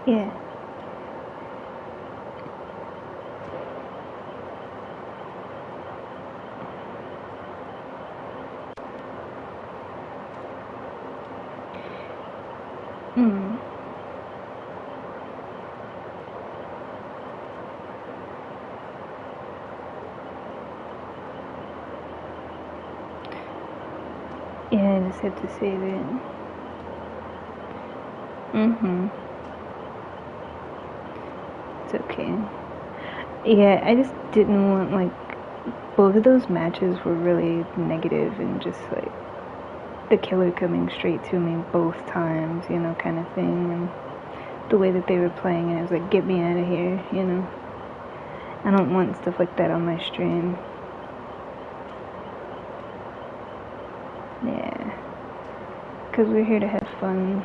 Yeah. Mm. Yeah, I just have to save it. Mm-hmm. It's okay. Yeah, I just didn't want, like, both of those matches were really negative and just, like, the killer coming straight to me both times, you know, kind of thing. And the way that they were playing it, I was like, get me out of here, you know. I don't want stuff like that on my stream. Yeah. Because we're here to have fun,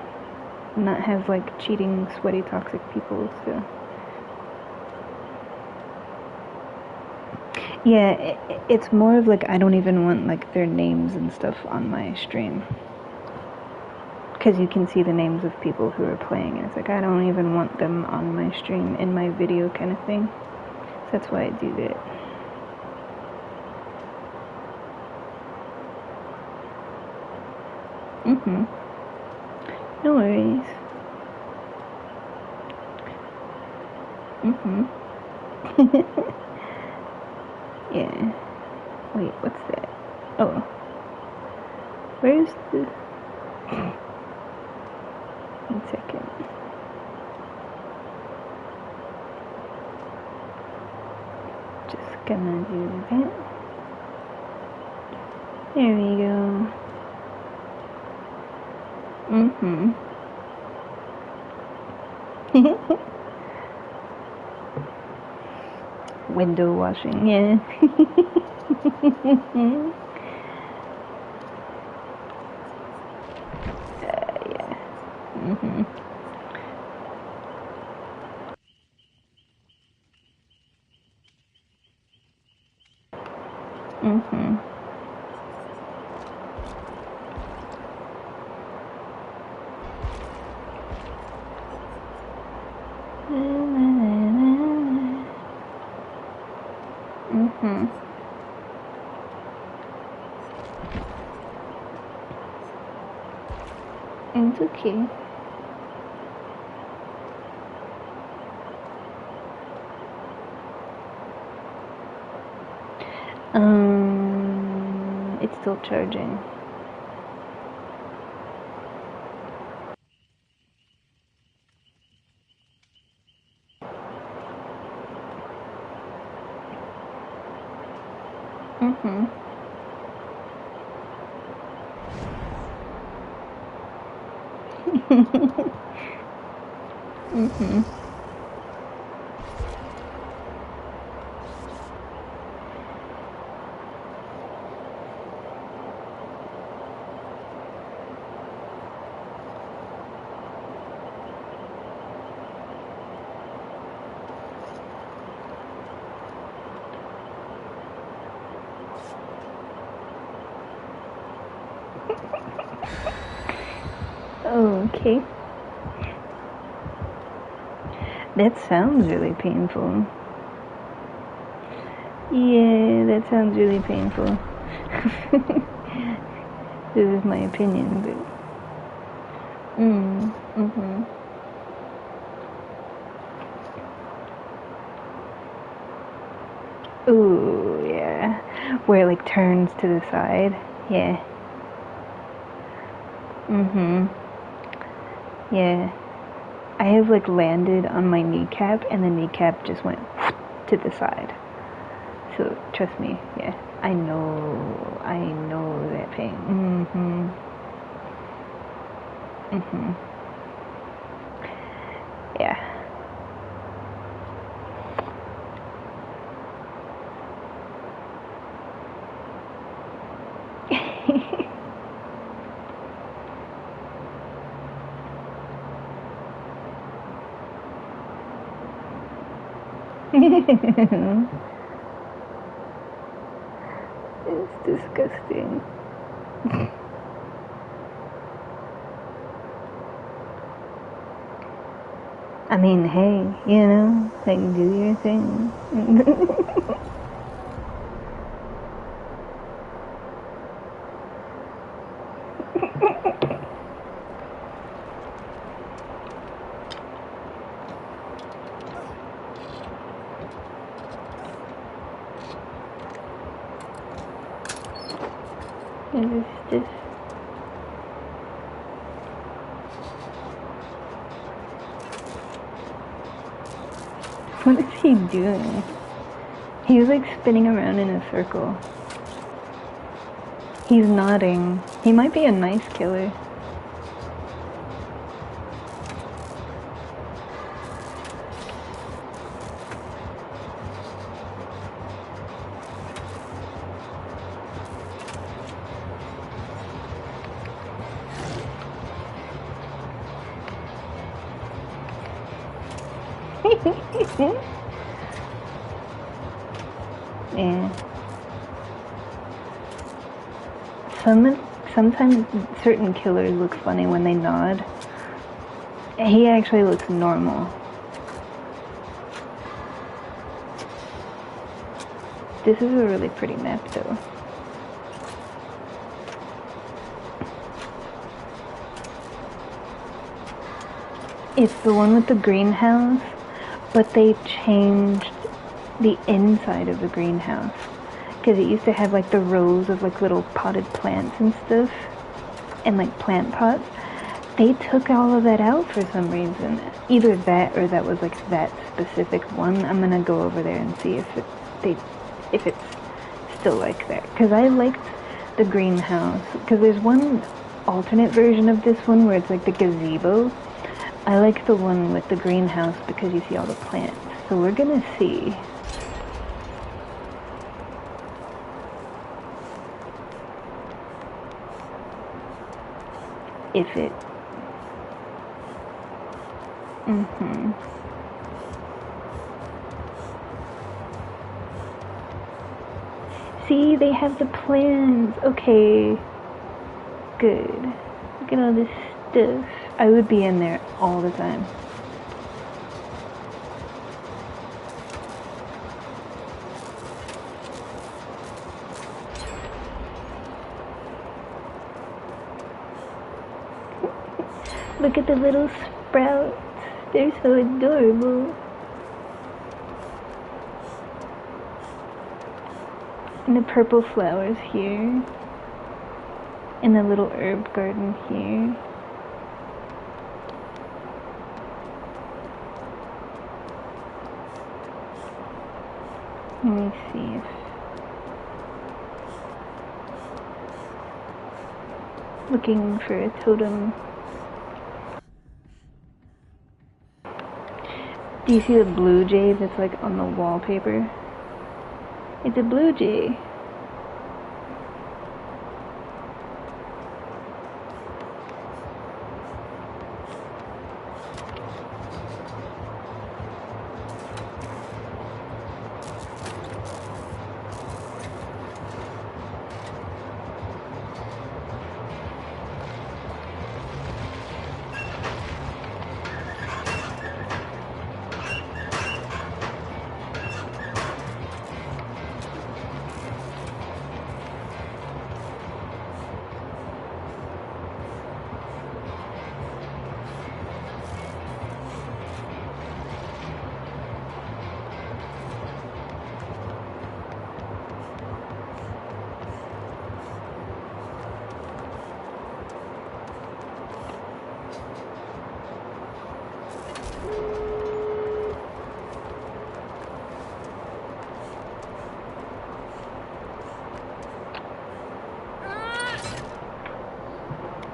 not have, like, cheating, sweaty, toxic people, so. Yeah, it's more of like I don't even want like their names and stuff on my stream. Because you can see the names of people who are playing, and it's like I don't even want them on my stream in my video kind of thing. So that's why I do that. Mm-hmm. No worries. Mm-hmm. Yeah. Wait, what's that? Oh. Where's the... One second. Just gonna do that. There we go. Mm-hmm. Window washing, yeah. Yeah. Mm-hmm. Mm-hmm. Mm-hmm. It's okay. It's still charging. Mm-hmm. Mm-hmm. Okay. That sounds really painful. Yeah, that sounds really painful. This is my opinion, but... Mm-hmm. Ooh, yeah. Where it, like, turns to the side. Yeah. Mm-hmm. Yeah. I have, like, landed on my kneecap, and the kneecap just went to the side. So, trust me, yeah. I know that pain. Mm-hmm. Mm-hmm. Yeah. It's disgusting. I mean, hey, you know, like, do your thing. Just what is he doing? He's like spinning around in a circle. He's nodding. He might be a nice killer. Yeah. Sometimes certain killers look funny when they nod. He actually looks normal. This is a really pretty map though. It's the one with the greenhouse, but they changed the inside of the greenhouse. Because it used to have like the rows of like little potted plants and stuff, and like plant pots. They took all of that out for some reason. Either that or that was like that specific one. I'm gonna go over there and see if it's still like that. Because I liked the greenhouse. Because there's one alternate version of this one where it's like the gazebo. I like the one with the greenhouse because you see all the plants. So we're gonna see. If it... See, they have the plans. Okay. Good. Look at all this stuff. I would be in there all the time. Look at the little sprouts. They're so adorable. And the purple flowers here. And the little herb garden here. Let me see if... Looking for a totem. Do you see the blue jay that's like on the wallpaper? It's a blue jay.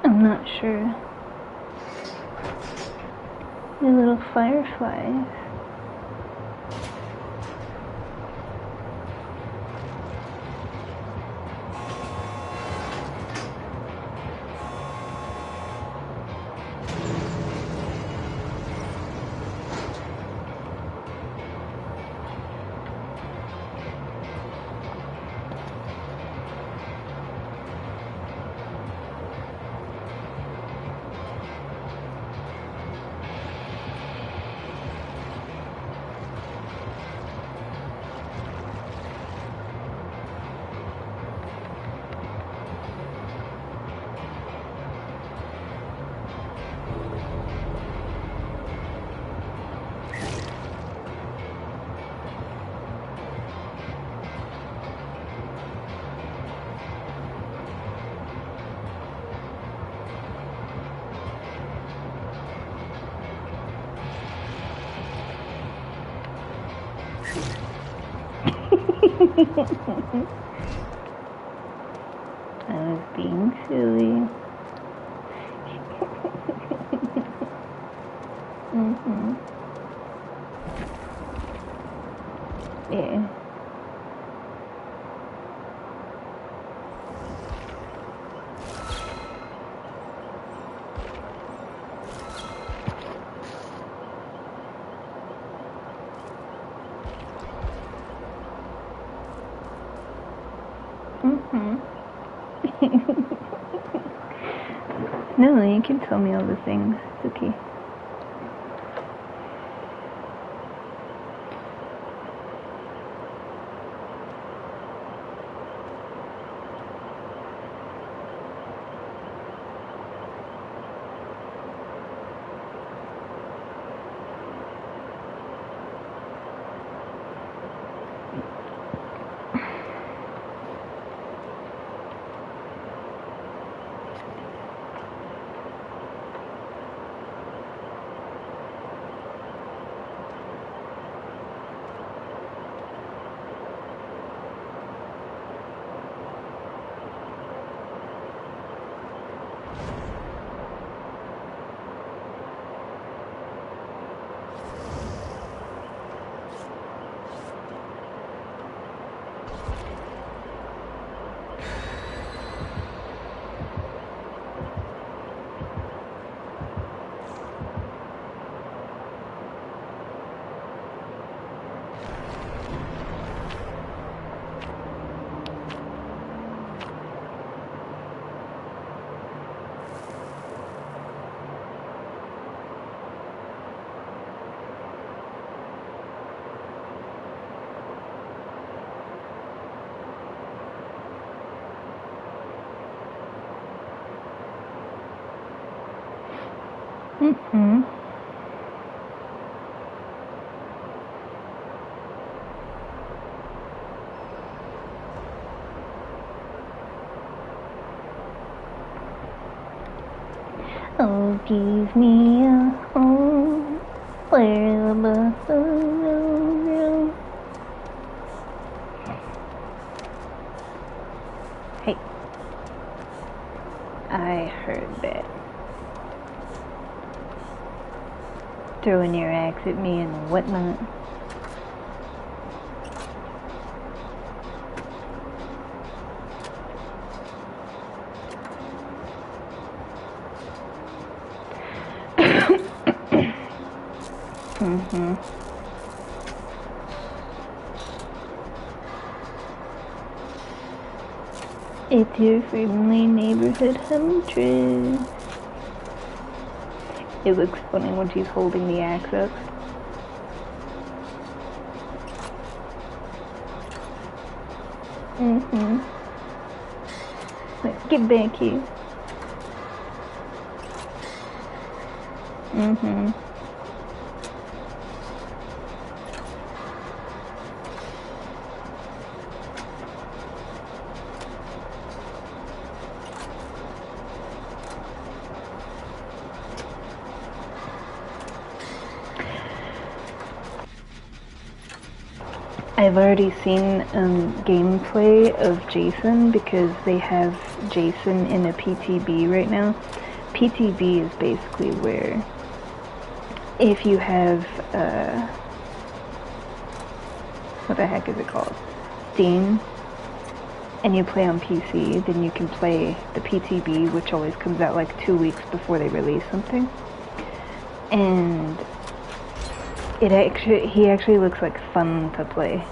I'm not sure. The little fireflies. I was being silly. Yeah. No, you can tell me all the things. It's okay. Oh, give me a home where the buffalo roam. Hey, I heard that. Throwing your axe at me and whatnot. It's your friendly neighborhood huntress. It looks funny when she's holding the axe up. Let's get back here. I've already seen gameplay of Jason because they have Jason in a PTB right now. PTB is basically where if you have, what the heck is it called? Steam, and you play on PC, then you can play the PTB, which always comes out like 2 weeks before they release something. And he actually looks like fun to play.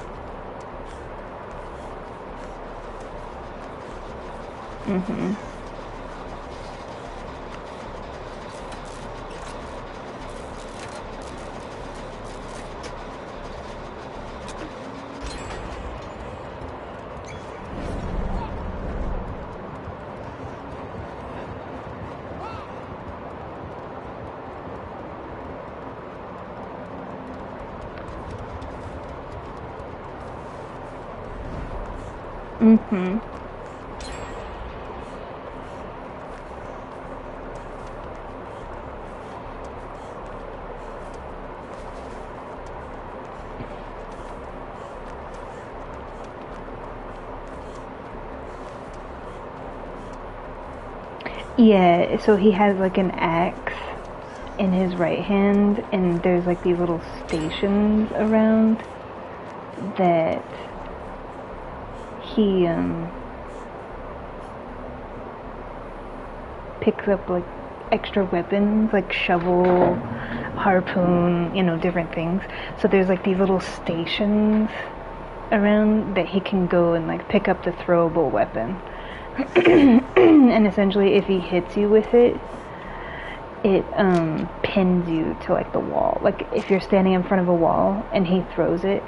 Yeah, so he has like an axe in his right hand, and there's like these little stations around that he picks up like extra weapons, like shovel, harpoon, different things. So there's like these little stations around that he can go and like pick up the throwable weapon. And essentially if he hits you with it, it pins you to like the wall. Like if you're standing in front of a wall and he throws it,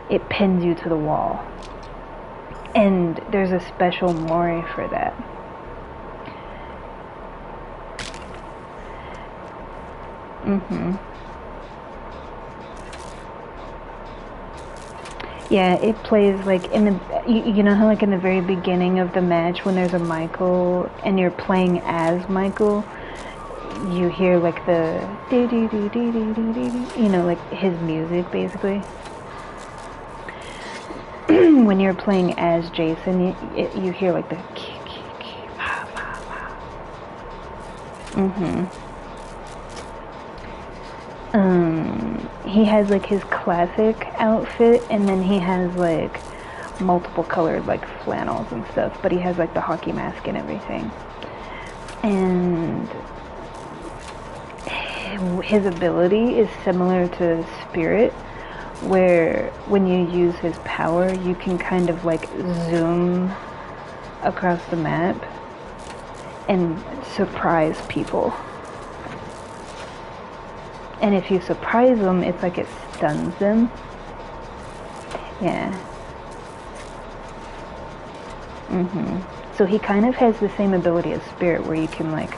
it pins you to the wall. And there's a special mori for that. Yeah, it plays like in the, you know how like in the very beginning of the match when there's a Michael and you're playing as Michael, you hear like the like his music basically. When you're playing as Jason, you hear like the he has like his classic outfit, and then he has like multiple colored like flannels and stuff, but he has like the hockey mask and everything. And his ability is similar to Spirit, where when you use his power, you can kind of like zoom across the map and surprise people. And if you surprise them, it's like it stuns them. Yeah. So he kind of has the same ability as Spirit, where you can like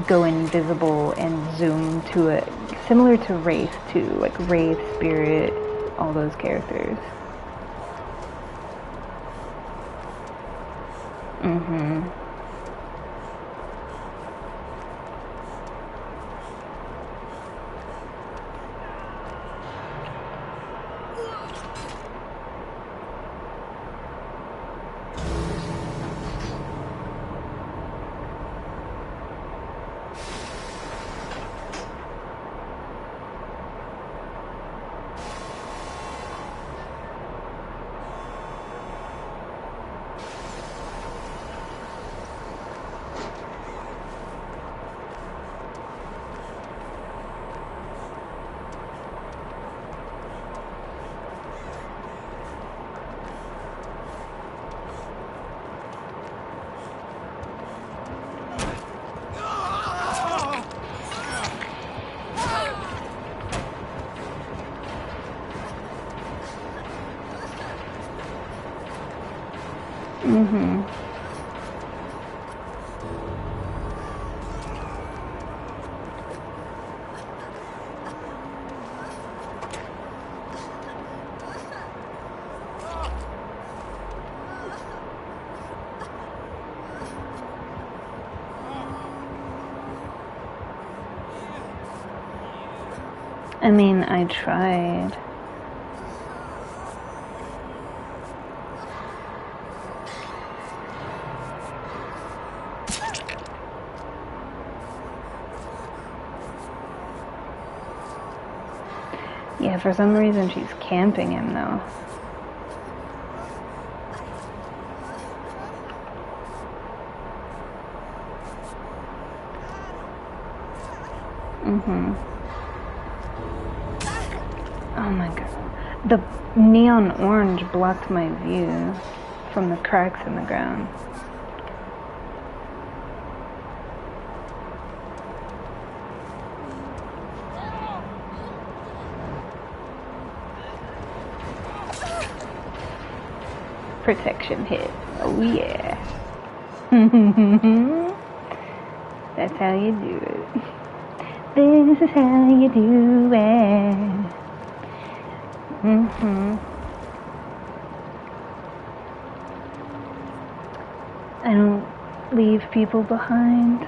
go invisible and zoom to it, similar to Wraith too, like Wraith, Spirit, all those characters. I mean, I tried. Yeah, for some reason she's camping him though. Oh my god. The neon orange blocked my view from the cracks in the ground. Protection hit. Oh yeah. That's how you do it. This is how you do it. I don't leave people behind.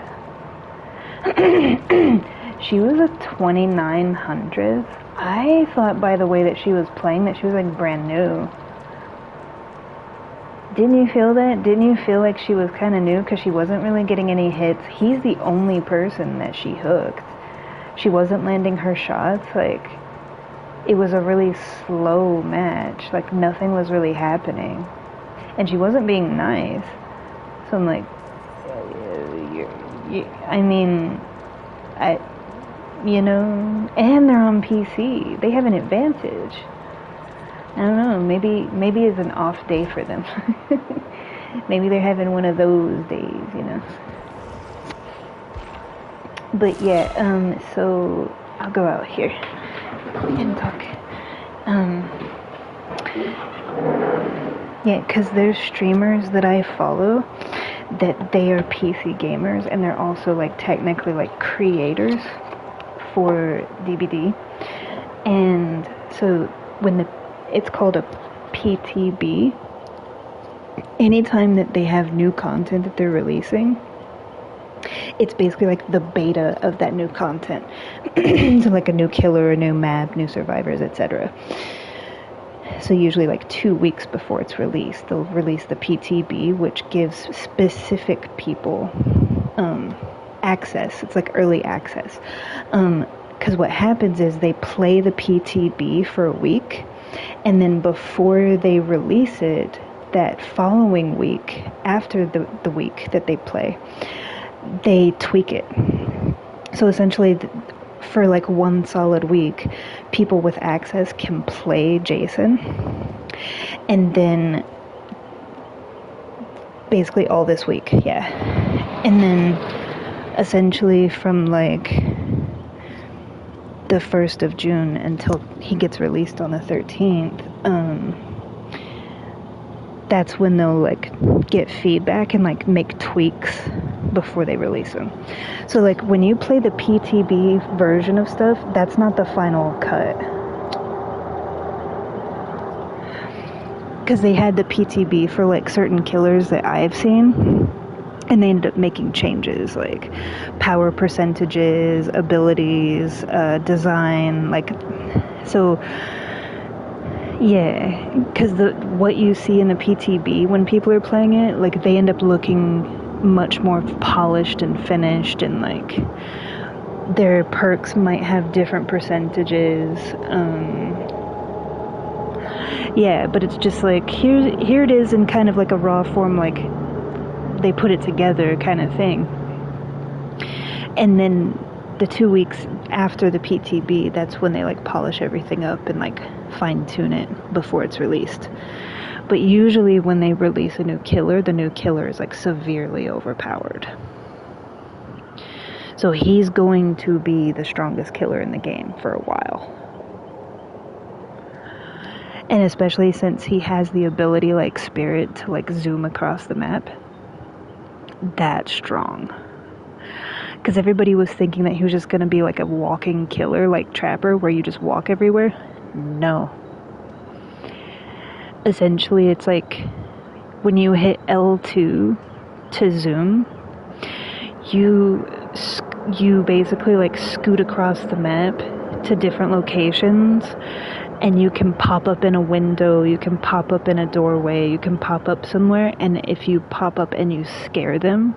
She was a 2900. I thought by the way that she was playing that she was like brand new. Didn't you feel that? Didn't you feel like she was kind of new because she wasn't really getting any hits? He's the only person that she hooked. She wasn't landing her shots. Like, it was a really slow match. Like, nothing was really happening. And she wasn't being nice. So I'm like, and they're on PC. They have an advantage. I don't know, maybe it's an off day for them. Maybe they're having one of those days. But yeah, so I'll go out here and talk. Yeah, because there's streamers that I follow that they are PC gamers, and they're also like technically like creators for DBD. And so when it's called a PTB, anytime that they have new content that they're releasing, it's basically like the beta of that new content. So like a new killer, a new map, new survivors, etc. So usually like 2 weeks before it's released, they'll release the PTB, which gives specific people access. It's like early access. Because what happens is they play the PTB for a week, and then before they release it, that following week, after the week that they play, they tweak it. So essentially, for like 1 solid week, people with access can play Jason. And then basically all this week, yeah. And then essentially from like the 1st of June until he gets released on the 13th, that's when they'll like get feedback and like make tweaks before they release them. So like when you play the PTB version of stuff, that's not the final cut. Because they had the PTB for like certain killers that I've seen, and they ended up making changes like power percentages, abilities, design, like, so yeah, because what you see in the PTB when people are playing it, like they end up looking much more polished and finished, and like their perks might have different percentages. Yeah, but it's just like here it is in kind of like a raw form, like they put it together kind of thing. And then the 2 weeks after the PTB, that's when they like polish everything up and like fine tune it before it's released. But usually when they release a new killer, the new killer is like severely overpowered. So he's going to be the strongest killer in the game for a while. And especially since he has the ability like Spirit to like zoom across the map. That's strong. Because everybody was thinking that he was just going to be like a walking killer, like Trapper, where you just walk everywhere. No. Essentially, it's like when you hit L2 to zoom, you basically like scoot across the map to different locations, and you can pop up in a window, you can pop up in a doorway, you can pop up somewhere, and if you pop up and you scare them,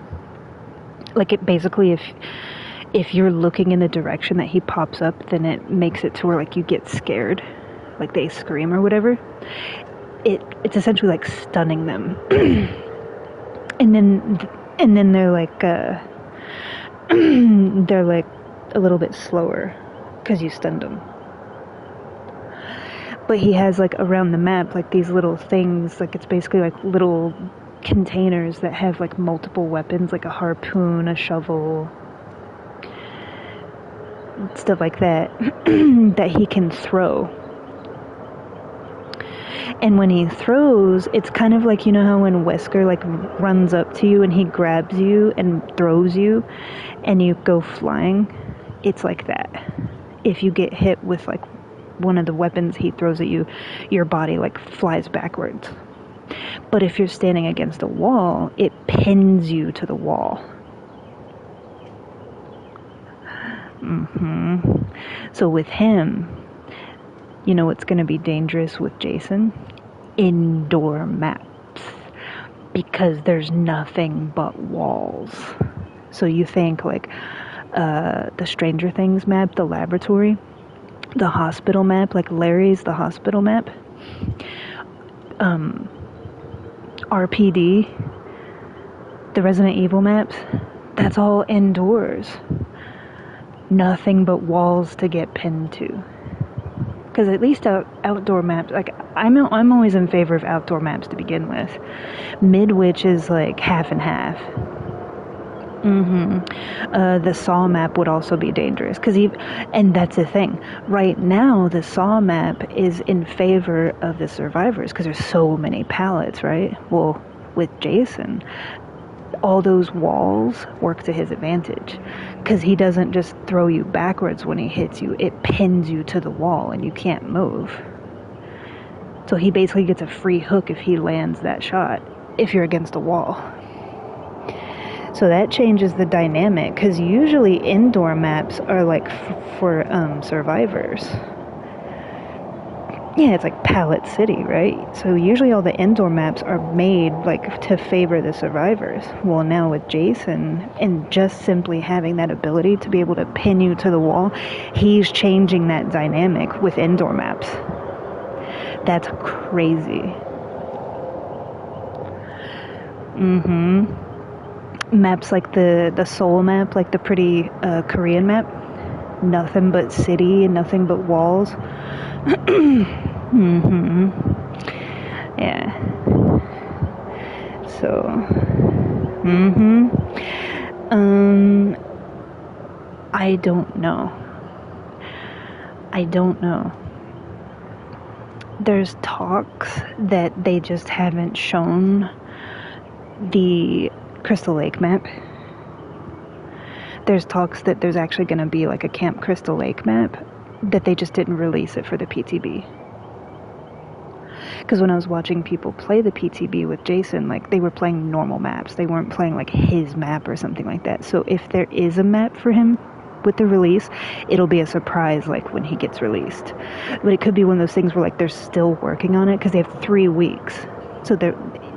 like it basically, if you're looking in the direction that he pops up, then it makes it to where like you get scared, like they scream or whatever. It's essentially like stunning them. and then they're like they're like a little bit slower because you stunned them. But he has like around the map like these little things, like it's basically like little containers that have like multiple weapons, like a harpoon, a shovel, stuff like that, that he can throw. And when he throws, it's kind of like, you know how when Wesker like runs up to you and he grabs you and throws you and you go flying? It's like that. If you get hit with like one of the weapons he throws at you, your body like flies backwards. But if you're standing against a wall, it pins you to the wall. So with him, you know what's going to be dangerous with Jason? Indoor maps. because there's nothing but walls. So you think like the Stranger Things map, the laboratory, the hospital map, like Larry's the hospital map, RPD, the Resident Evil maps, that's all indoors. Nothing but walls to get pinned to. Because at least outdoor maps, like I'm always in favor of outdoor maps to begin with. Midwich is like half and half. The Saw map would also be dangerous and that's the thing. Right now, the Saw map is in favor of the survivors because there's so many pallets, right? Well, with Jason, all those walls work to his advantage because he doesn't just throw you backwards when he hits you, it pins you to the wall and you can't move. So he basically gets a free hook if he lands that shot if you're against a wall. So that changes the dynamic because usually indoor maps are like for survivors. Yeah, it's like Pallet City, right? So usually all the indoor maps are made like to favor the survivors. Well, now with Jason and just simply having that ability to be able to pin you to the wall, he's changing that dynamic with indoor maps. That's crazy. Maps like the Seoul map, like the pretty Korean map. Nothing but city and nothing but walls. Yeah. So. I don't know. There's talks that they just haven't shown the Crystal Lake map. There's talks that there's actually going to be like a Camp Crystal Lake map, that they just didn't release it for the PTB. Because when I was watching people play the PTB with Jason, like they were playing normal maps. They weren't playing like his map or something like that. So if there is a map for him with the release, it'll be a surprise like when he gets released. But it could be one of those things where like they're still working on it because they have 3 weeks. So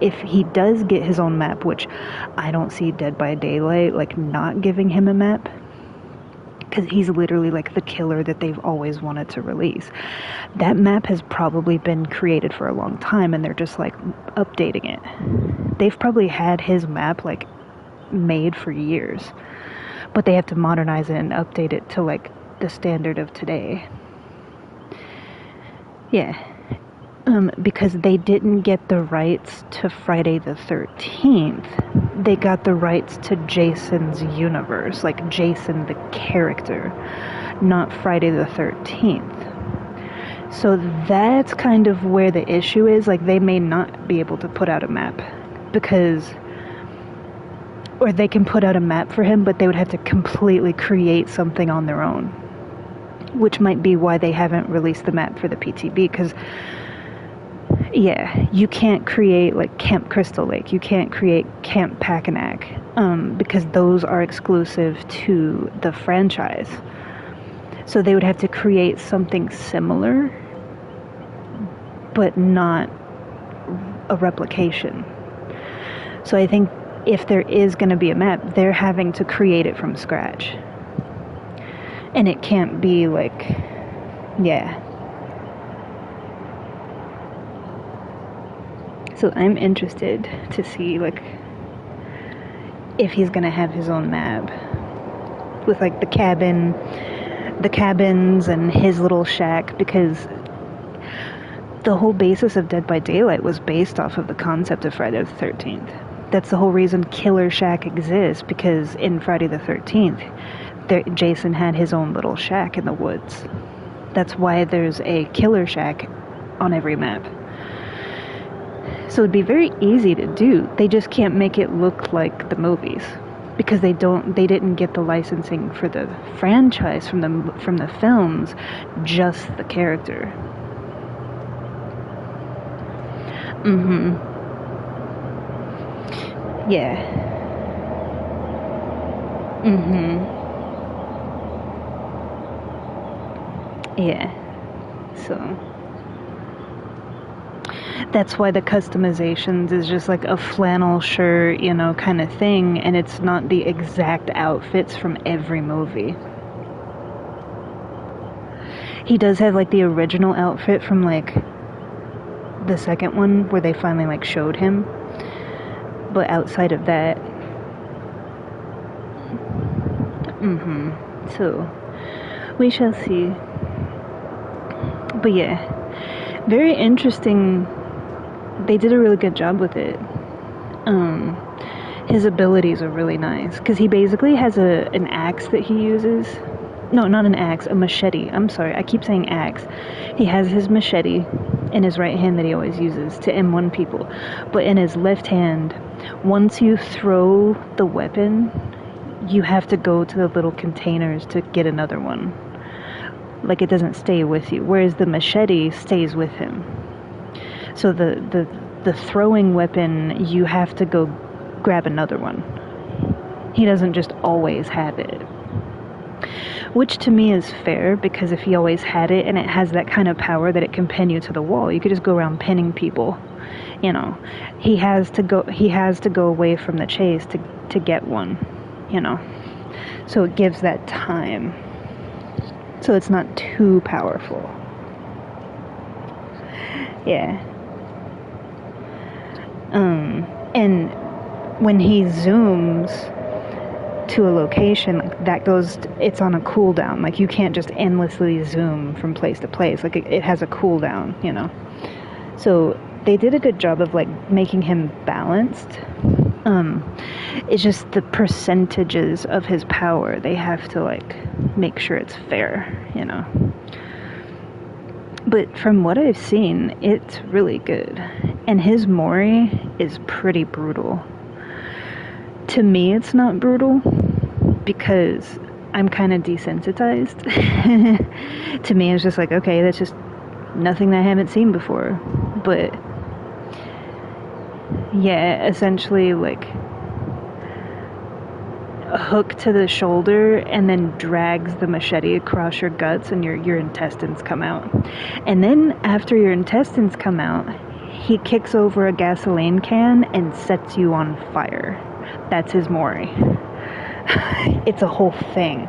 if he does get his own map, which I don't see Dead by Daylight like not giving him a map, because he's literally like the killer that they've always wanted to release. That map has probably been created for a long time and they're just like updating it. They've probably had his map like made for years, but they have to modernize it and update it to like the standard of today. Yeah. Because they didn't get the rights to Friday the 13th. They got the rights to Jason's universe, like Jason the character, not Friday the 13th. So that's kind of where the issue is. Like, they may not be able to put out a map or they can put out a map for him, but they would have to completely create something on their own, which might be why they haven't released the map for the PTB, because yeah, you can't create like Camp Crystal Lake, you can't create Camp Packanack, because those are exclusive to the franchise. So they would have to create something similar, but not a replication. So I think if there is going to be a map, they're having to create it from scratch. And it can't be like, yeah. So I'm interested to see, like, if he's gonna have his own map with, like, the cabins and his little shack, because the whole basis of Dead by Daylight was based off of the concept of Friday the 13th. That's the whole reason Killer Shack exists, because in Friday the 13th, Jason had his own little shack in the woods. That's why there's a Killer Shack on every map. So it'd be very easy to do. They just can't make it look like the movies, because they didn't get the licensing for the franchise from the films, just the character. Yeah. Yeah. So That's why the customizations is just like a flannel shirt, you know, kind of thing, and it's not the exact outfits from every movie. He does have like the original outfit from like the second one where they finally like showed him, but outside of that, so we shall see. But yeah, very interesting. They did a really good job with it. His abilities are really nice because he basically has an axe that he uses. No, not an axe, a machete. I'm sorry, I keep saying axe. He has his machete in his right hand that he always uses to M1 people. But in his left hand, once you throw the weapon, you have to go to the little containers to get another one. Like, it doesn't stay with you. Whereas the machete stays with him. So the throwing weapon, you have to go grab another one. He doesn't just always have it. Which to me is fair, because if he always had it and it has that kind of power that it can pin you to the wall, you could just go around pinning people. You know, he has to go away from the chase to get one, you know. So it gives that time. So it's not too powerful. Yeah. And when he zooms to a location, like, that goes, it's on a cooldown. Like, you can't just endlessly zoom from place to place. Like, it has a cooldown, you know. So they did a good job of like making him balanced. It's just the percentages of his power, they have to like make sure it's fair, you know. But from what I've seen, it's really good. And his Mori is pretty brutal. To me, it's not brutal because I'm kind of desensitized. To me, it's just like, okay, that's just nothing that I haven't seen before. But yeah, essentially like a hook to the shoulder and then drags the machete across your guts and your intestines come out. And then after your intestines come out, he kicks over a gasoline can and sets you on fire. That's his Mori. It's a whole thing.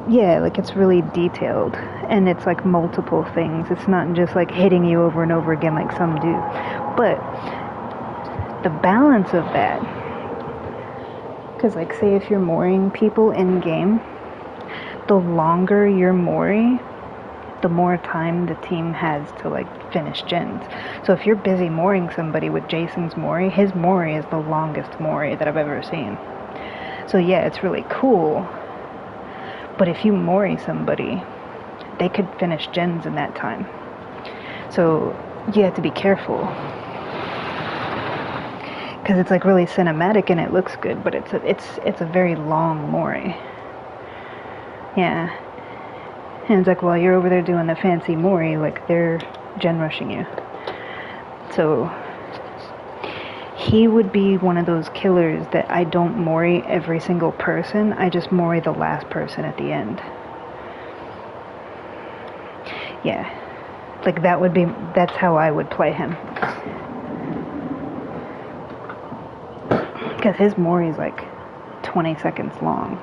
Yeah, like, it's really detailed, and it's like multiple things. It's not just like hitting you over and over again like some do. But the balance of that, because like, say if you're mooring people in game, the longer your Mori, the more time the team has to like finish gens. So if you're busy mooring somebody with Jason's Mori, his Mori is the longest Mori that I've ever seen. So yeah, it's really cool. But if you Mori somebody, they could finish gens in that time. So you have to be careful. Because it's like really cinematic and it looks good, but it's a very long Mori. Yeah. And it's like, while you're over there doing the fancy Mori, like, they're gen rushing you. So he would be one of those killers that I don't Mori every single person. I just Mori the last person at the end. Yeah. Like, that's how I would play him. Because his Mori is like 20 seconds long.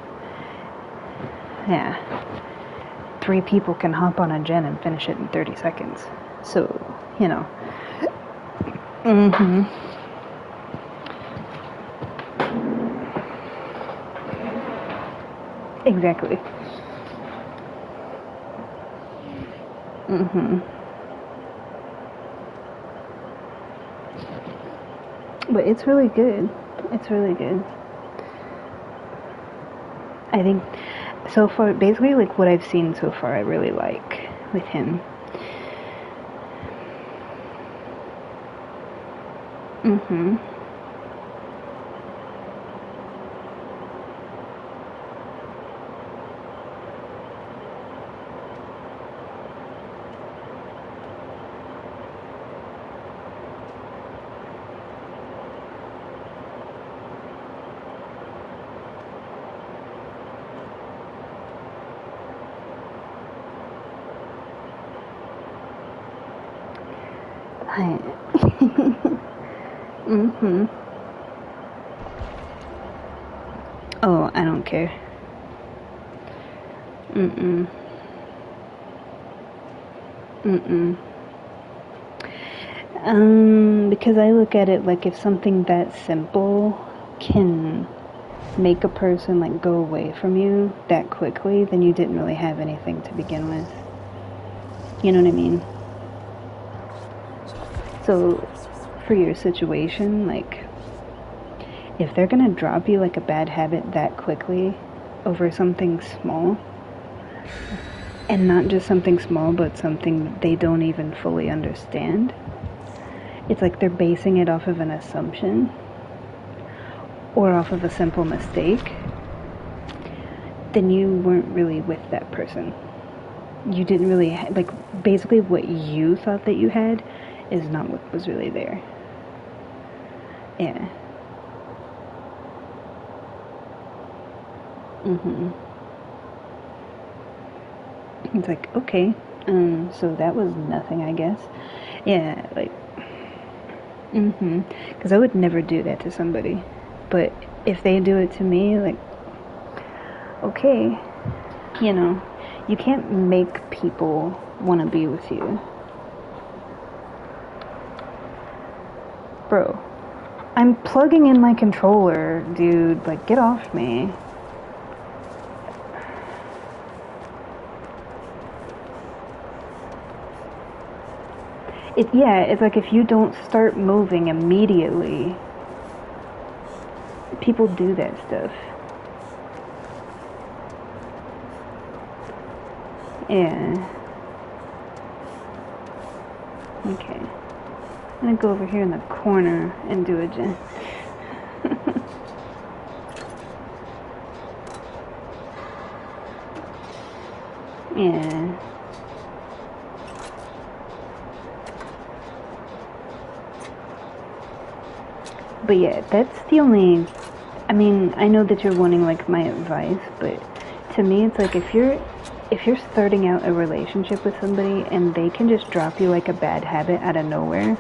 Yeah. 3 people can hop on a gen and finish it in 30 seconds. So, you know. Exactly. But it's really good. It's really good. I think so far, basically, like, what I've seen so far, I really like with him. I... mm-hmm. Oh, I don't care. Mm-mm. Mm-mm. Because I look at it like if something that simple can make a person like go away from you that quickly, then you didn't really have anything to begin with. You know what I mean? So, for your situation, like, if they're gonna drop you like a bad habit that quickly over something small, and not just something small, but something they don't even fully understand, it's like they're basing it off of an assumption or off of a simple mistake, then you weren't really with that person. You didn't really, like, basically what you thought that you had is not what was really there. Yeah. Mm-hmm. It's like, okay, so that was nothing, I guess. Yeah, like, mm-hmm. Because I would never do that to somebody. But if they do it to me, like, okay, you know, you can't make people want to be with you. Bro, I'm plugging in my controller, dude. Like, get off me. It's like if you don't start moving immediately, people do that stuff. Yeah. Okay. I'm gonna go over here in the corner and do it, Jen. Yeah. But yeah, that's the only... I mean, I know that you're wanting, like, my advice, but to me, it's like if you're starting out a relationship with somebody and they can just drop you, like, a bad habit out of nowhere,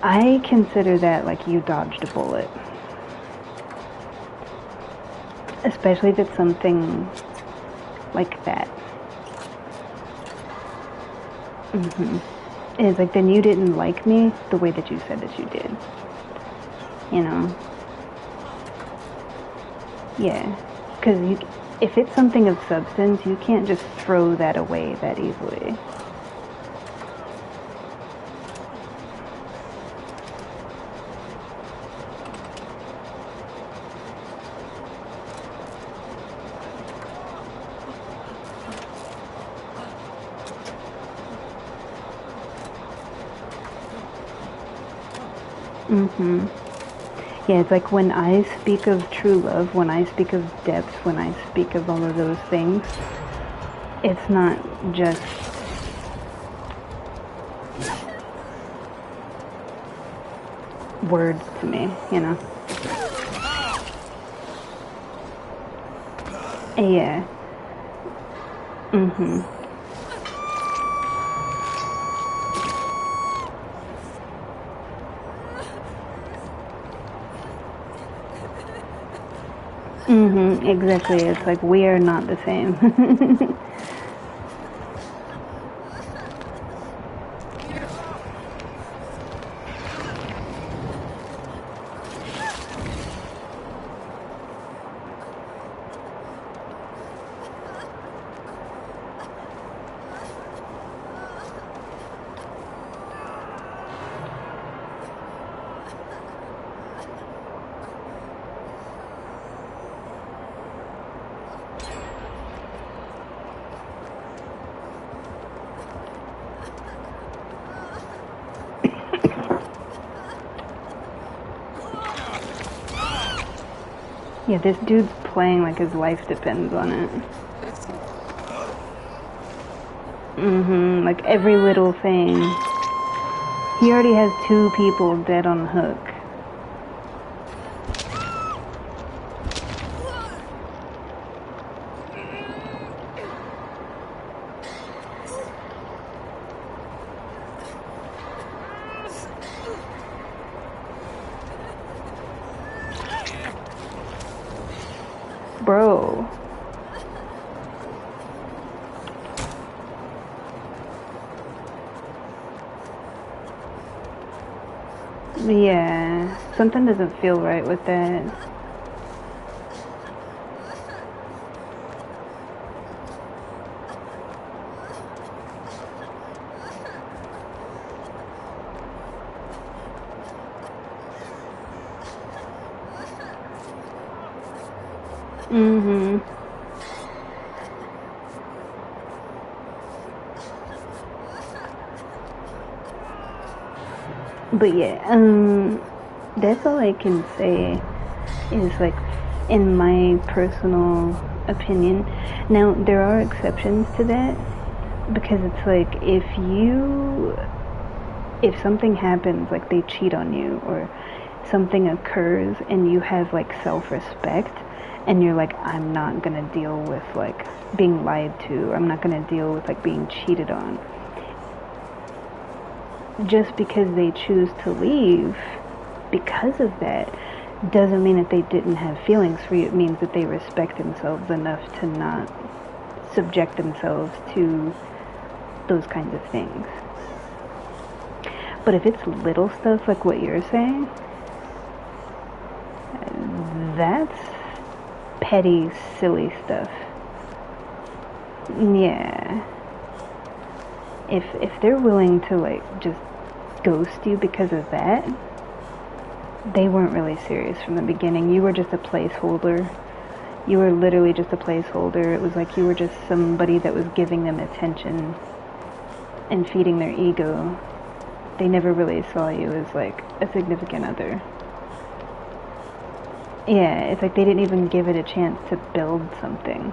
I consider that, like, you dodged a bullet. Especially if it's something like that. Mm-hmm. It's like, then you didn't like me the way that you said that you did. You know? Yeah. Because if it's something of substance, you can't just throw that away that easily. Mm-hmm. Yeah, it's like when I speak of true love, when I speak of depth, when I speak of all of those things, it's not just words to me, you know? Yeah. Mm-hmm. Mm-hmm, exactly. It's like we are not the same. Yeah, this dude's playing like his life depends on it. Mm-hmm, like every little thing. He already has 2 people dead on the hook. Bro. Yeah, something doesn't feel right with that. Mm-hmm. But yeah, that's all I can say is like, in my personal opinion. Now, there are exceptions to that because it's like if something happens, like they cheat on you or something occurs and you have like self-respect and you're like, I'm not gonna deal with like being lied to, I'm not gonna deal with like being cheated on, just because they choose to leave because of that doesn't mean that they didn't have feelings for you. It means that they respect themselves enough to not subject themselves to those kinds of things. But if it's little stuff like what you're saying, that's petty, silly stuff. Yeah. If they're willing to like just ghost you because of that, they weren't really serious from the beginning. You were just a placeholder. You were literally just a placeholder. It was like you were just somebody that was giving them attention and feeding their ego. They never really saw you as like a significant other. Yeah, it's like they didn't even give it a chance to build something.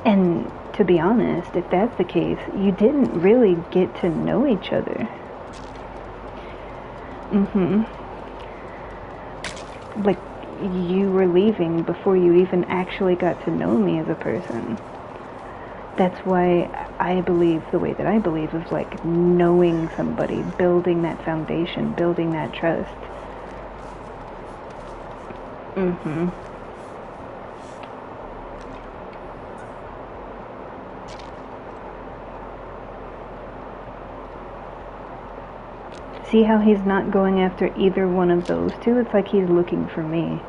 And to be honest, if that's the case, you didn't really get to know each other. Like, you were leaving before you even actually got to know me as a person. That's why I believe the way that I believe of like knowing somebody, building that foundation, building that trust. See how he's not going after either one of those two? It's like he's looking for me.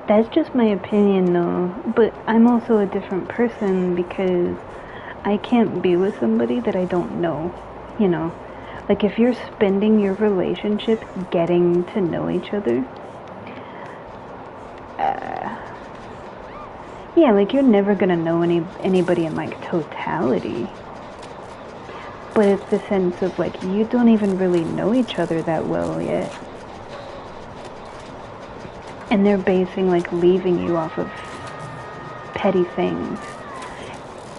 That's just my opinion though, but I'm also a different person because I can't be with somebody that I don't know, you know? Like if you're spending your relationship getting to know each other, yeah, like you're never gonna know anybody in like totality. But it's the sense of like you don't even really know each other that well yet. And they're basing like leaving you off of petty things.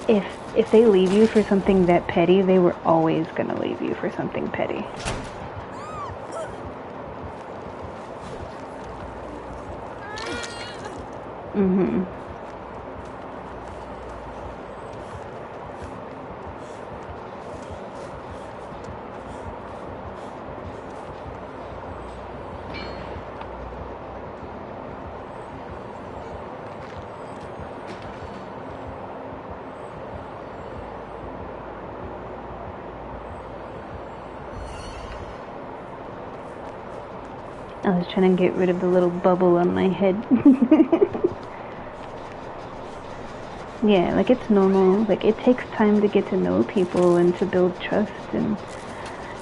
If they leave you for something that petty, they were always gonna leave you for something petty. was trying to get rid of the little bubble on my head. Yeah, like it's normal. Like it takes time to get to know people and to build trust and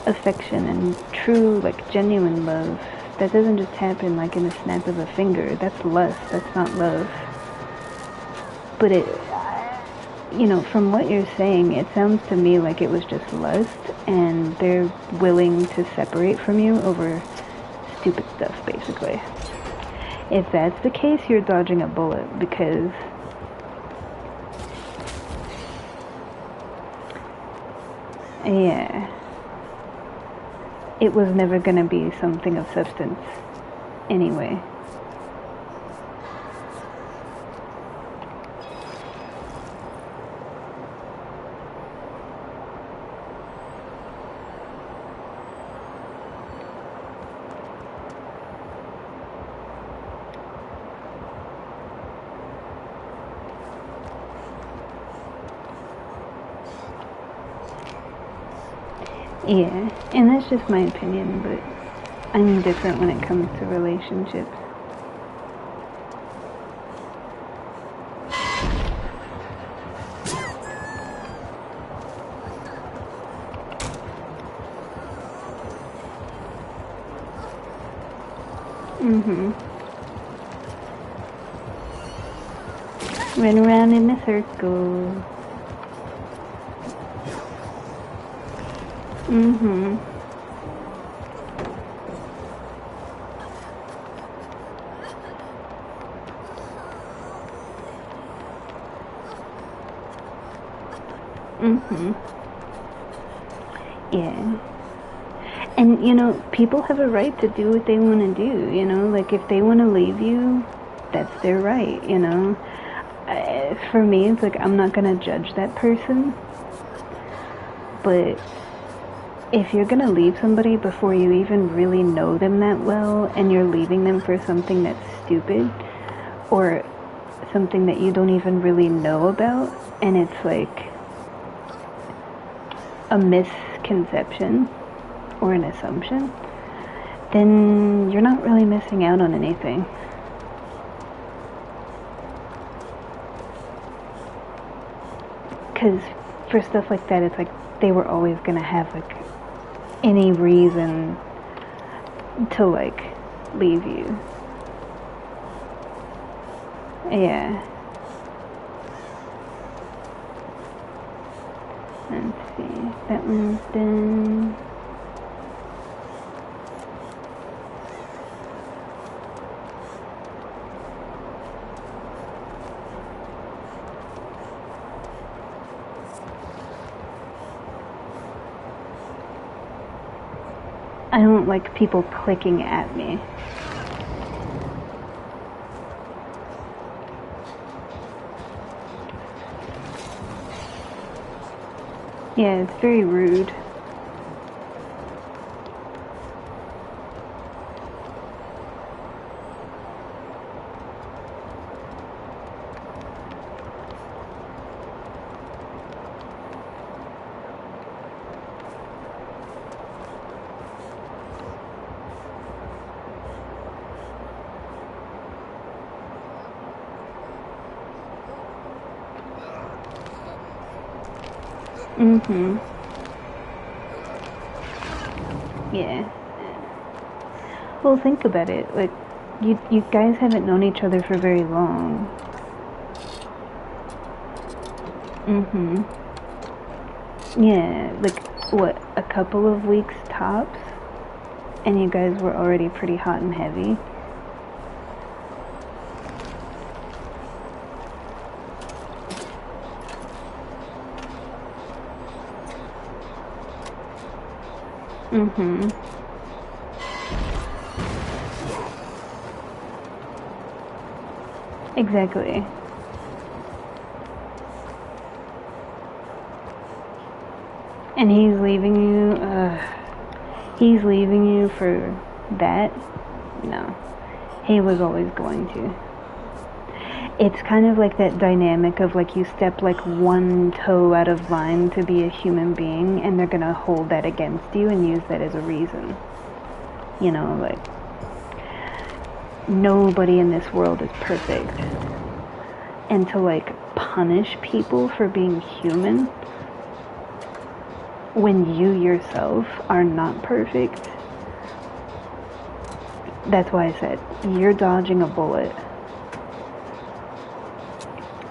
affection and true, like genuine love. That doesn't just happen like in a snap of a finger. That's lust. That's not love. But it, you know, from what you're saying, it sounds to me like it was just lust and they're willing to separate from you over stupid stuff, basically. If that's the case, you're dodging a bullet because yeah, it was never gonna be something of substance anyway. Yeah, and that's just my opinion, but I'm different when it comes to relationships. Run around in a circle. Yeah. And, you know, people have a right to do what they want to do, you know? Like, if they want to leave you, that's their right, you know? For me, it's like, I'm not going to judge that person. But if you're going to leave somebody before you even really know them that well, and you're leaving them for something that's stupid, or something that you don't even really know about, and it's like a misconception or an assumption, then you're not really missing out on anything. Because for stuff like that, it's like they were always gonna have like any reason to like leave you. Yeah. Let's see. That one's done. I don't like people clicking at me. Yeah, it's very rude. Yeah. Well, think about it. Like, you guys haven't known each other for very long. Yeah, like, what, a couple of weeks tops? And you guys were already pretty hot and heavy? Exactly. And he's leaving you, he's leaving you for that? No. He was always going to. It's kind of like that dynamic of like you step like one toe out of line to be a human being and they're gonna hold that against you and use that as a reason. You know, like, nobody in this world is perfect. And to like punish people for being human when you yourself are not perfect. That's why I said you're dodging a bullet.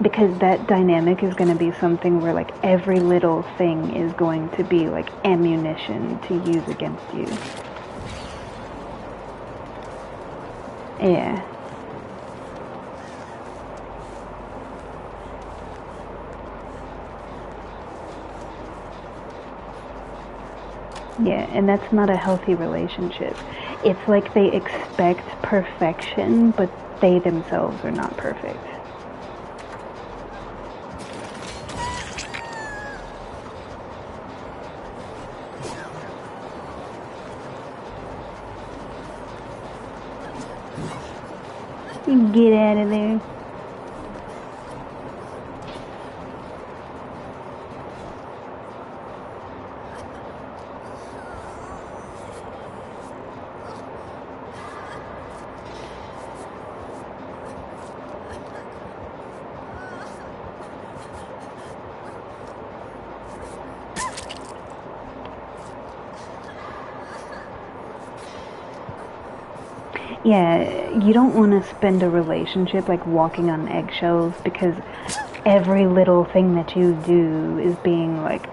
Because that dynamic is going to be something where like every little thing is going to be like ammunition to use against you. Yeah. Yeah, and that's not a healthy relationship. It's like they expect perfection, but they themselves are not perfect. Get out of there. Yeah, you don't want to spend a relationship like walking on eggshells because every little thing that you do is being like,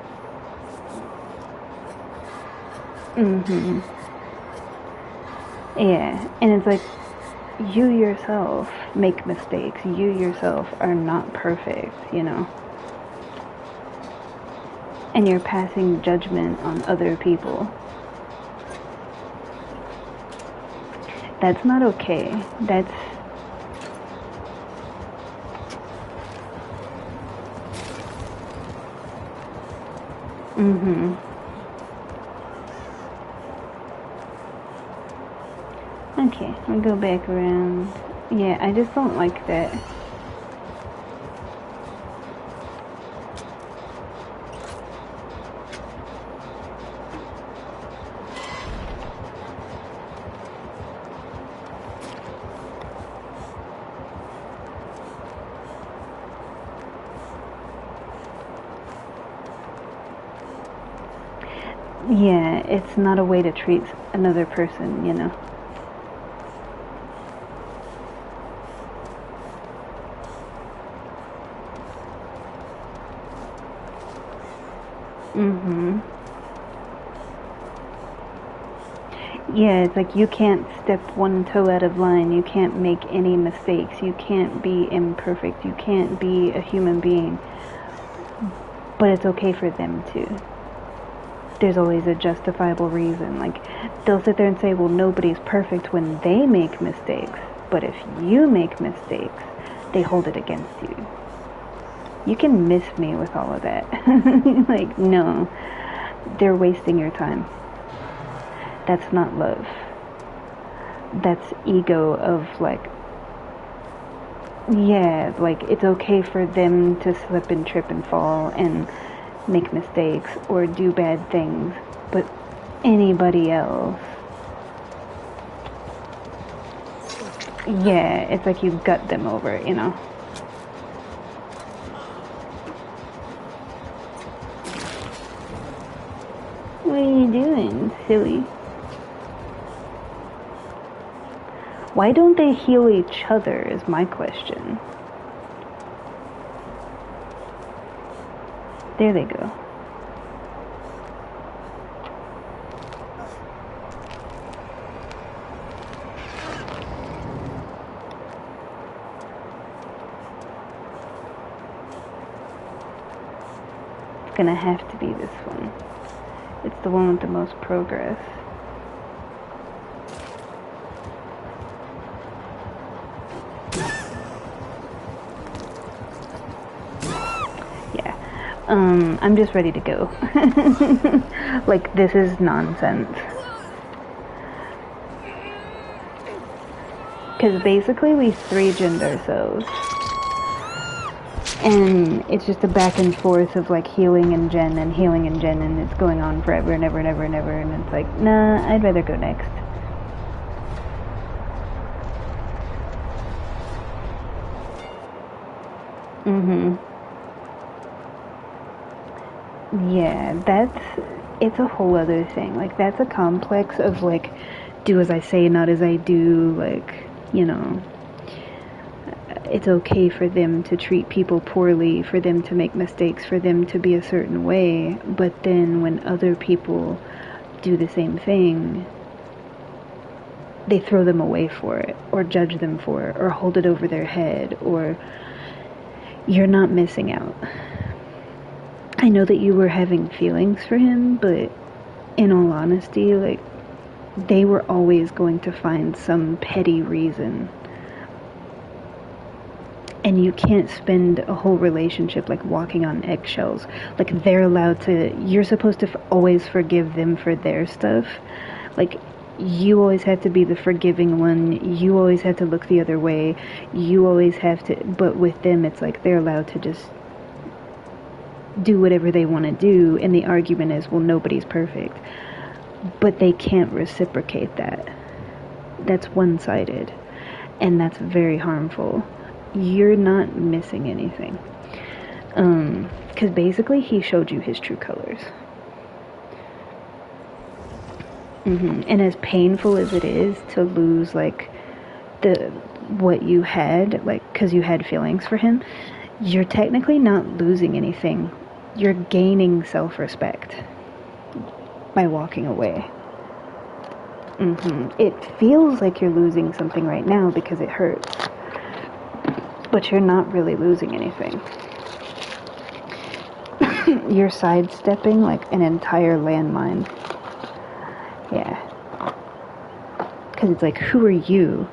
yeah, and it's like, you yourself make mistakes. You yourself are not perfect, you know? And you're passing judgment on other people. That's not okay. That's... Okay, I'll go back around. Yeah, I just don't like that. Yeah, it's not a way to treat another person, you know? Yeah, it's like you can't step one toe out of line. You can't make any mistakes. You can't be imperfect. You can't be a human being. But it's okay for them to. There's always a justifiable reason. Like, they'll sit there and say, well, nobody's perfect when they make mistakes. But if you make mistakes, they hold it against you. You can miss me with all of that. Like, no. They're wasting your time. That's not love. That's ego of, like, yeah, like, it's okay for them to slip and trip and fall and make mistakes or do bad things, but anybody else, yeah, it's like you gut them over, you know? What are you doing, silly? Why don't they heal each other is my question. There they go. It's gonna have to be this one. It's the one with the most progress. I'm just ready to go. Like, this is nonsense. Because basically we 3-gened ourselves. And it's just a back and forth of like healing and gen and healing and gen, and it's going on forever and ever and ever and ever, and it's like, nah, I'd rather go next. Mm-hmm. Yeah, it's a whole other thing. Like, that's a complex of, like, do as I say, not as I do. Like, you know, it's okay for them to treat people poorly, for them to make mistakes, for them to be a certain way. But then when other people do the same thing, they throw them away for it, or judge them for it, or hold it over their head, or you're not missing out. I know that you were having feelings for him, but in all honesty, like, they were always going to find some petty reason. And you can't spend a whole relationship like walking on eggshells. Like, they're allowed to, you're supposed to always forgive them for their stuff. Like, you always have to be the forgiving one. You always have to look the other way. You always have to, but with them, it's like they're allowed to just do whatever they want to do. And the argument is, well, nobody's perfect. But they can't reciprocate that. That's one-sided. And that's very harmful. You're not missing anything. Because basically he showed you his true colors. And as painful as it is to lose, like, the what you had, like, because you had feelings for him, you're technically not losing anything. You're gaining self-respect by walking away. It feels like you're losing something right now because it hurts, but you're not really losing anything. You're sidestepping like an entire landmine. Yeah. Because it's like, who are you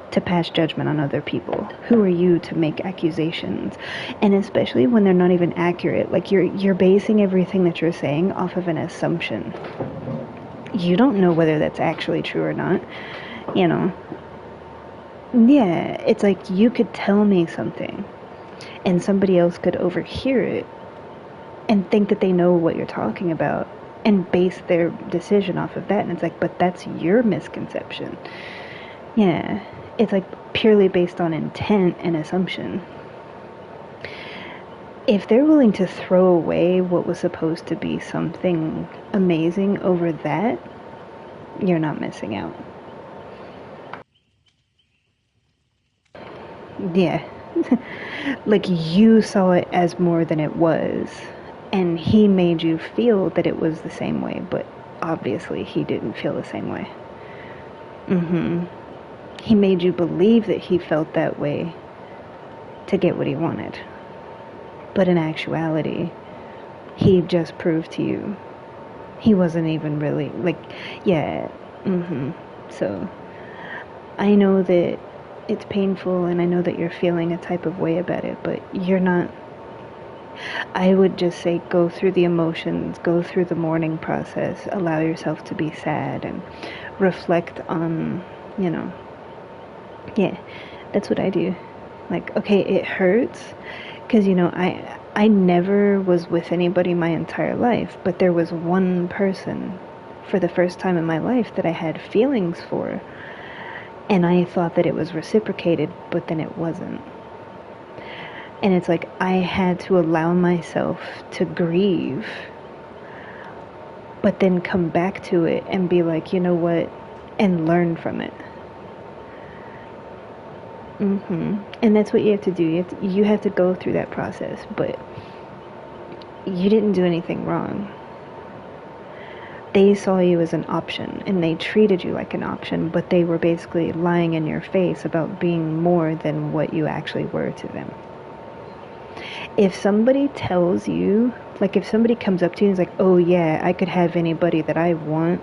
to pass judgment on other people? Who are you to make accusations? And especially when they're not even accurate. Like, you're basing everything that you're saying off of an assumption. You don't know whether that's actually true or not. You know? Yeah, it's like you could tell me something and somebody else could overhear it and think that they know what you're talking about and base their decision off of that. And it's like, but that's your misconception. Yeah, it's like purely based on intent and assumption. If they're willing to throw away what was supposed to be something amazing over that, you're not missing out. Yeah. Like, you saw it as more than it was, and he made you feel that it was the same way, but obviously he didn't feel the same way. He made you believe that he felt that way to get what he wanted. But in actuality, he just proved to you he wasn't even really, like, yeah. So I know that it's painful, and I know that you're feeling a type of way about it, but you're not. I would just say, go through the emotions, go through the mourning process, allow yourself to be sad, and reflect on, yeah, that's what I do. Like, okay, it hurts, because, I never was with anybody my entire life, but there was one person for the first time in my life that I had feelings for, and I thought that it was reciprocated, but then it wasn't. And it's like, I had to allow myself to grieve, but then come back to it and be like, you know what, and learn from it. And that's what you have to do. You have to go through that process, but you didn't do anything wrong. They saw you as an option, and they treated you like an option, but they were basically lying in your face about being more than what you actually were to them. If somebody tells you, like, if somebody comes up to you and is like, oh yeah, I could have anybody that I want,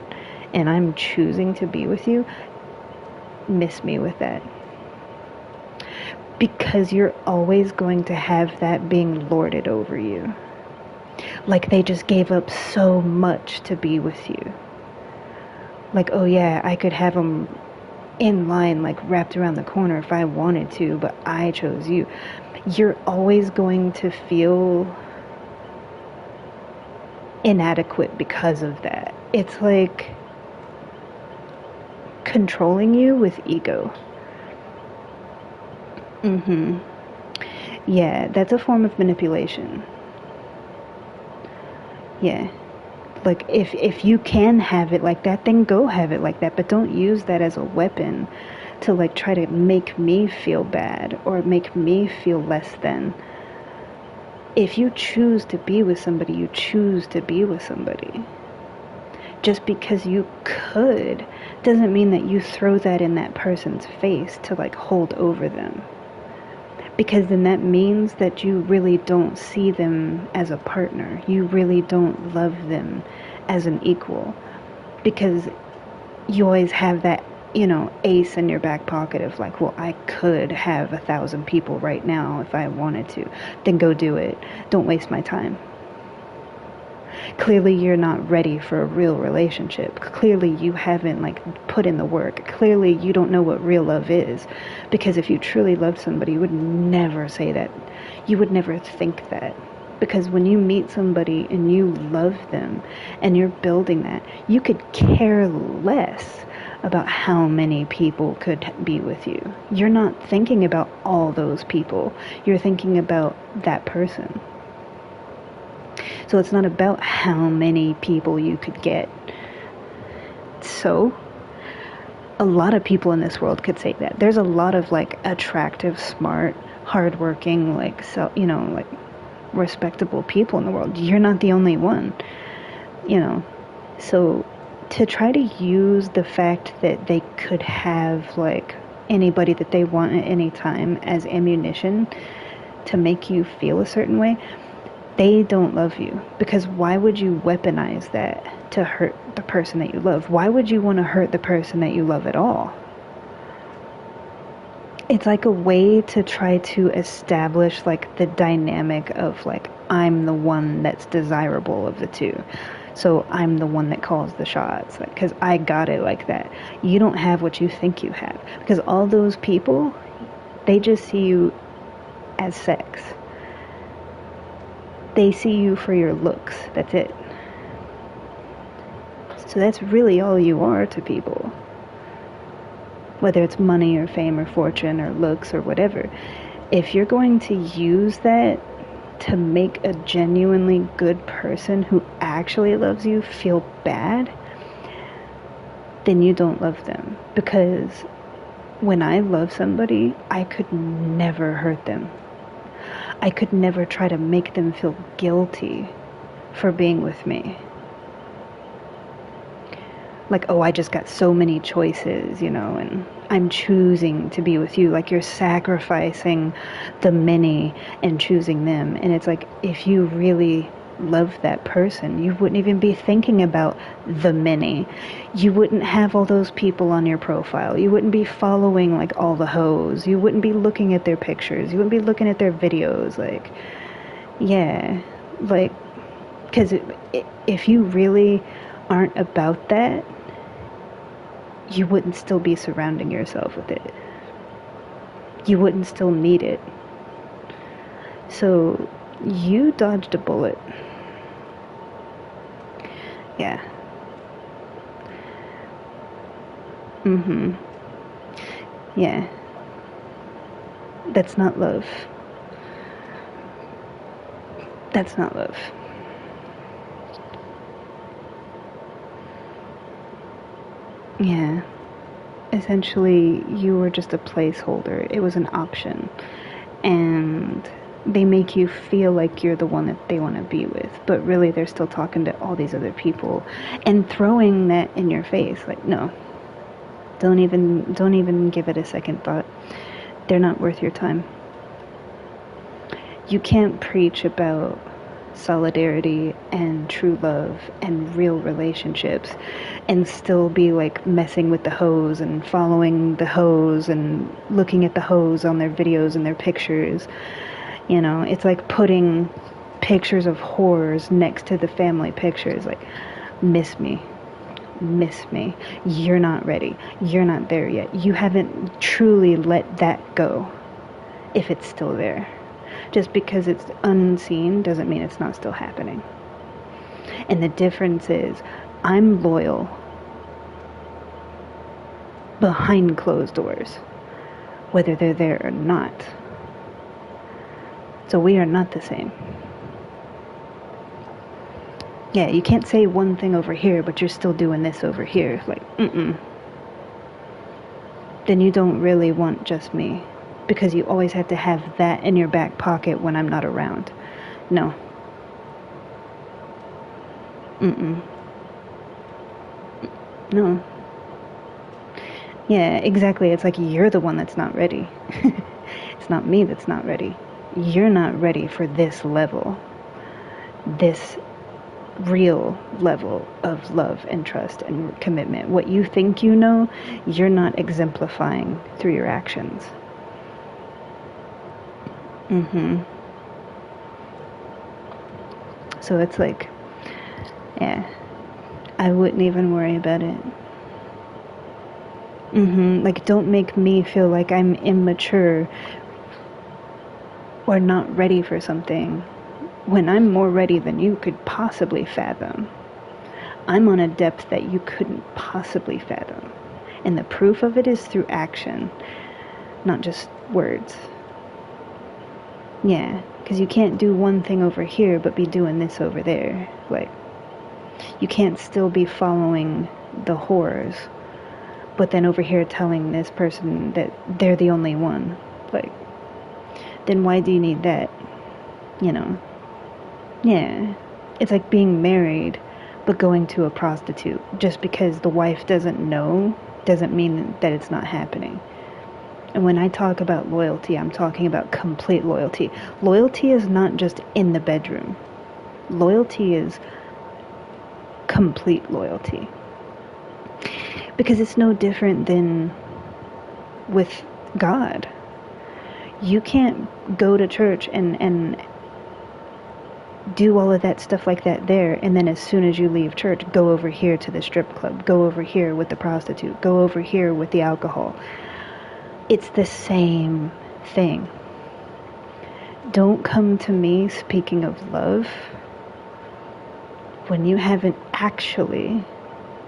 and I'm choosing to be with you, miss me with that. Because you're always going to have that being lorded over you. Like, they just gave up so much to be with you. Like, oh yeah, I could have them in line, like, wrapped around the corner if I wanted to, but I chose you. You're always going to feel inadequate because of that. It's like controlling you with ego. Yeah, that's a form of manipulation. Yeah. Like, if you can have it like that, then go have it like that, but don't use that as a weapon to like try to make me feel bad or make me feel less than. If you choose to be with somebody, you choose to be with somebody. Just because you could doesn't mean that you throw that in that person's face to like hold over them. Because then that means that you really don't see them as a partner. You really don't love them as an equal. Because you always have that, ace in your back pocket of like, well, I could have 1,000 people right now if I wanted to. Then go do it. Don't waste my time. Clearly you're not ready for a real relationship. Clearly you haven't like put in the work. Clearly you don't know what real love is. Because if you truly loved somebody, you would never say that. You would never think that. Because when you meet somebody and you love them and you're building that, you could care less about how many people could be with you. You're not thinking about all those people. You're thinking about that person. So it's not about how many people you could get. So a lot of people in this world could say that. There's a lot of like attractive, smart, hardworking, like, so, like respectable people in the world. You're not the only one, So to try to use the fact that they could have like anybody that they want at any time as ammunition to make you feel a certain way, they don't love you. Because why would you weaponize that to hurt the person that you love? Why would you want to hurt the person that you love at all? It's like a way to try to establish like the dynamic of like, I'm the one that's desirable of the two. So I'm the one that calls the shots, because I got it like that. You don't have what you think you have. Because all those people, they just see you as sex. They see you for your looks. That's it. So that's really all you are to people. Whether it's money or fame or fortune or looks or whatever. If you're going to use that to make a genuinely good person who actually loves you feel bad, then you don't love them. Because when I love somebody, I could never hurt them. I could never try to make them feel guilty for being with me. Like, oh, I just got so many choices, and I'm choosing to be with you. Like, you're sacrificing the many and choosing them. And it's like, if you really love that person, you wouldn't even be thinking about the many. You wouldn't have all those people on your profile. You wouldn't be following like all the hoes. You wouldn't be looking at their pictures. You wouldn't be looking at their videos. Like, yeah, like, because if you really aren't about that, you wouldn't still be surrounding yourself with it. You wouldn't still need it. So you dodged a bullet. Yeah. Yeah. That's not love. That's not love. Yeah. Essentially, you were just a placeholder. It was an option. And they make you feel like you're the one that they want to be with. But really, they're still talking to all these other people and throwing that in your face. Like, no. Don't even give it a second thought. They're not worth your time. You can't preach about solidarity and true love and real relationships and still be like messing with the hoes and following the hoes and looking at the hoes on their videos and their pictures. It's like putting pictures of whores next to the family pictures. Like, miss me. You're not ready. You're not there yet. You haven't truly let that go if it's still there. Just because it's unseen doesn't mean it's not still happening. And the difference is, I'm loyal behind closed doors, whether they're there or not. So we are not the same. Yeah, you can't say one thing over here, but you're still doing this over here. Like, Then you don't really want just me. Because you always have to have that in your back pocket when I'm not around. No. No. Yeah, exactly. It's like you're the one that's not ready. It's not me that's not ready. You're not ready for this level. This real level of love and trust and commitment. What you think you know, you're not exemplifying through your actions. So it's like, yeah, I wouldn't even worry about it. Like, don't make me feel like I'm immature or not ready for something when I'm more ready than you could possibly fathom. I'm on a depth that you couldn't possibly fathom. And the proof of it is through action, not just words. Yeah, because you can't do one thing over here but be doing this over there. Like, you can't still be following the whores, but then over here telling this person that they're the only one. Like, then why do you need that? You know? Yeah. It's like being married but going to a prostitute. Just because the wife doesn't know doesn't mean that it's not happening. And when I talk about loyalty, I'm talking about complete loyalty. Loyalty is not just in the bedroom. Loyalty is complete loyalty. Because it's no different than with God. You can't go to church and do all of that stuff like that there, and then as soon as you leave church, go over here to the strip club, go over here with the prostitute, go over here with the alcohol. It's the same thing. Don't come to me speaking of love when you haven't actually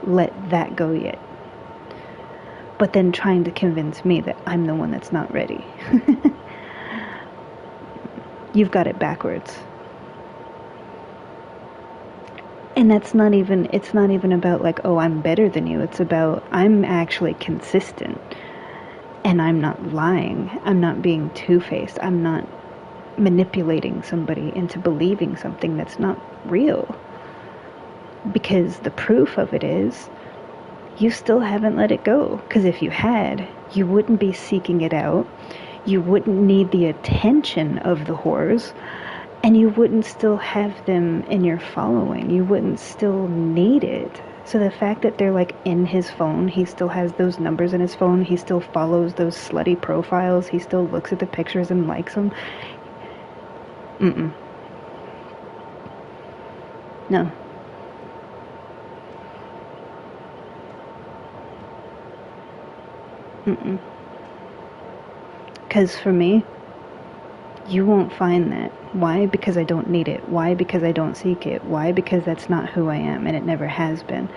let that go yet. But then trying to convince me that I'm the one that's not ready. You've got it backwards. And it's not even about like, oh, I'm better than you. It's about I'm actually consistent. And I'm not lying. I'm not being two-faced. I'm not manipulating somebody into believing something that's not real. Because the proof of it is, you still haven't let it go. Because if you had, you wouldn't be seeking it out. You wouldn't need the attention of the whores. And you wouldn't still have them in your following. You wouldn't still need it. So the fact that they're like in his phone, he still has those numbers in his phone, he still follows those slutty profiles, he still looks at the pictures and likes them. No. Because for me, you won't find that. Why? Because I don't need it. Why? Because I don't seek it. Why? Because that's not who I am, and it never has been.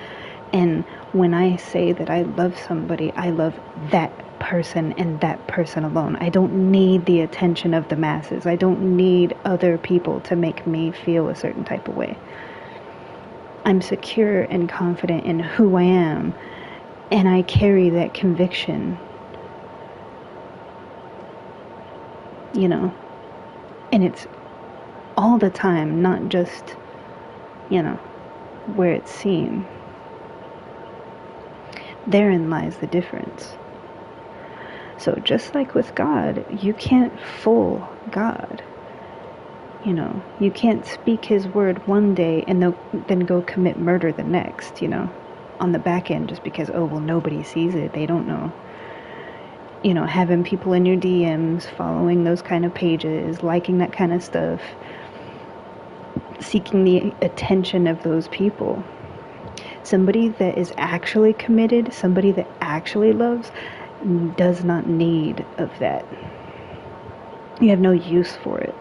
And when I say that I love somebody, I love that person and that person alone. I don't need the attention of the masses. I don't need other people to make me feel a certain type of way. I'm secure and confident in who I am, and I carry that conviction. You know? And it's all the time, not just, where it's seen. Therein lies the difference. So just like with God, you can't fool God. You can't speak his word one day and then go commit murder the next, on the back end, just because, nobody sees it, they don't know. Having people in your DMs, following those kind of pages, liking that kind of stuff, seeking the attention of those people. Somebody that is actually committed, somebody that actually loves, does not need of that. You have no use for it.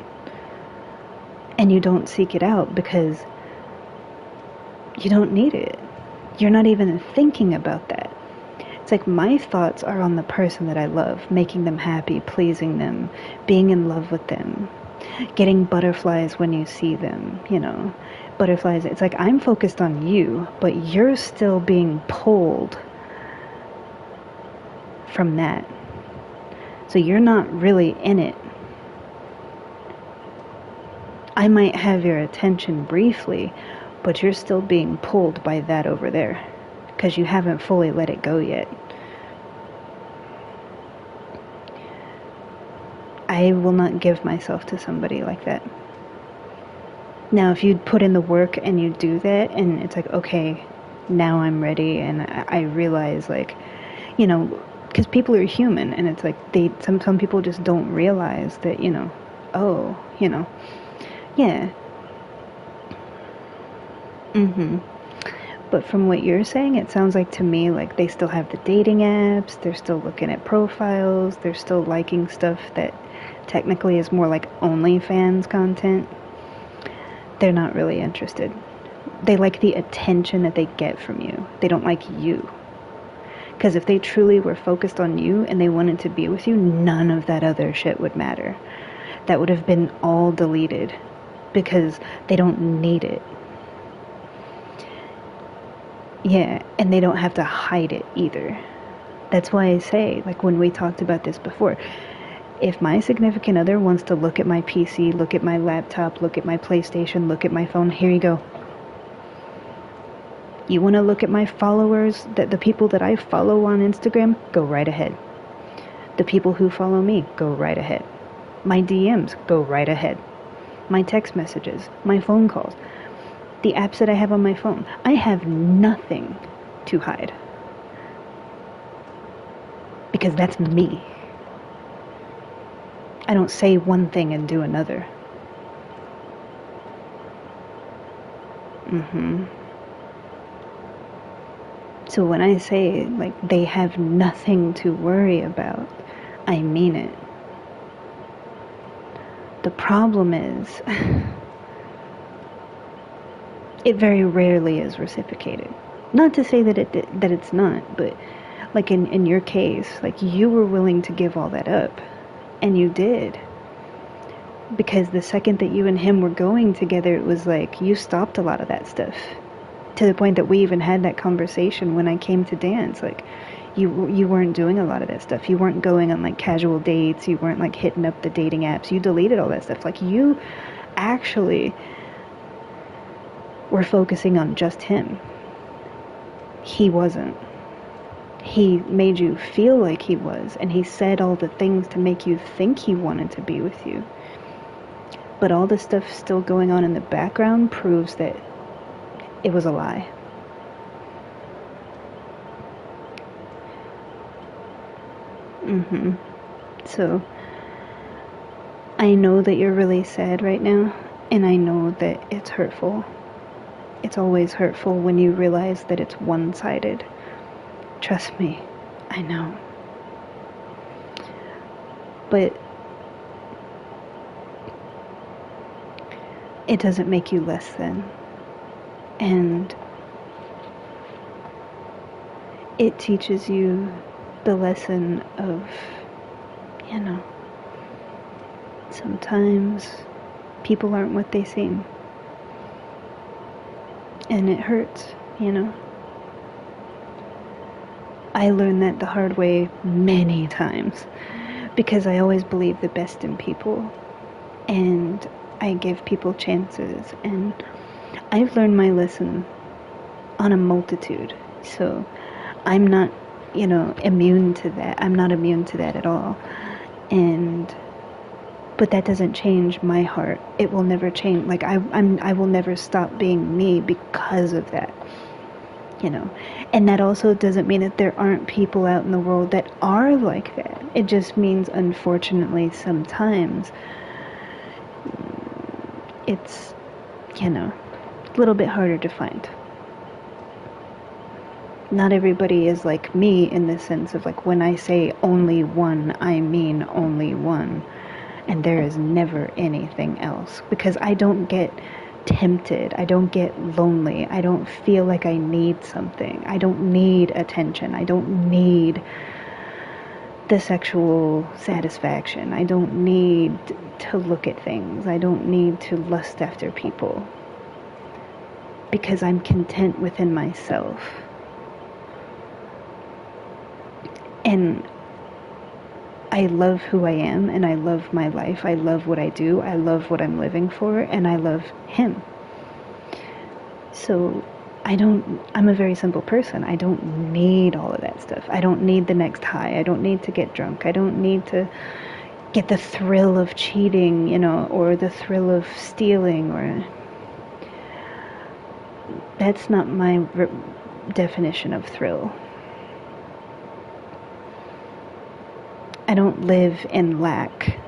And you don't seek it out because you don't need it. You're not even thinking about that. It's like my thoughts are on the person that I love, making them happy, pleasing them, being in love with them. getting butterflies when you see them, butterflies. It's like I'm focused on you, but you're still being pulled from that. So you're not really in it. I might have your attention briefly, but you're still being pulled by that over there because you haven't fully let it go yet. I will not give myself to somebody like that. Now, if you put in the work and you do that, and it's like, okay, now I'm ready, and I realize, like, because people are human, and it's like some people just don't realize that, yeah. But from what you're saying, it sounds like to me like they still have the dating apps, they're still looking at profiles, they're still liking stuff that technically is more like OnlyFans content. They're not really interested. They like the attention that they get from you. They don't like you. Because if they truly were focused on you and they wanted to be with you, none of that other shit would matter. That would have been all deleted because they don't need it. Yeah, and they don't have to hide it either. That's why I say, like when we talked about this before, if my significant other wants to look at my PC, look at my laptop, look at my PlayStation, look at my phone, here you go. You want to look at my followers, the people that I follow on Instagram, go right ahead. The people who follow me, go right ahead. My DMs, go right ahead. My text messages, my phone calls, the apps that I have on my phone. I have nothing to hide. Because that's me. I don't say one thing and do another. So when I say, like, they have nothing to worry about, I mean it. The problem is, it very rarely is reciprocated. Not to say that it's not, but like in your case, like you were willing to give all that up, and you did. Because the second that you and him were going together, it was like you stopped a lot of that stuff. To the point that we even had that conversation when I came to dance. Like, you weren't doing a lot of that stuff. You weren't going on, like, casual dates. You weren't, like, hitting up the dating apps. You deleted all that stuff. Like, you actually were focusing on just him. He wasn't. He made you feel like he was, and he said all the things to make you think he wanted to be with you. But all the stuff still going on in the background proves that it was a lie. So, I know that you're really sad right now, and I know that it's hurtful. It's always hurtful when you realize that it's one-sided. Trust me, I know. But it doesn't make you less than. And it teaches you the lesson of, sometimes people aren't what they seem. And it hurts, I learned that the hard way many times because I always believe the best in people. And I give people chances, and I've learned my lesson on a multitude. So I'm not, immune to that. I'm not immune to that at all. But that doesn't change my heart. It will never change. Like, I will never stop being me because of that. And that also doesn't mean that there aren't people out in the world that are like that. It just means, unfortunately, sometimes it's, a little bit harder to find. Not everybody is like me in the sense of, like, when I say only one, I mean only one. And there is never anything else. Because I don't get tempted. I don't get lonely. I don't feel like I need something. I don't need attention. I don't need the sexual satisfaction. I don't need to to look at things. I don't need to lust after people. Because I'm content within myself. And I love who I am, and I love my life. I love what I do. I love what I'm living for, and I love him. So I'm a very simple person. I don't need all of that stuff. I don't need the next high. I don't need to get drunk. I don't need to get the thrill of cheating, or the thrill of stealing, or that's not my definition of thrill. I don't live in lack.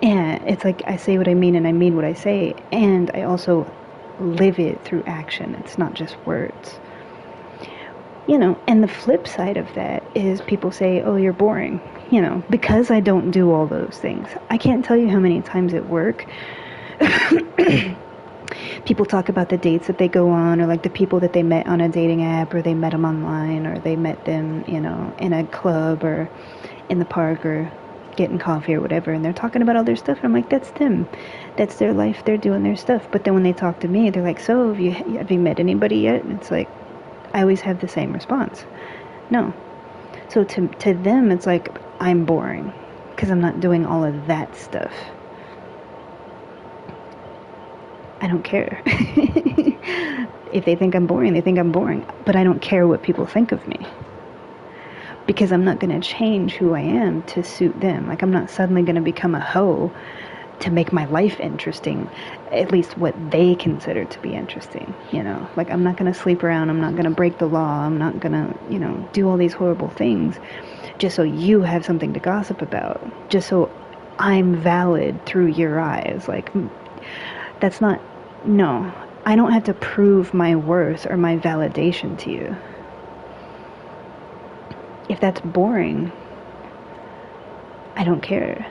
Yeah, it's like I say what I mean and I mean what I say, and I also live it through action. It's not just words. And the flip side of that is people say, oh, you're boring, because I don't do all those things. I can't tell you how many times at work people talk about the dates that they go on, or like the people that they met on a dating app, or they met them online, or they met them, in a club or in the park or getting coffee or whatever, and they're talking about all their stuff, and I'm like, that's them. That's their life. They're doing their stuff. But then when they talk to me, they're like, so have you met anybody yet? And it's like, I always have the same response. No. So to them, it's like, I'm boring because I'm not doing all of that stuff. I don't care. If they think I'm boring, they think I'm boring. But I don't care what people think of me. Because I'm not going to change who I am to suit them. Like, I'm not suddenly going to become a hoe to make my life interesting. At least what they consider to be interesting, Like, I'm not going to sleep around. I'm not going to break the law. I'm not going to, do all these horrible things just so you have something to gossip about. Just so I'm valid through your eyes. Like, that's not... No, I don't have to prove my worth or my validation to you. If that's boring, I don't care.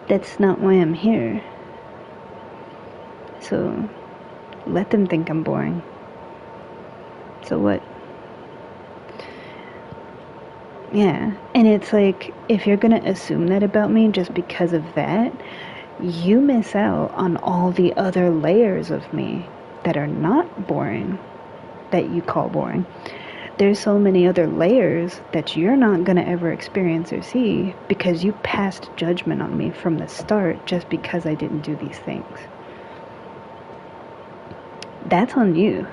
That's not why I'm here. So, let them think I'm boring. So what? Yeah, and it's like, if you're gonna assume that about me just because of that, you miss out on all the other layers of me that are not boring, that you call boring. There's so many other layers that you're not gonna ever experience or see because you passed judgment on me from the start just because I didn't do these things. That's on you.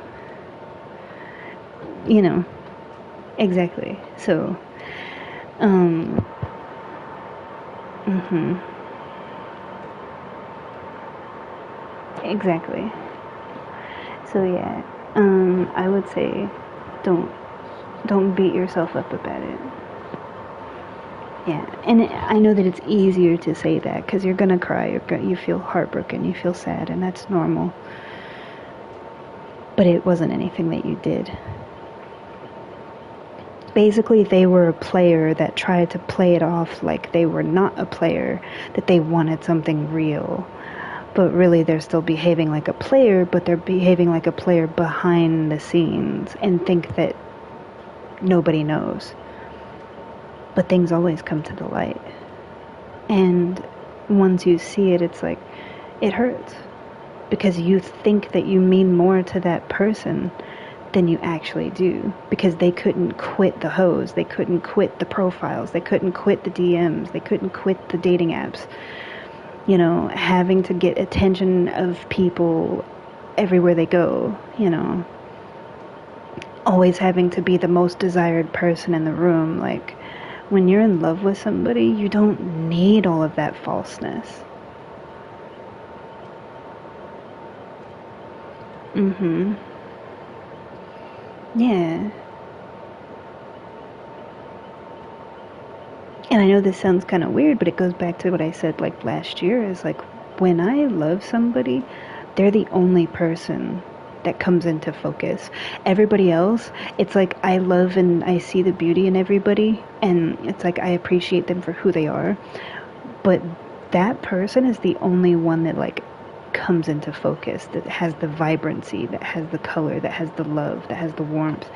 Exactly. So, exactly. So yeah, I would say don't beat yourself up about it. Yeah, and I know that it's easier to say that because you're gonna cry, you feel heartbroken, you feel sad, and that's normal. But it wasn't anything that you did. Basically, they were a player that tried to play it off like they were not a player, that they wanted something real. But really, they're still behaving like a player, but they're behaving like a player behind the scenes and think that nobody knows. But things always come to the light. And once you see it, it's like, it hurts. Because you think that you mean more to that person than you actually do, because they couldn't quit the hoes, they couldn't quit the profiles, they couldn't quit the DMs, they couldn't quit the dating apps, having to get attention of people everywhere they go, always having to be the most desired person in the room. Like, when you're in love with somebody, you don't need all of that falseness. Yeah. And I know this sounds kind of weird, but it goes back to what I said like last year, is like, when I love somebody, they're the only person that comes into focus. Everybody else, it's like I love and I see the beauty in everybody, and it's like I appreciate them for who they are, but that person is the only one that like comes into focus, that has the vibrancy, that has the color, that has the love, that has the warmth.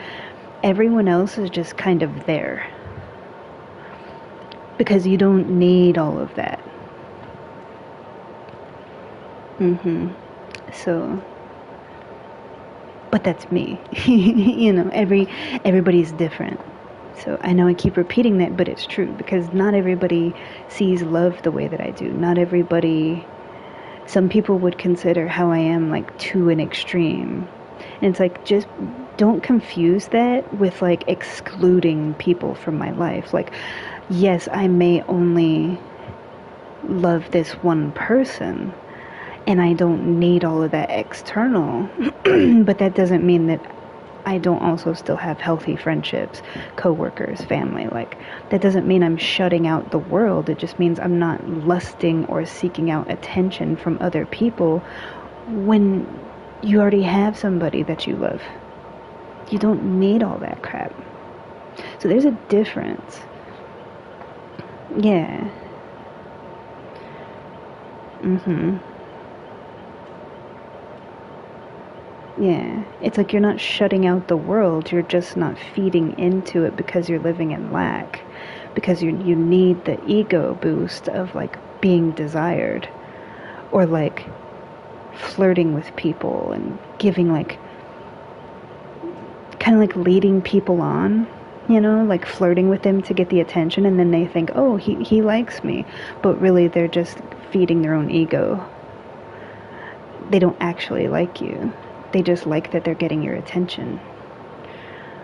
Everyone else is just kind of there. Because you don't need all of that. So, but that's me. You know, everybody's different. So I know I keep repeating that, but it's true, because not everybody sees love the way that I do. Not everybody, some people would consider how I am like to an extreme. And it's like, just don't confuse that with like excluding people from my life. Like, yes, I may only love this one person, and I don't need all of that external, but that doesn't mean that I don't also still have healthy friendships, coworkers, family. Like, that doesn't mean I'm shutting out the world. It just means I'm not lusting or seeking out attention from other people when you already have somebody that you love. You don't need all that crap. So there's a difference. Yeah. Yeah, it's like you're not shutting out the world, you're just not feeding into it because you're living in lack. Because you need the ego boost of like being desired, or like flirting with people and giving like, kind of like leading people on, you know, like flirting with them to get the attention, and then they think, oh, he likes me, but really they're just feeding their own ego. They don't actually like you. They just like that they're getting your attention,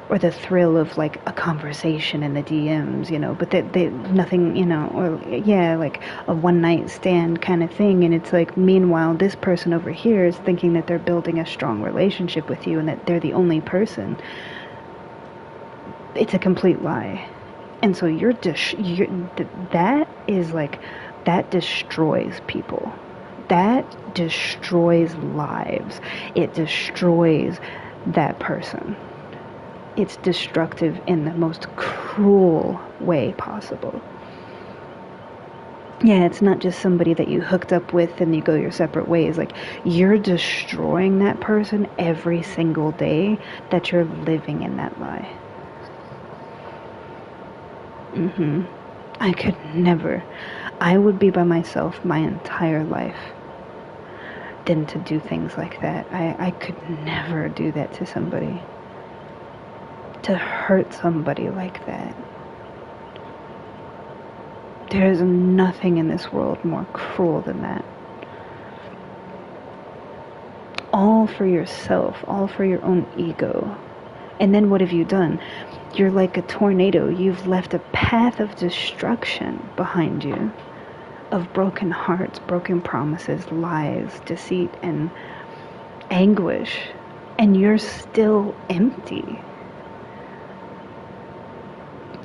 or the thrill of like a conversation in the DMs, you know, but that they nothing, you know, or yeah, like a one night stand kind of thing. And it's like, meanwhile, this person over here is thinking that they're building a strong relationship with you and that they're the only person. It's a complete lie. And so that is like, that destroys people. That destroys lives. It destroys that person. It's destructive in the most cruel way possible. Yeah, it's not just somebody that you hooked up with and you go your separate ways. Like, you're destroying that person every single day that you're living in that lie. I could never. I would be by myself my entire life than to do things like that. I could never do that to somebody. To hurt somebody like that. There is nothing in this world more cruel than that. All for yourself, all for your own ego. And then what have you done? You're like a tornado. You've left a path of destruction behind you, of broken hearts, broken promises, lies, deceit, and anguish. And you're still empty.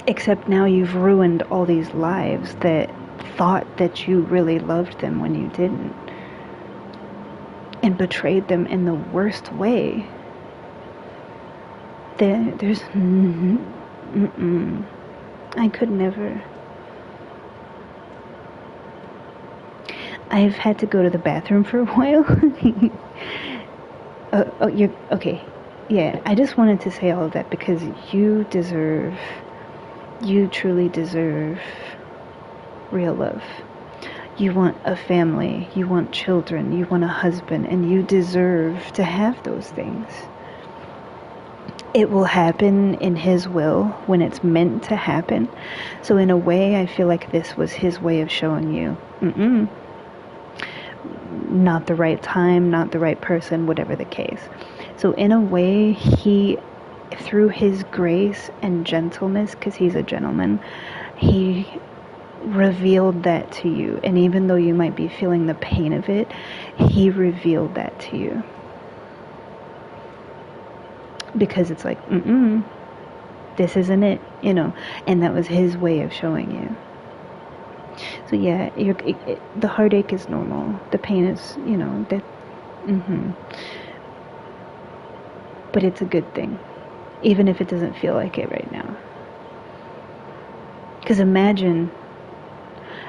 Except now you've ruined all these lives that thought that you really loved them when you didn't. And betrayed them in the worst way. There's... I could never. I've had to go to the bathroom for a while. You're... Okay. Yeah, I just wanted to say all of that because you truly deserve real love. You want a family, you want children, you want a husband, and you deserve to have those things. It will happen in His will when it's meant to happen. So in a way, I feel like this was His way of showing you, not the right time, not the right person, whatever the case. So in a way, He, through His grace and gentleness, because He's a gentleman, He revealed that to you. And even though you might be feeling the pain of it, He revealed that to you. Because it's like, this isn't it, you know. And that was His way of showing you. So yeah, the heartache is normal. The pain is, you know, that. But it's a good thing, even if it doesn't feel like it right now. Because imagine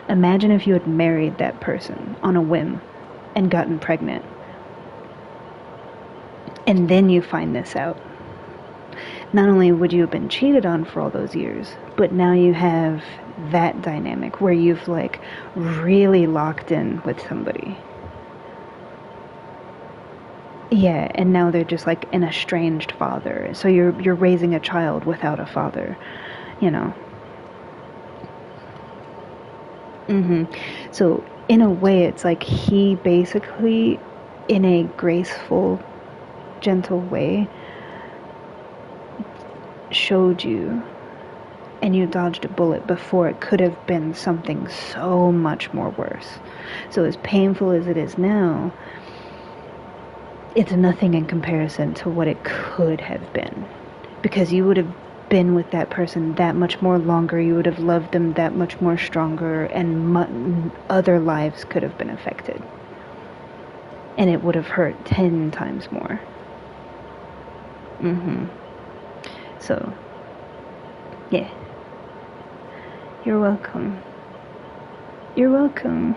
if you had married that person on a whim and gotten pregnant, and then you find this out. not only would you have been cheated on for all those years, but now you have that dynamic where you've like really locked in with somebody. Yeah, and now they're just like an estranged father. So you're raising a child without a father, you know. So in a way it's like he basically in a graceful, gentle way showed you and you dodged a bullet before it could have been something so much more worse. So as painful as it is now, it's nothing in comparison to what it could have been. Because you would have been with that person that much more longer, you would have loved them that much more stronger, and other lives could have been affected. And it would have hurt 10 times more. So, yeah. You're welcome. You're welcome.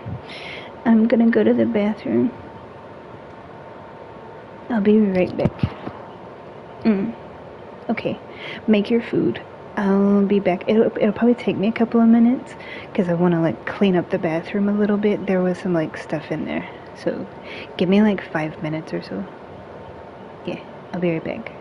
I'm gonna go to the bathroom. I'll be right back. Okay. Make your food. I'll be back. It'll probably take me a couple of minutes because I want to like clean up the bathroom a little bit. There was some like stuff in there. So give me like 5 minutes or so. Yeah, I'll be right back.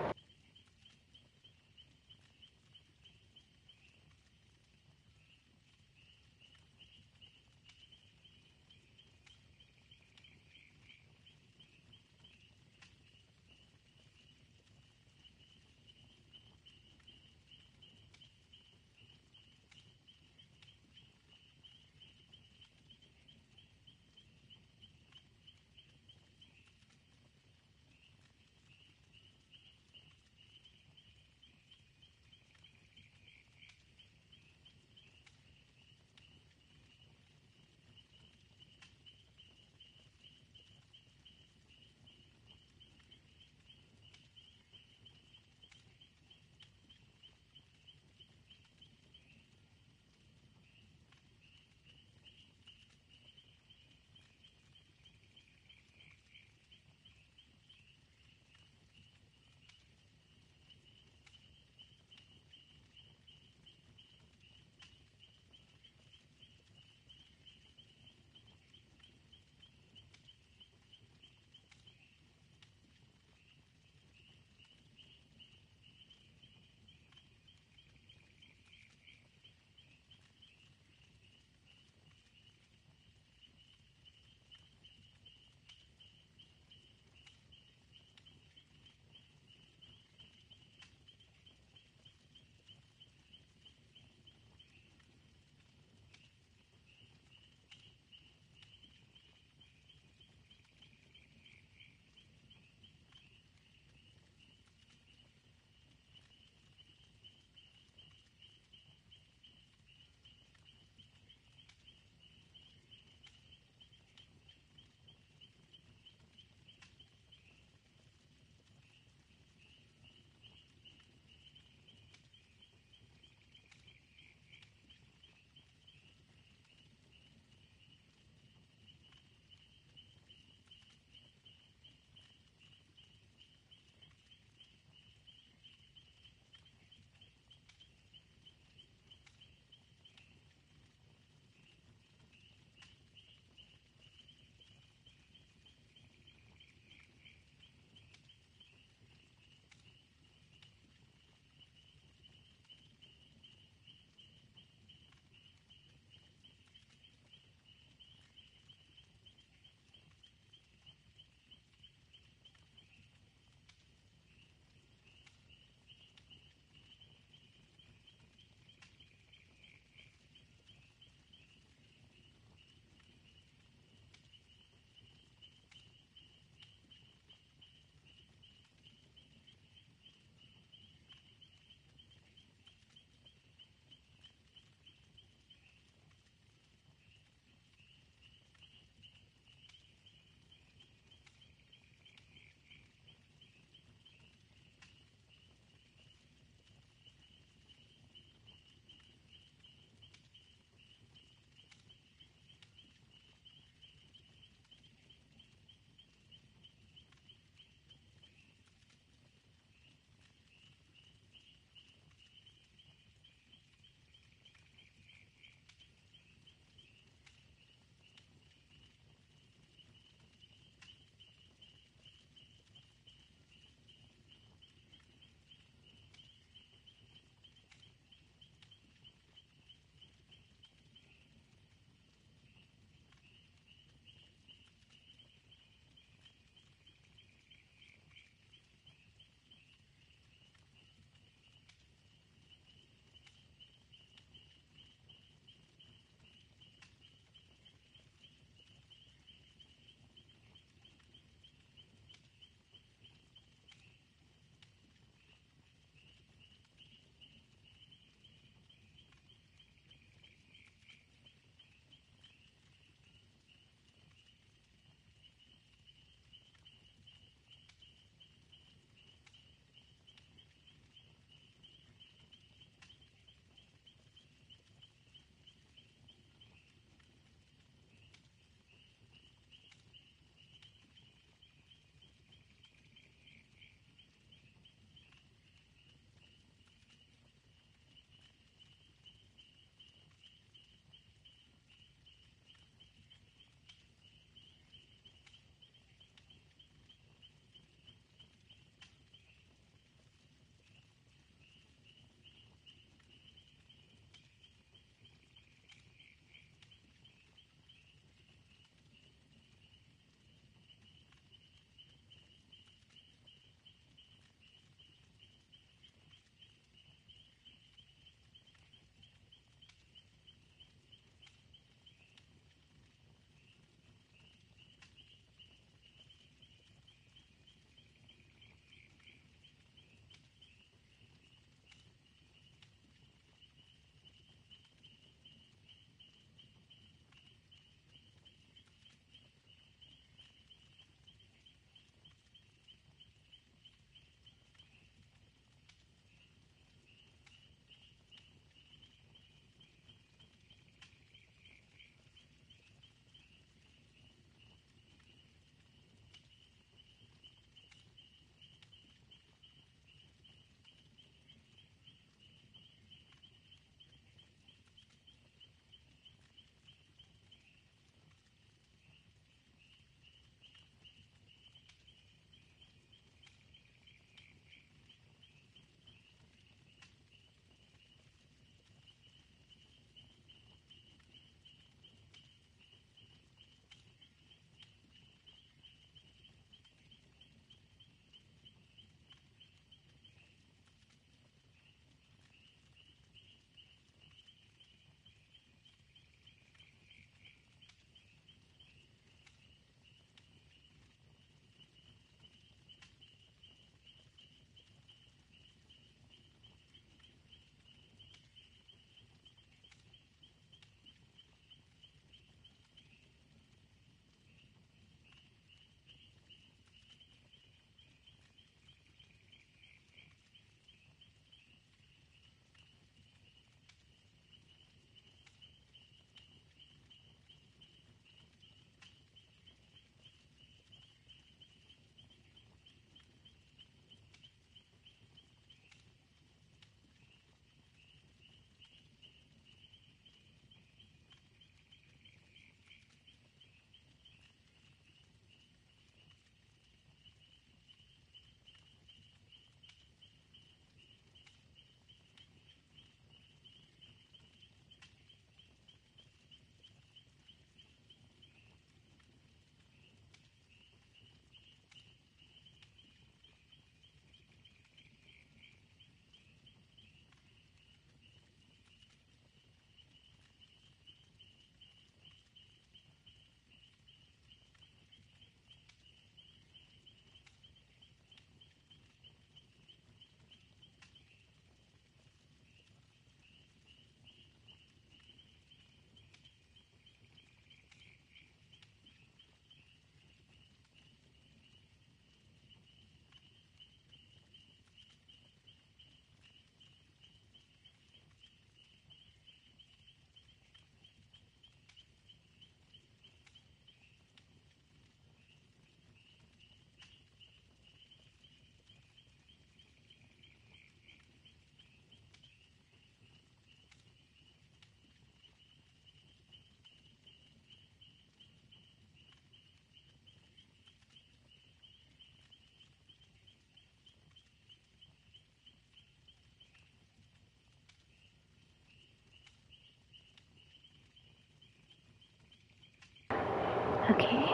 Okay.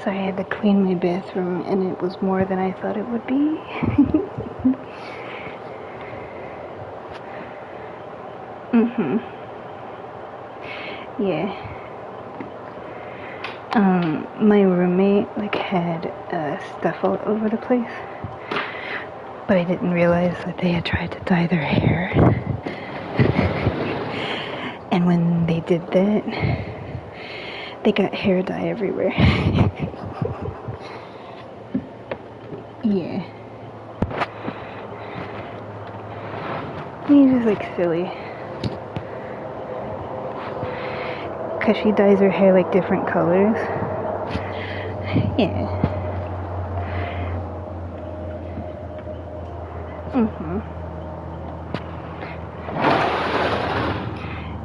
Sorry, I had to clean my bathroom and it was more than I thought it would be. Yeah. My roommate like had stuff all over the place, but I didn't realize that they had tried to dye their hair. And when they did that, they got hair dye everywhere. Yeah. He's just like silly. Cause she dyes her hair like different colors. Yeah.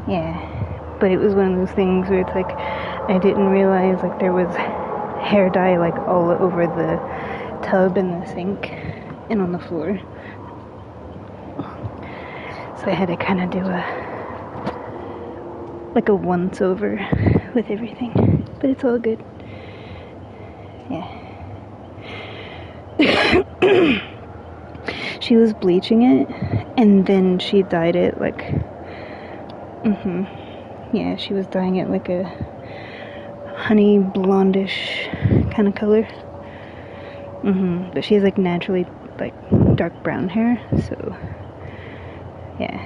Yeah. But it was one of those things where it's like I didn't realize like there was hair dye like all over the tub and the sink and on the floor. So I had to kind of do a once over with everything, but it's all good. Yeah. She was bleaching it and then she dyed it like yeah, she was dyeing it like a honey blondish kind of color. But she has like naturally like dark brown hair, so yeah.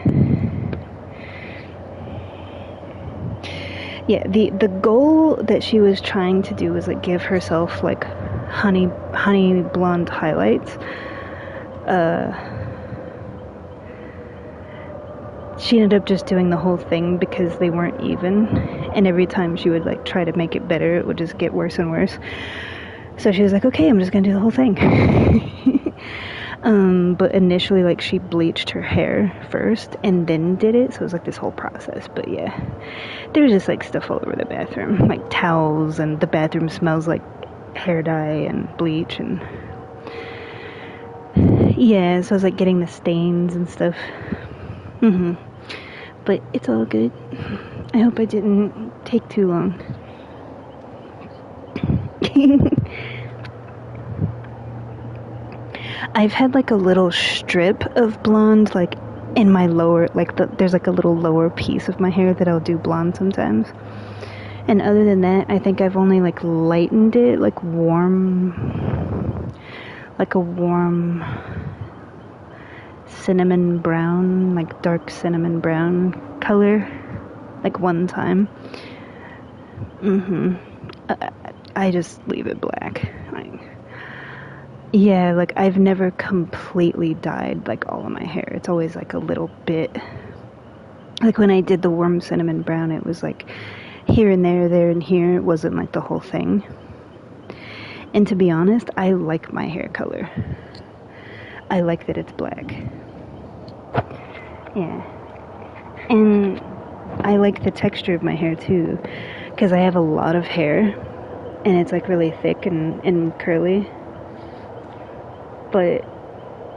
Yeah, the goal that she was trying to do was like give herself like honey blonde highlights. She ended up just doing the whole thing because they weren't even, and every time she would like try to make it better, it would just get worse and worse. So she was like, okay, I'm just gonna do the whole thing. But initially like she bleached her hair first and then did it, so it was like this whole process. But yeah, there was just like stuff all over the bathroom, like towels, and the bathroom smells like hair dye and bleach, and yeah, so I was like getting the stains and stuff. But it's all good. I hope I didn't take too long. I've had like a little strip of blonde like in my lower, like there's like a little lower piece of my hair that I'll do blonde sometimes. And other than that, I think I've only like lightened it like a warm cinnamon brown, like dark cinnamon brown color, like one time. I just leave it black. Yeah, like I've never completely dyed like all of my hair. It's always like a little bit. Like when I did the warm cinnamon brown, it was like here and there and here. It wasn't like the whole thing. And to be honest, I like my hair color. I like that it's black. Yeah. And I like the texture of my hair too, because I have a lot of hair and it's like really thick and curly. But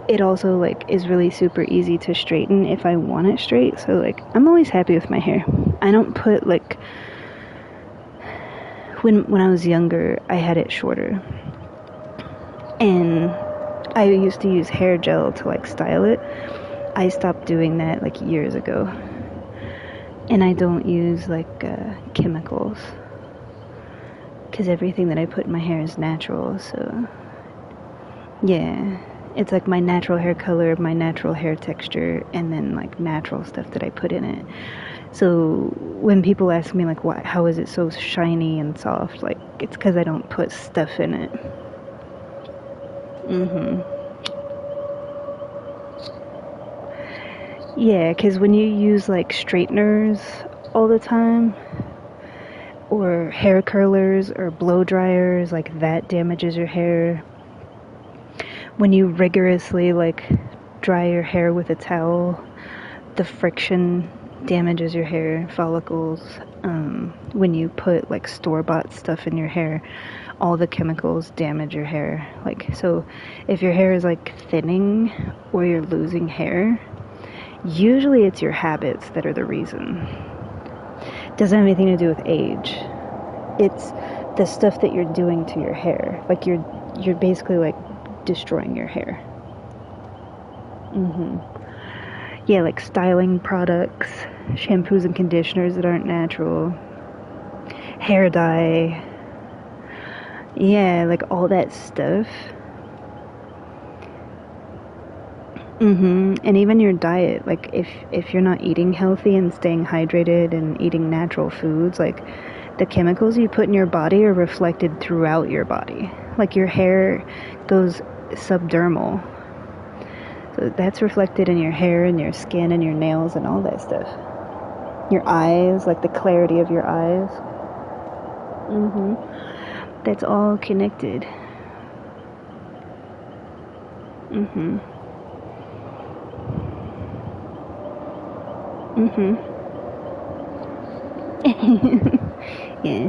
it also like is really super easy to straighten if I want it straight. So like I'm always happy with my hair. I don't put like when I was younger, I had it shorter. And I used to use hair gel to like style it. I stopped doing that like years ago. And I don't use like chemicals, because everything that I put in my hair is natural. So yeah, it's like my natural hair color, my natural hair texture, and then like natural stuff that I put in it. So when people ask me like, why, how is it so shiny and soft, like it's because I don't put stuff in it. Yeah, because when you use like straighteners all the time, or hair curlers or blow dryers, like that damages your hair. When you rigorously like dry your hair with a towel, the friction damages your hair follicles. When you put like store-bought stuff in your hair, all the chemicals damage your hair. Like, so if your hair is like thinning or you're losing hair, usually it's your habits that are the reason. It doesn't have anything to do with age. It's the stuff that you're doing to your hair. Like you're basically like destroying your hair. Yeah, like styling products, shampoos and conditioners that aren't natural, hair dye. Yeah, like all that stuff. And even your diet, like if you're not eating healthy and staying hydrated and eating natural foods, like the chemicals you put in your body are reflected throughout your body. Like your hair goes subdermal. So that's reflected in your hair and your skin and your nails and all that stuff. Your eyes, like the clarity of your eyes. That's all connected. Yeah.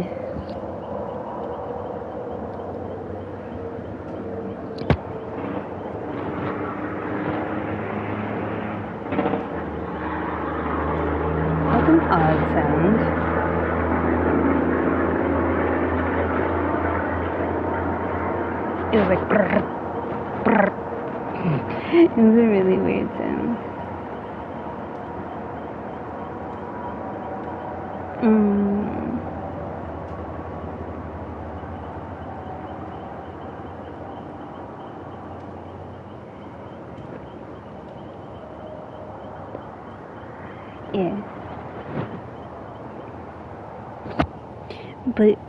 That's an odd sound. It was like brrr, brrr. It was a really weird sound. Yeah. But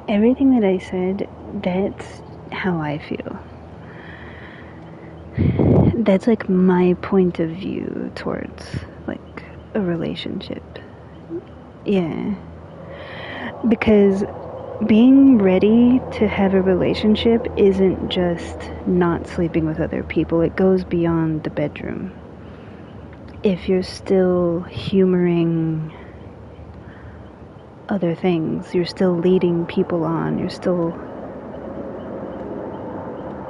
everything that I said, that's how I feel. That's like my point of view towards like a relationship. Yeah. Because being ready to have a relationship isn't just not sleeping with other people. It goes beyond the bedroom. If you're still humoring other things, you're still leading people on, you're still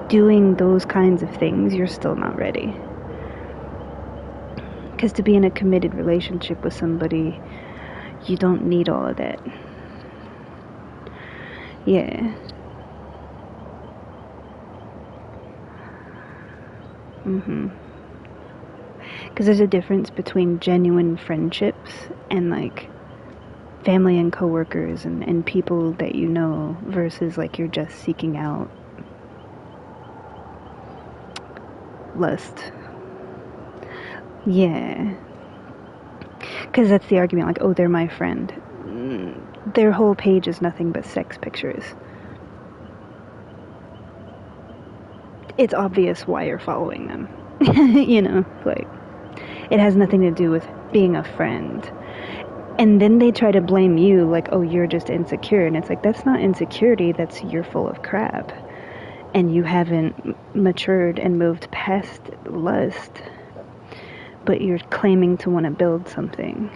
doing those kinds of things, you're still not ready. Because to be in a committed relationship with somebody, you don't need all of that. Yeah. Because there's a difference between genuine friendships and like family and coworkers and people that you know versus like you're just seeking out lust. Yeah. Because that's the argument, like, oh, they're my friend. Their whole page is nothing but sex pictures. It's obvious why you're following them. You know, like, it has nothing to do with being a friend. And then they try to blame you, like, oh, you're just insecure. And it's like, that's not insecurity, that's you're full of crap. And you haven't matured and moved past lust. But you're claiming to want to build something.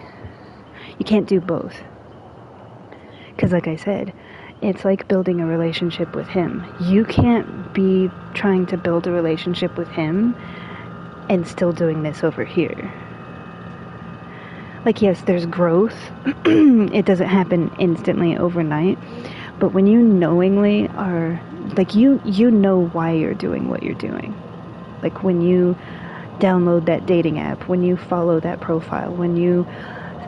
You can't do both. Because like I said, it's like building a relationship with him. You can't be trying to build a relationship with him and still doing this over here. Like, yes, there's growth. It doesn't happen instantly overnight. But when you knowingly are, like, you know why you're doing what you're doing. Like, when you download that dating app, when you follow that profile, when you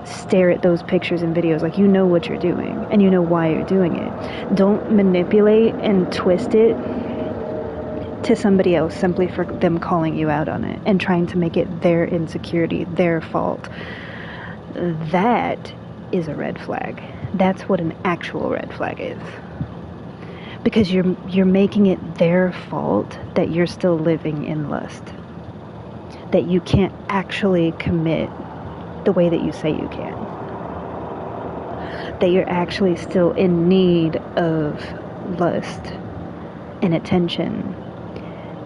stare at those pictures and videos, like, you know what you're doing and you know why you're doing it. Don't manipulate and twist it to somebody else simply for them calling you out on it and trying to make it their insecurity, their fault. That is a red flag. That's what an actual red flag is. Because you're making it their fault that you're still living in lust. That you can't actually commit the way that you say you can. That you're actually still in need of lust and attention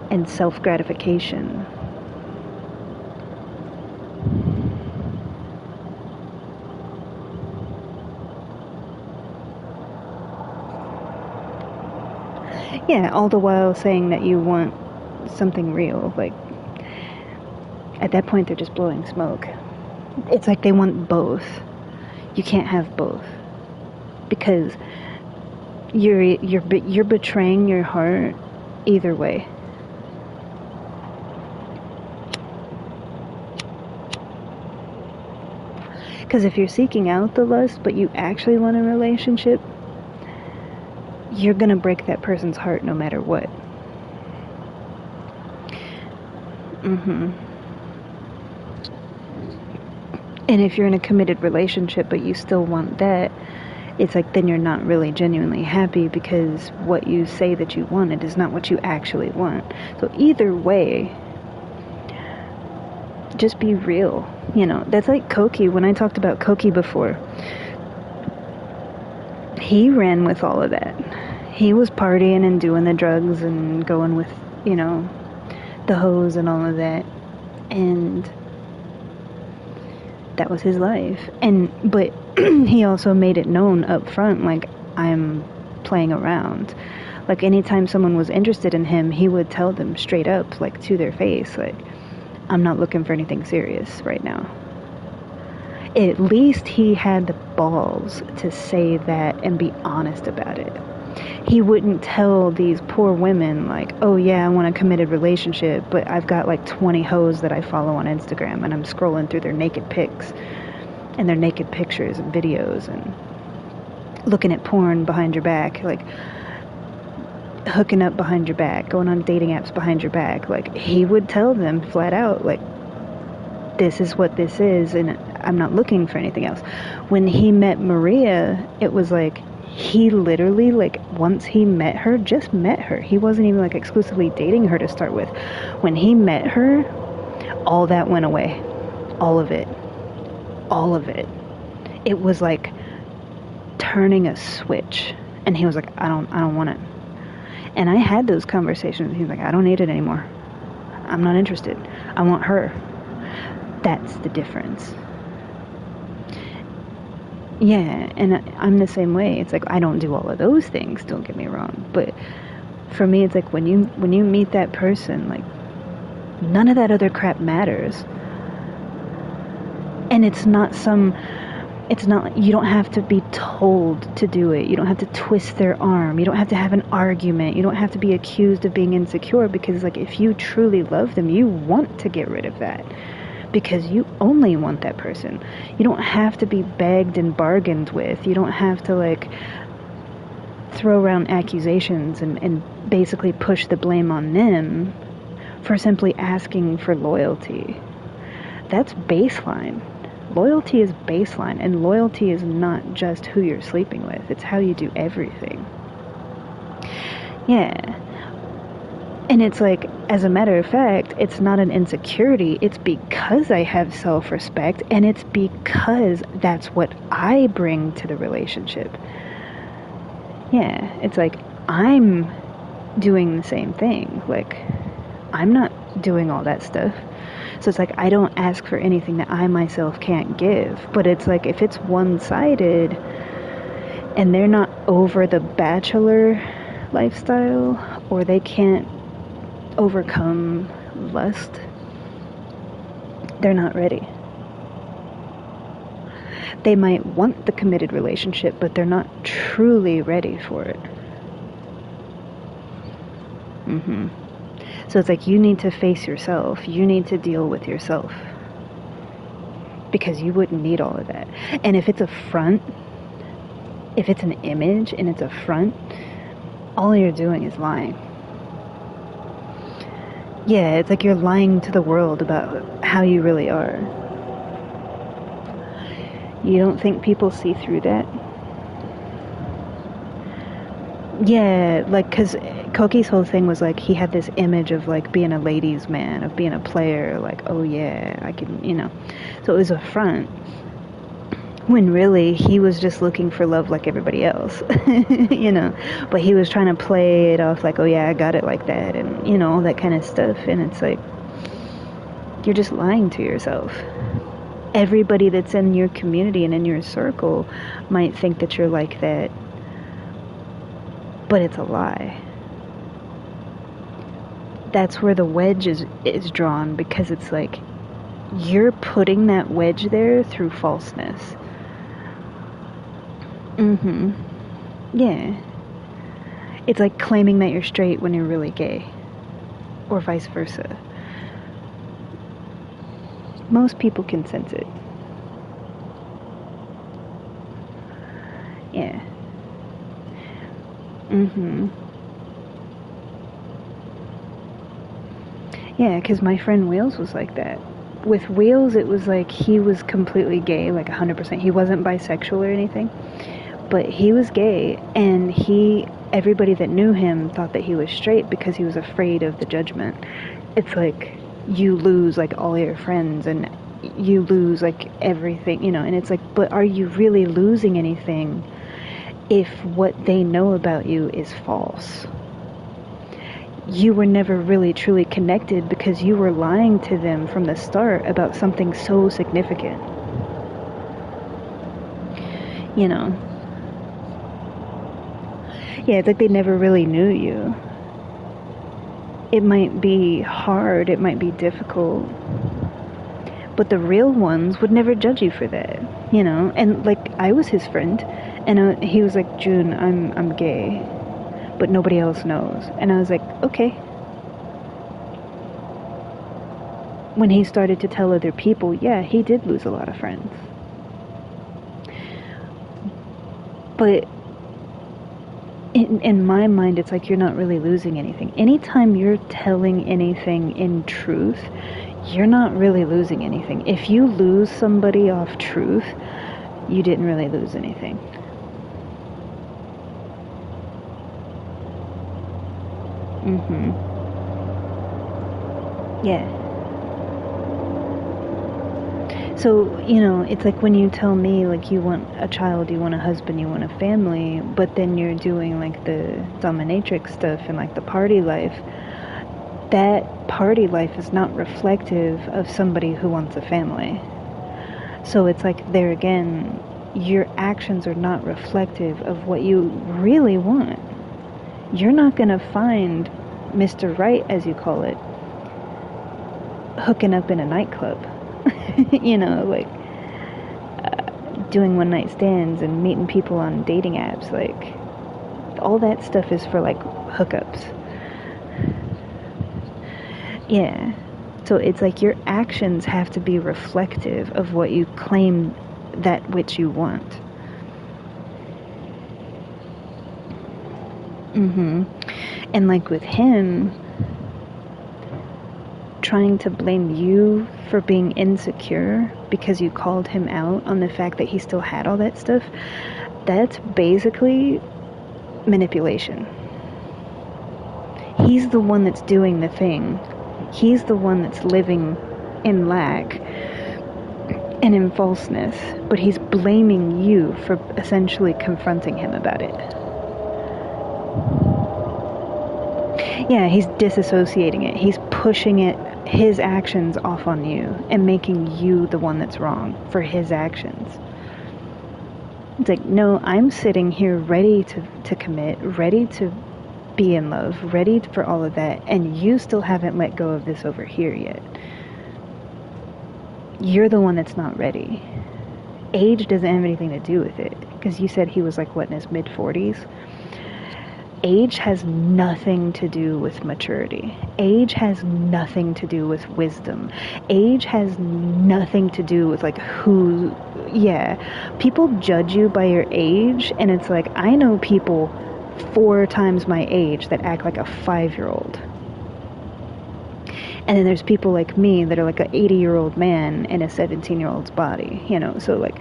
and self-gratification. Yeah, all the while saying that you want something real. Like, at that point, they're just blowing smoke. It's like they want both. You can't have both. Because you're betraying your heart either way. Because if you're seeking out the lust, but you actually want a relationship, you're gonna break that person's heart no matter what. And if you're in a committed relationship, but you still want that, it's like then you're not really genuinely happy, because what you say that you wanted is not what you actually want. So either way, just be real. That's like Koki. When I talked about Koki before, he ran with all of that. He was partying and doing the drugs and going with, the hoes and all of that. And that was his life. But he also made it known up front, like, I'm playing around. Like, anytime someone was interested in him, he would tell them straight up, like, to their face, like, I'm not looking for anything serious right now. At least he had the balls to say that and be honest about it. He wouldn't tell these poor women, like, oh yeah, I want a committed relationship, but I've got like 20 hoes that I follow on Instagram, and I'm scrolling through their naked pics and their naked pictures and videos and looking at porn behind your back, like hooking up behind your back, going on dating apps behind your back. Like, he would tell them flat out, like, this is what this is, and I'm not looking for anything else. When he met Maria, it was like, he literally, like, once he met her, just met her. He wasn't even, like, exclusively dating her to start with. When he met her, all that went away. All of it. All of it. It was like turning a switch. And he was like, I don't want it. And I had those conversations. He was like, I don't need it anymore. I'm not interested. I want her. That's the difference. Yeah, and I'm the same way. It's like, I don't do all of those things, don't get me wrong. But for me, it's like, when you meet that person, like, none of that other crap matters. And it's not, you don't have to be told to do it. You don't have to twist their arm. You don't have to have an argument. You don't have to be accused of being insecure, because, like, if you truly love them, you want to get rid of that. Because you only want that person. You don't have to be begged and bargained with. You don't have to, like, throw around accusations and basically push the blame on them for simply asking for loyalty. That's baseline. Loyalty is baseline, and loyalty is not just who you're sleeping with. It's how you do everything. Yeah. And it's like, as a matter of fact, it's not an insecurity. It's because I have self-respect, and it's because that's what I bring to the relationship. Yeah, it's like, I'm doing the same thing. Like, I'm not doing all that stuff. So it's like, I don't ask for anything that I myself can't give. But it's like, if it's one-sided and they're not over the bachelor lifestyle, or they can't overcome lust, they're not ready. They might want the committed relationship, but they're not truly ready for it. So it's like, you need to face yourself. You need to deal with yourself, because you wouldn't need all of that. And if it's a front, if it's an image and it's a front, all you're doing is lying. Yeah, it's like you're lying to the world about how you really are. You don't think people see through that? Yeah, like, because Koki's whole thing was, like, he had this image of, like, being a ladies' man, of being a player, like, oh yeah, I can, So it was a front. When really, he was just looking for love like everybody else, But he was trying to play it off like, oh yeah, I got it like that, and, all that kind of stuff. And it's like, you're just lying to yourself. Everybody that's in your community and in your circle might think that you're like that, but it's a lie. That's where the wedge is drawn, because it's like, you're putting that wedge there through falseness. Yeah. It's like claiming that you're straight when you're really gay, or vice versa. Most people can sense it. Yeah. Yeah, because my friend Wheels was like that. With Wheels, it was like he was completely gay, like 100%. He wasn't bisexual or anything, but he was gay, and everybody that knew him thought that he was straight because he was afraid of the judgment. It's like you lose like all your friends and you lose like everything, and it's like, but are you really losing anything if what they know about you is false? You were never really truly connected because you were lying to them from the start about something so significant. Yeah, it's like they never really knew you. It might be hard, it might be difficult, but the real ones would never judge you for that, And like I was his friend, and he was like, "June, I'm gay, but nobody else knows." And I was like, "Okay." When he started to tell other people, yeah, he did lose a lot of friends. But in my mind, it's like you're not really losing anything. Anytime you're telling anything in truth, you're not really losing anything. If you lose somebody off truth, you didn't really lose anything. Yeah. So, it's like when you tell me, like, you want a child, you want a husband, you want a family, but then you're doing, like, the dominatrix stuff and, like, the party life. That party life is not reflective of somebody who wants a family. So it's like, there again, your actions are not reflective of what you really want. You're not going to find Mr. Right, as you call it, hooking up in a nightclub. Like doing one night stands and meeting people on dating apps. Like, all that stuff is for like hookups. Yeah. So it's like your actions have to be reflective of what you claim that which you want. And like with him, trying to blame you for being insecure because you called him out on the fact that he still had all that stuff, that's basically manipulation. He's the one that's doing the thing. He's the one that's living in lack and in falseness, but he's blaming you for essentially confronting him about it. Yeah, he's disassociating it. He's pushing his actions off on you and making you the one that's wrong for his actions. It's like, no, I'm sitting here ready to commit, ready to be in love, ready for all of that, and you still haven't let go of this over here yet. You're the one that's not ready. Age doesn't have anything to do with it, because you said he was like, what, in his mid-40s? Age has nothing to do with maturity. Age has nothing to do with wisdom. Age has nothing to do with like people judge you by your age, and it's like, I know people 4 times my age that act like a 5-year-old. And then there's people like me that are like an 80-year-old man in a 17-year-old's body, so like,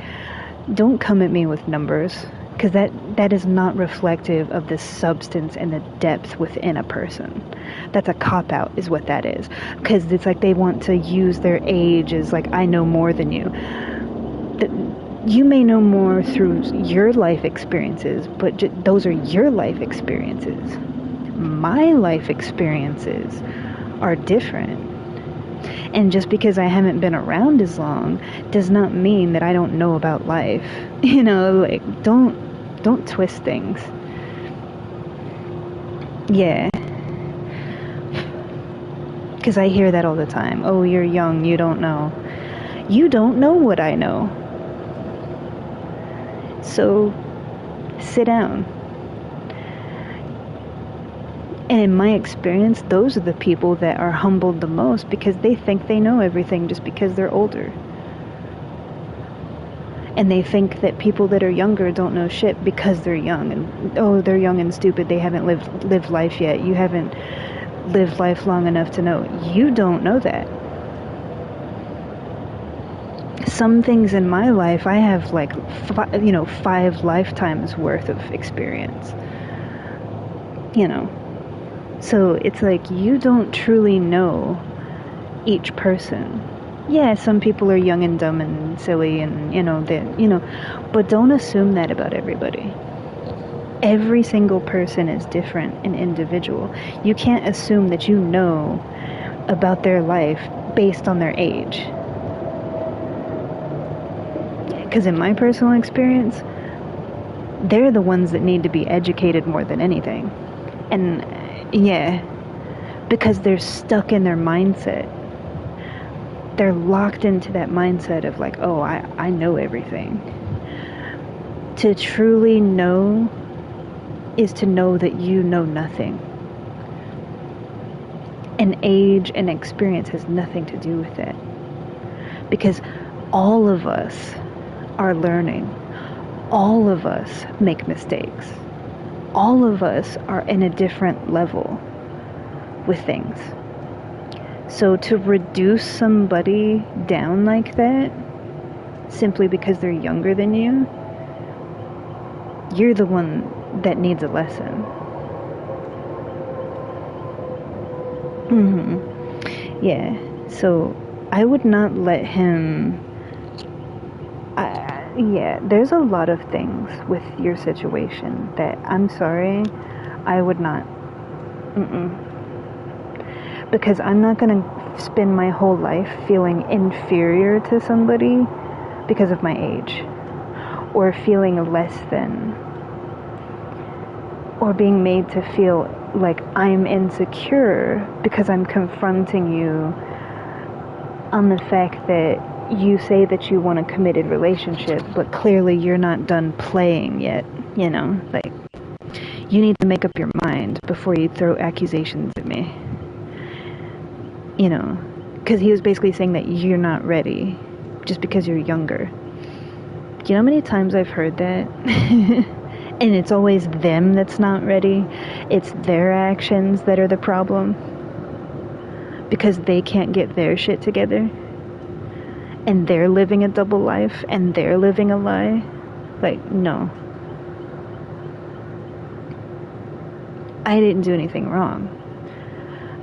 don't come at me with numbers, because that is not reflective of the substance and the depth within a person. That's a cop-out is what that is, because it's like they want to use their age as like, I know more than you. You may know more through your life experiences, but those are your life experiences. My life experiences are different. And just because I haven't been around as long does not mean that I don't know about life. Like, don't twist things. Yeah. Because I hear that all the time. Oh, you're young, you don't know. You don't know what I know. So, sit down. And in my experience, those are the people that are humbled the most because they think they know everything just because they're older. And they think that people that are younger don't know shit because they're young. And, oh, they're young and stupid. They haven't lived life yet. You haven't lived life long enough to know. You don't know that. Some things in my life, I have like, 5 lifetimes worth of experience. So it's like you don't truly know each person. Yeah, some people are young and dumb and silly and, but don't assume that about everybody. Every single person is different and individual. You can't assume that you know about their life based on their age. Because in my personal experience, they're the ones that need to be educated more than anything. And yeah, because they're stuck in their mindset. They're locked into that mindset of like, oh, I know everything. To truly know is to know that you know nothing. And age and experience has nothing to do with that. Because all of us are learning. All of us make mistakes. All of us are in a different level with things. So to reduce somebody down like that, simply because they're younger than you, you're the one that needs a lesson. Yeah, so I would not let him... there's a lot of things with your situation that, I'm sorry, I would not. Because I'm not going to spend my whole life feeling inferior to somebody because of my age, or feeling less than, or being made to feel like I'm insecure because I'm confronting you on the fact that you say that you want a committed relationship, but clearly you're not done playing yet. Like, you need to make up your mind before you throw accusations at me. Because he was basically saying that you're not ready just because you're younger. Do you know how many times I've heard that? And it's always them that's not ready. It's their actions that are the problem. Because they can't get their shit together. And they're living a double life. And they're living a lie. Like, no. I didn't do anything wrong.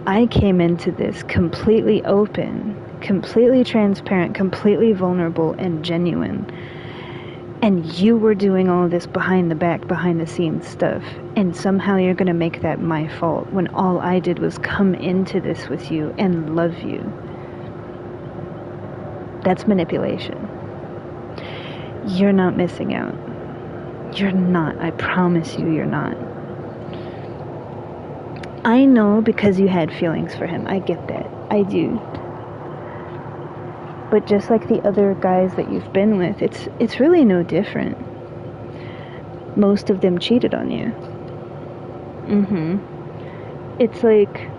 I came into this completely open, completely transparent, completely vulnerable and genuine. And you were doing all of this behind the back, behind the scenes stuff. And somehow you're going to make that my fault when all I did was come into this with you and love you. That's manipulation. You're not missing out. You're not. I promise you, you're not. I know because you had feelings for him. I get that. I do. But just like the other guys that you've been with, it's really no different. Most of them cheated on you. It's like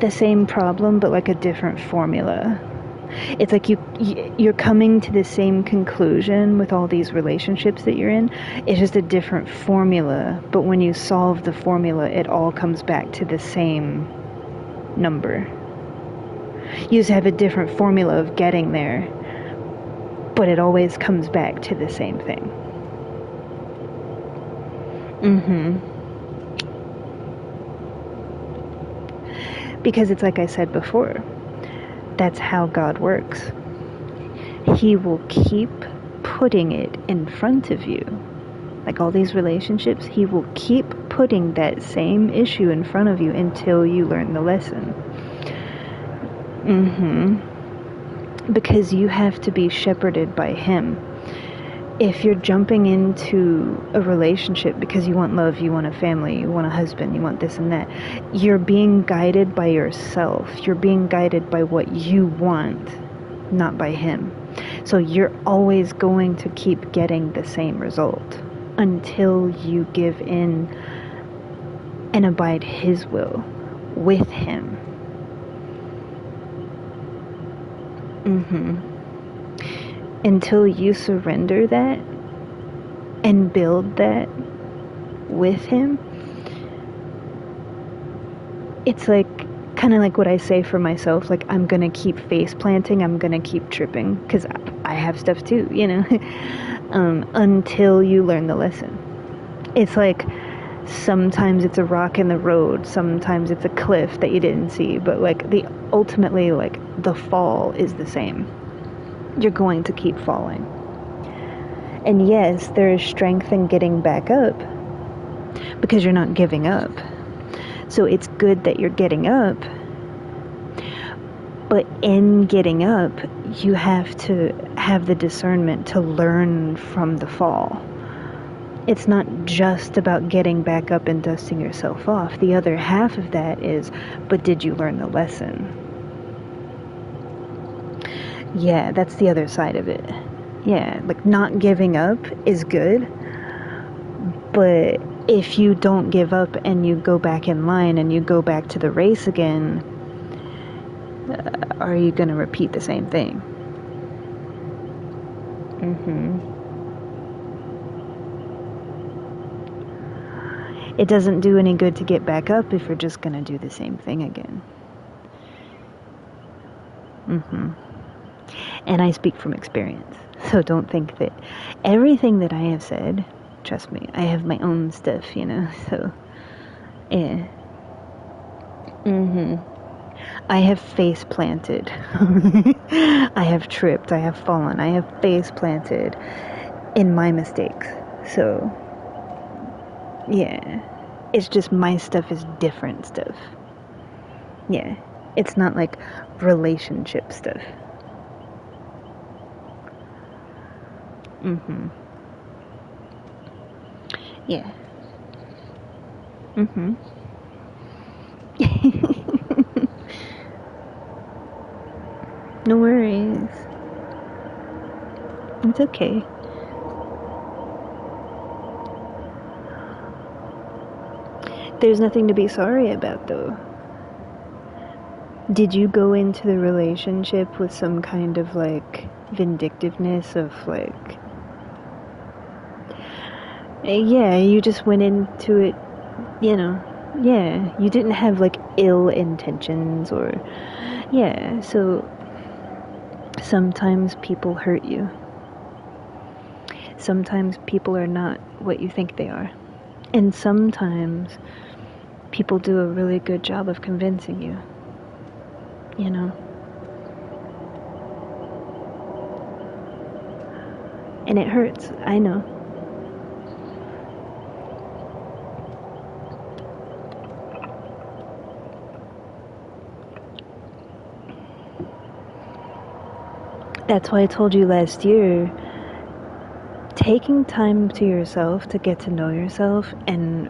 the same problem, but like a different formula. It's like you're coming to the same conclusion with all these relationships that you're in. It's just a different formula, but when you solve the formula, it all comes back to the same number. You just have a different formula of getting there, but it always comes back to the same thing. Because it's like I said before, that's how God works. He will keep putting it in front of you. Like all these relationships, he will keep putting that same issue in front of you until you learn the lesson. Because you have to be shepherded by him. If you're jumping into a relationship because you want love, you want a family, you want a husband, you want this and that, you're being guided by yourself. You're being guided by what you want, not by him. So you're always going to keep getting the same result until you give in and abide His will with Him. Until you surrender that and build that with Him, it's like kind of like what I say for myself, like I'm gonna keep face planting, I'm gonna keep tripping, because I have stuff too, you know. Until you learn the lesson. It's like sometimes it's a rock in the road, sometimes it's a cliff that you didn't see, but like ultimately like the fall is the same. You're going to keep falling. And yes, there is strength in getting back up because you're not giving up. So it's good that you're getting up, but in getting up, you have to have the discernment to learn from the fall. It's not just about getting back up and dusting yourself off. The other half of that is, but did you learn the lesson? Yeah, that's the other side of it. Yeah, like not giving up is good, but if you don't give up and you go back in line and you go back to the race again, are you going to repeat the same thing? It doesn't do any good to get back up if you're just going to do the same thing again. And I speak from experience. So don't think that everything that I have said, trust me, I have my own stuff, you know, so, yeah. I have face planted. I have tripped, I have fallen, I have face planted in my mistakes. So, yeah. It's just my stuff is different stuff. Yeah. It's not like relationship stuff. Yeah. No worries. It's okay. There's nothing to be sorry about, though. Did you go into the relationship with some kind of, like, vindictiveness of, like... Yeah, you just went into it, you know, yeah, you didn't have, like, ill intentions or... Yeah, so... Sometimes people hurt you. Sometimes people are not what you think they are. And sometimes people do a really good job of convincing you. You know? And it hurts, I know. That's why I told you last year, taking time to yourself to get to know yourself and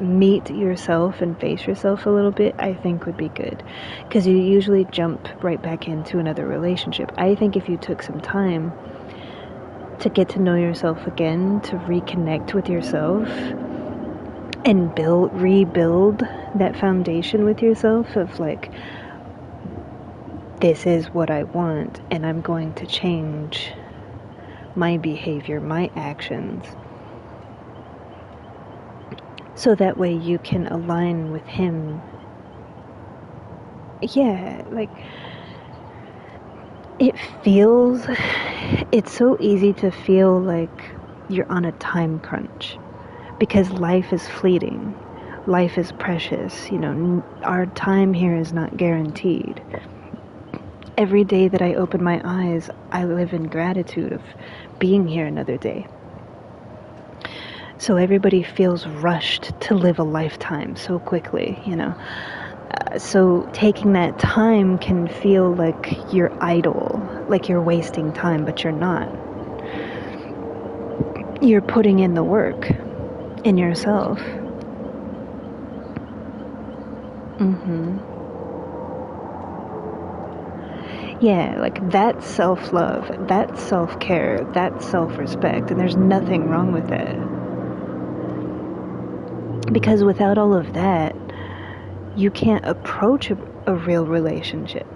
meet yourself and face yourself a little bit, I think would be good. Because you usually jump right back into another relationship. I think if you took some time to get to know yourself again, to reconnect with yourself, and rebuild that foundation with yourself of like, this is what I want, and I'm going to change my behavior, my actions, so that way you can align with Him. Yeah, like, it's so easy to feel like you're on a time crunch, because life is fleeting, life is precious, you know, our time here is not guaranteed. Every day that I open my eyes, I live in gratitude of being here another day. So everybody feels rushed to live a lifetime so quickly, you know. So taking that time can feel like you're idle, like you're wasting time, but you're not. You're putting in the work in yourself. Yeah, like that's self-love, that's self-care, that's self-respect, and there's nothing wrong with it. Because without all of that, you can't approach a real relationship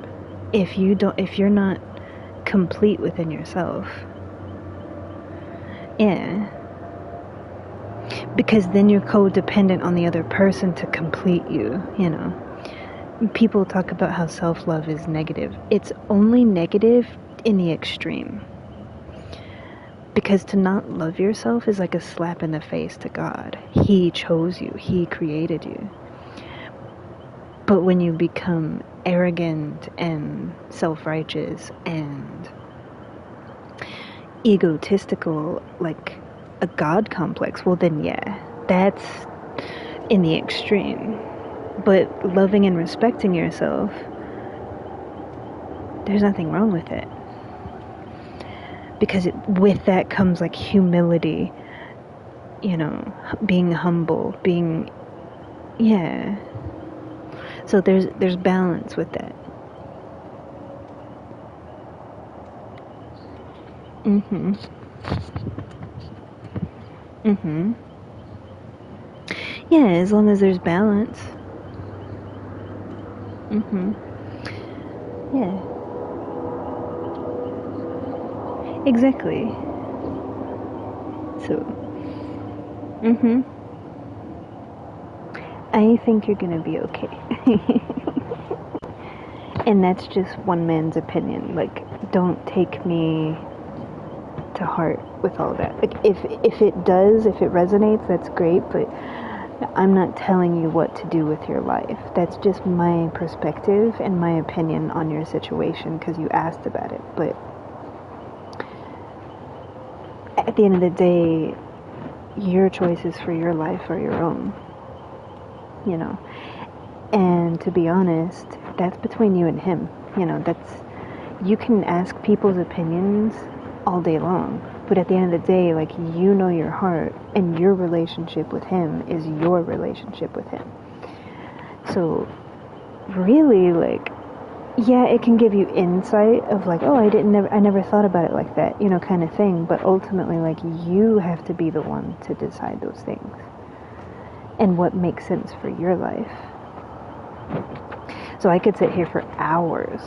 if you're not complete within yourself. Yeah. Because then you're codependent on the other person to complete you, you know. People talk about how self-love is negative. It's only negative in the extreme. Because to not love yourself is like a slap in the face to God. He chose you. He created you. But when you become arrogant and self-righteous and egotistical, like a God complex, well then yeah, that's in the extreme. But loving and respecting yourself, there's nothing wrong with it. Because with that comes like humility, you know, being humble, being, yeah. So there's balance with that. Mm-hmm. Mm-hmm. Yeah, as long as there's balance. Mm-hmm. Yeah. Exactly. So, mm-hmm. I think you're gonna be okay. And that's just one man's opinion. Like, don't take me to heart with all that. Like, if it does, if it resonates, that's great, but I'm not telling you what to do with your life. That's just my perspective and my opinion on your situation because you asked about it. But at the end of the day, your choices for your life are your own, you know. And to be honest, that's between you and him. You know, you can ask people's opinions all day long, but at the end of the day, like, you know your heart, and your relationship with him is your relationship with him. So really, like, yeah, it can give you insight of like, oh, I never thought about it like that, you know, kind of thing. But ultimately, like, you have to be the one to decide those things and what makes sense for your life. So I could sit here for hours.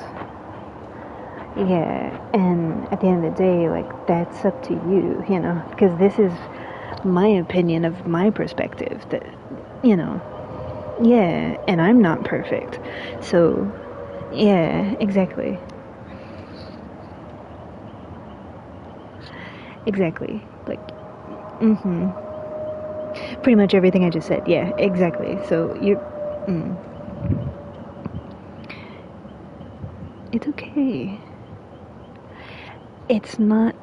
Yeah, and at the end of the day, like, that's up to you, you know, because this is my opinion of my perspective that, you know, yeah, and I'm not perfect. So, yeah, exactly. Exactly. Like, mm-hmm. Pretty much everything I just said. Yeah, exactly. So, it's okay. It's not,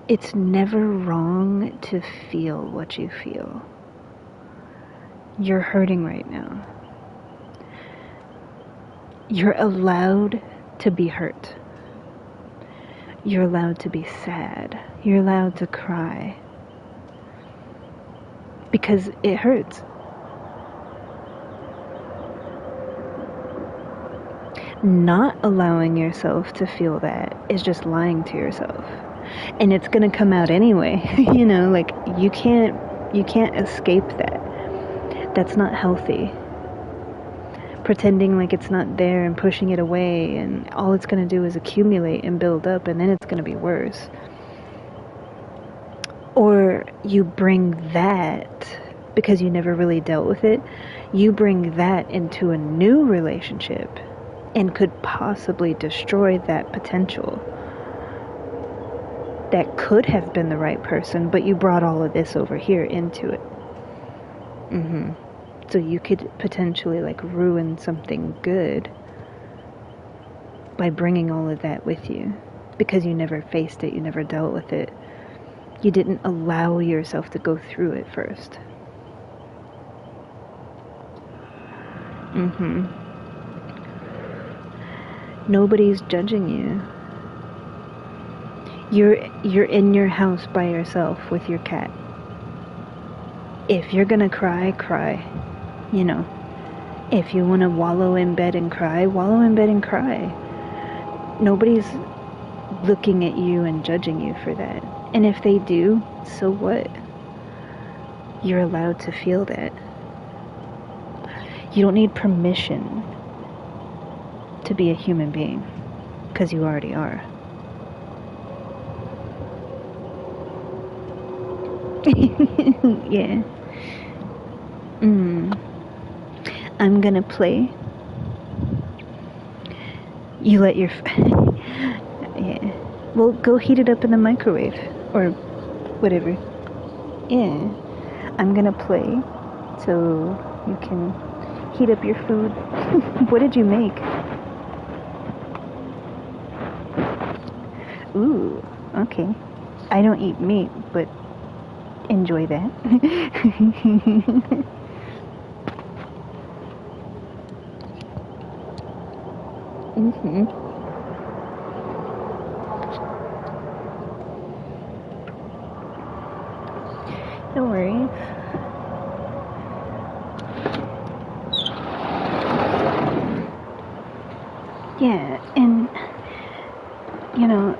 it's never wrong to feel what you feel. You're hurting right now. You're allowed to be hurt. You're allowed to be sad. You're allowed to cry. Because it hurts. Not allowing yourself to feel that is just lying to yourself. And it's gonna come out anyway. You know, like, you can't escape that. That's not healthy. Pretending like it's not there and pushing it away, and all it's gonna do is accumulate and build up, and then it's gonna be worse. Or you bring that, because you never really dealt with it, you bring that into a new relationship and could possibly destroy that potential. That could have been the right person, but you brought all of this over here into it. Mm-hmm. So you could potentially, like, ruin something good by bringing all of that with you, because you never faced it, you never dealt with it. You didn't allow yourself to go through it first. Mm-hmm. Nobody's judging you. You're in your house by yourself with your cat. If you're gonna cry, cry. You know, if you want to wallow in bed and cry, wallow in bed and cry. Nobody's looking at you and judging you for that. And if they do, so what? You're allowed to feel that. You don't need permission to be a human being, because you already are. Yeah. I'm gonna play. You let your... Yeah. Well, go heat it up in the microwave. Or whatever. Yeah. I'm gonna play so you can heat up your food. What did you make? Ooh, okay. I don't eat meat, but enjoy that. No worries. Yeah, and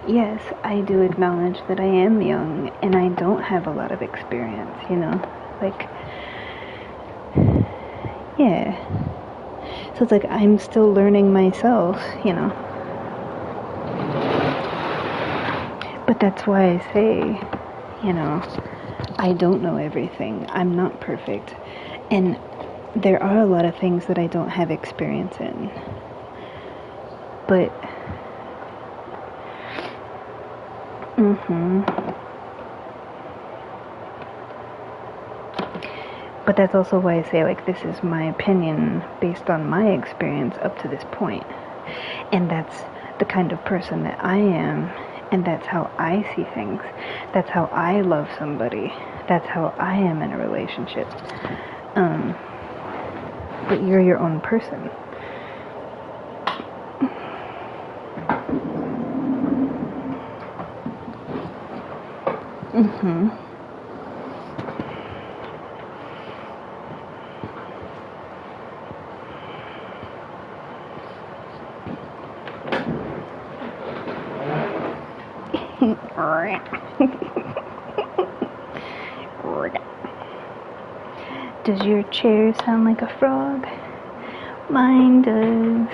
yes, I do acknowledge that I am young and I don't have a lot of experience, like, yeah. So it's like I'm still learning myself, But that's why I say, I don't know everything. I'm not perfect. And there are a lot of things that I don't have experience in. But, But that's also why I say, like, this is my opinion based on my experience up to this point. And that's the kind of person that I am. And that's how I see things. That's how I love somebody. That's how I am in a relationship. But you're your own person. Does your chair sound like a frog? Mine does.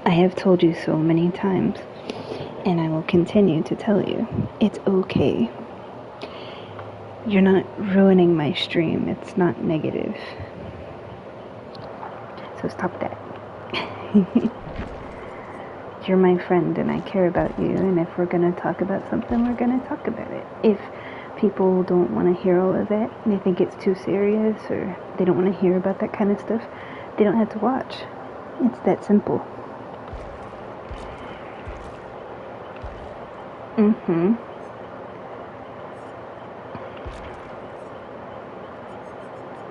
I have told you so many times, and I will continue to tell you, it's okay. You're not ruining my stream. It's not negative. So stop that. You're my friend and I care about you, and if we're gonna talk about something, we're gonna talk about it. If people don't want to hear all of that, and they think it's too serious, or they don't want to hear about that kind of stuff, they don't have to watch. It's that simple.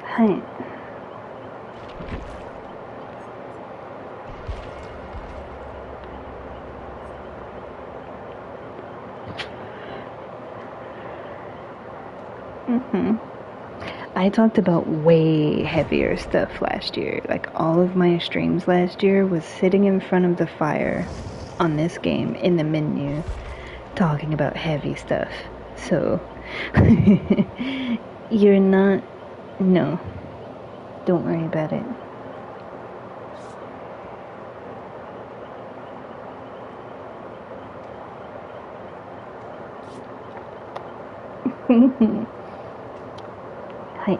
Hi. I talked about way heavier stuff last year. Like, all of my streams last year was sitting in front of the fire on this game in the menu talking about heavy stuff. So, you're not... No. Don't worry about it. Hi.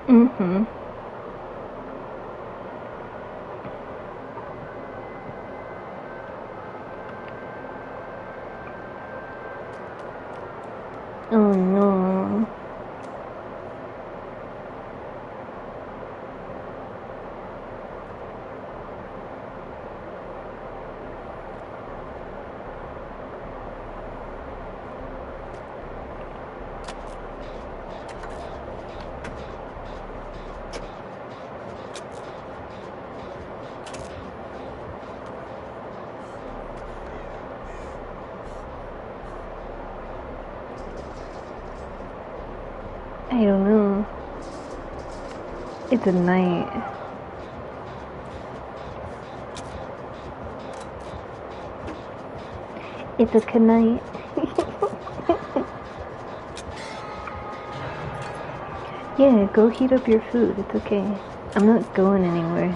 Mm-hmm. Oh no. I don't know. It's a night. It's a night. Yeah, go heat up your food. It's okay. I'm not going anywhere.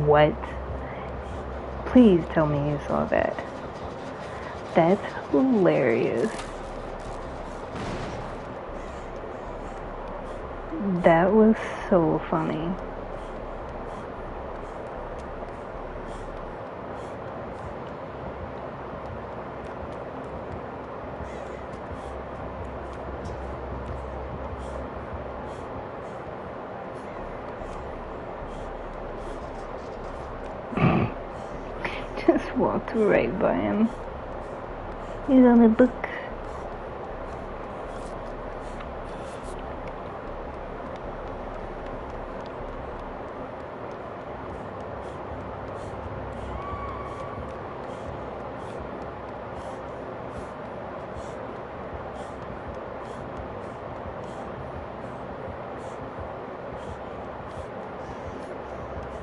What? Please tell me you saw that. That's hilarious. That was so funny. Just walked right by him. He's on the book.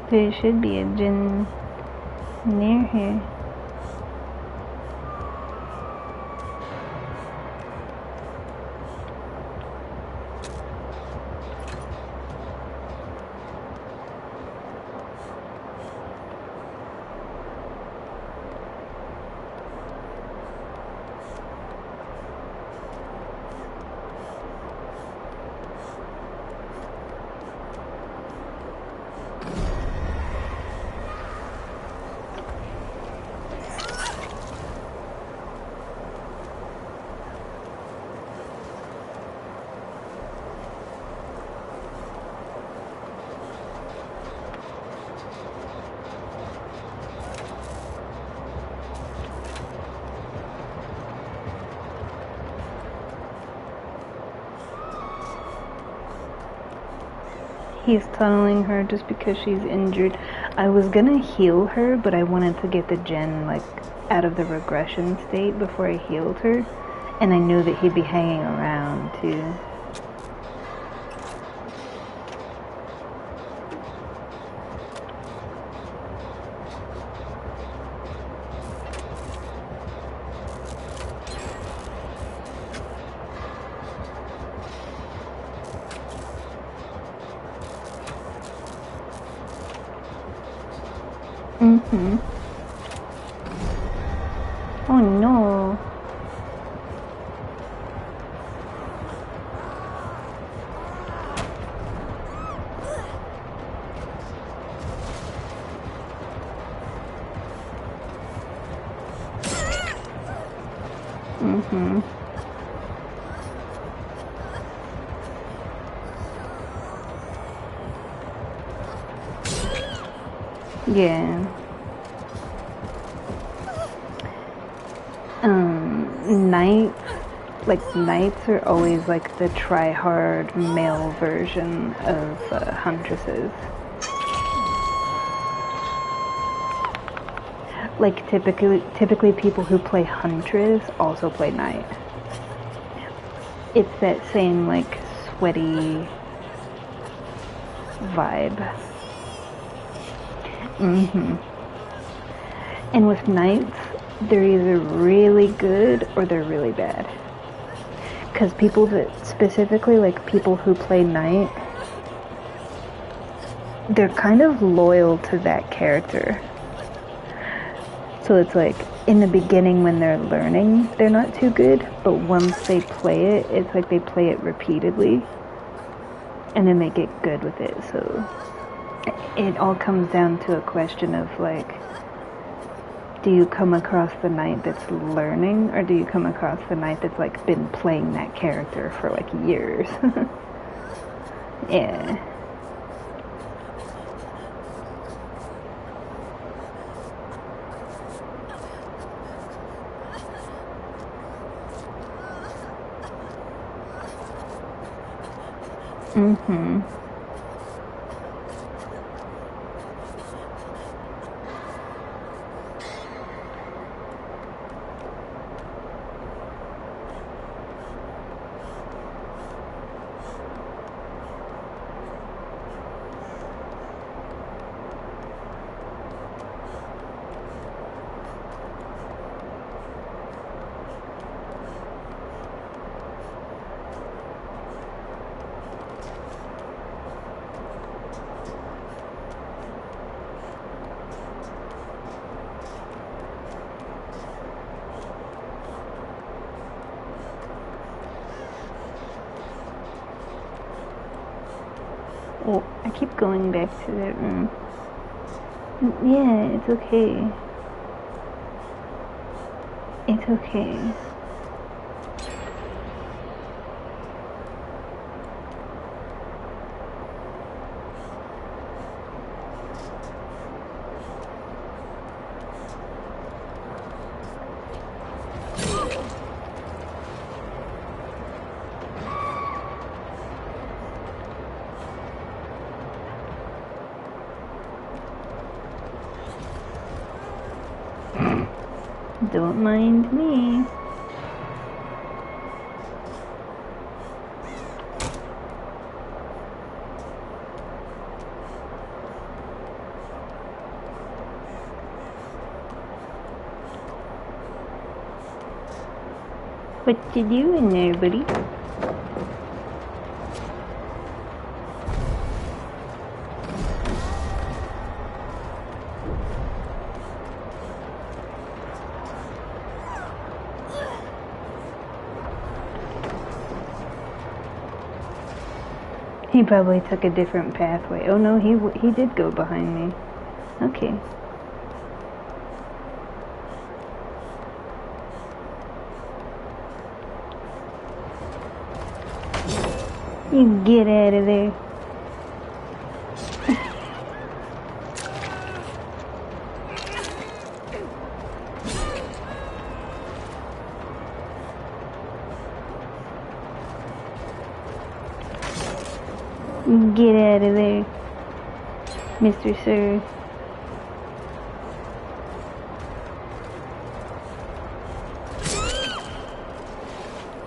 There should be a gin near here. He's tunneling her just because she's injured. I was gonna heal her, but I wanted to get the gen, like, out of the regression state before I healed her. And I knew that he'd be hanging around, too. Mm-hmm. Oh no. Mm-hmm. Yeah. Knights are always like the try-hard male version of huntresses. Like typically people who play huntress also play knight. It's that same like sweaty vibe. Mm-hmm. And with knights, they're either really good or they're really bad. Because people that, specifically like people who play knight, they're kind of loyal to that character. So it's like, in the beginning when they're learning, they're not too good, but once they play it, it's like they play it repeatedly, and then they get good with it. So it all comes down to a question of like, do you come across the knight that's learning, or do you come across the knight that's like been playing that character for like years? Yeah. Mm-hmm. Oh, I keep going back to that room. Yeah, it's okay. It's okay. Don't mind me. What you doing there, buddy? He probably took a different pathway. Oh no, he did go behind me. Okay. You get out of there. Get out of there, Mr. Sir.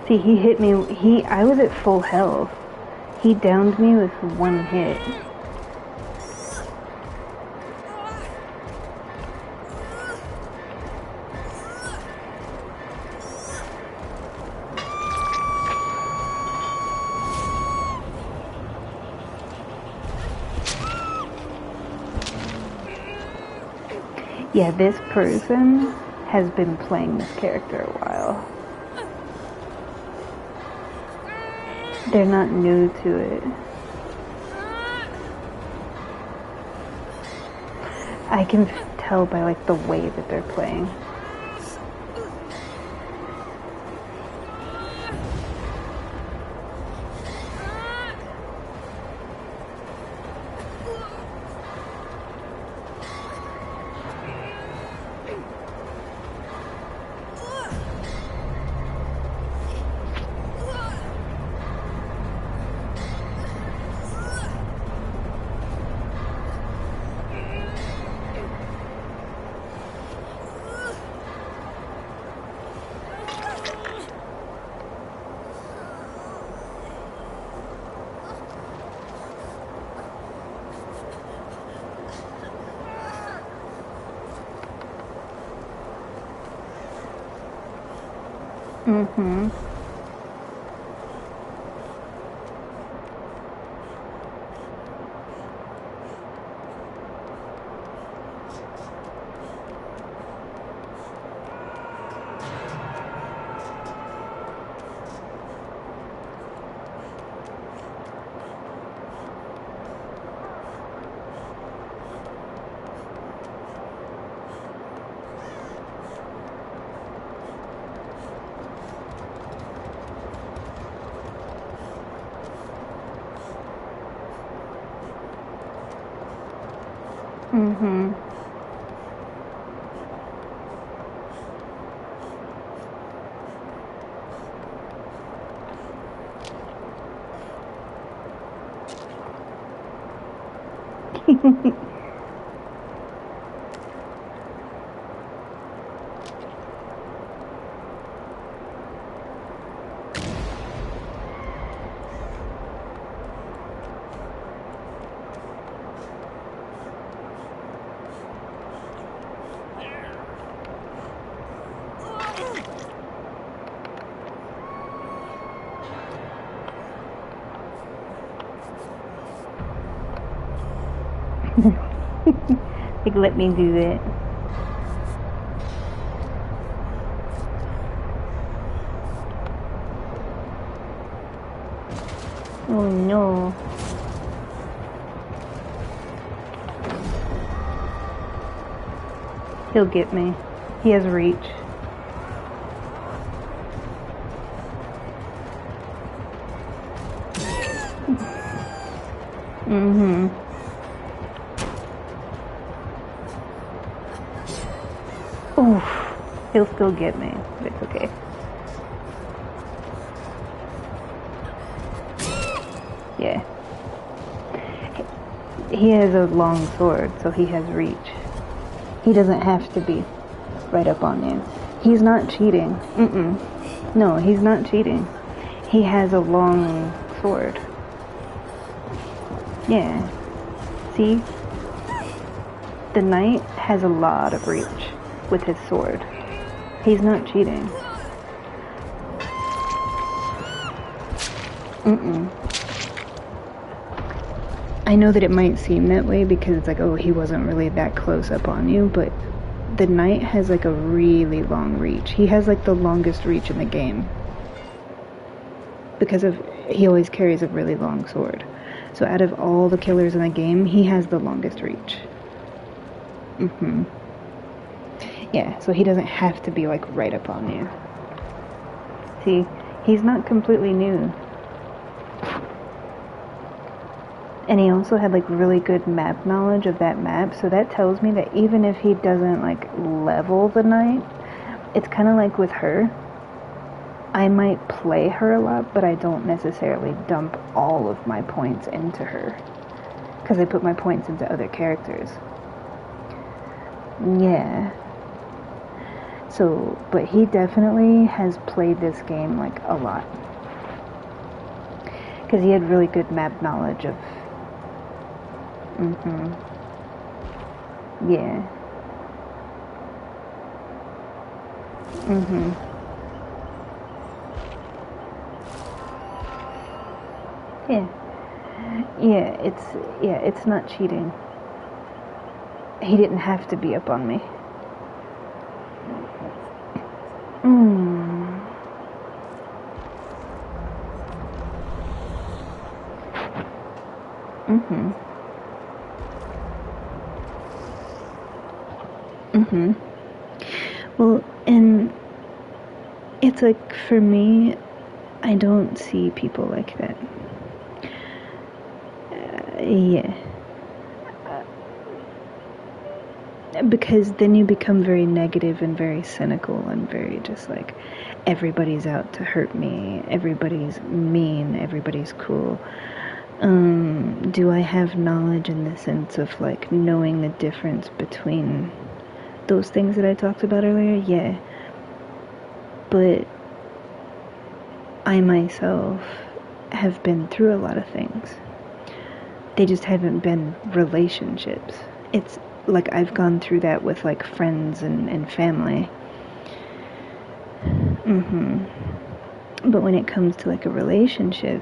See, he hit me. I was at full health. He downed me with one hit. Yeah, this person has been playing this character a while. They're not new to it. I can tell by like the way that they're playing. Mm-hmm. Mm-hmm. Like, let me do that. Oh no. He'll get me. He has reach. Mm-hmm. Oof. He'll still get me, but it's okay. Yeah. He has a long sword, so he has reach. He doesn't have to be right up on you. He's not cheating. No, he's not cheating. He has a long sword. Yeah. See? The knight has a lot of reach with his sword. He's not cheating. I know that it might seem that way because it's like, oh, he wasn't really that close up on you, but the knight has like a really long reach. He has like the longest reach in the game. Because he always carries a really long sword. So out of all the killers in the game, he has the longest reach. Yeah, so he doesn't have to be like right up on you. See, he's not completely new. And he also had like really good map knowledge of that map, so that tells me that even if he doesn't like level the knight, it's kind of like with her. I might play her a lot, but I don't necessarily dump all of my points into her. Because I put my points into other characters. Yeah. So, but he definitely has played this game like a lot. Because he had really good map knowledge of... Yeah. Yeah. It's not cheating. He didn't have to be up on me. Well, and it's like, for me, I don't see people like that. Yeah. Because then you become very negative and very cynical and very just like, everybody's out to hurt me, everybody's mean, everybody's cruel. Do I have knowledge in the sense of like knowing the difference between those things that I talked about earlier? Yeah. But I myself have been through a lot of things. They just haven't been relationships. It's like I've gone through that with like friends and family. But when it comes to like a relationship,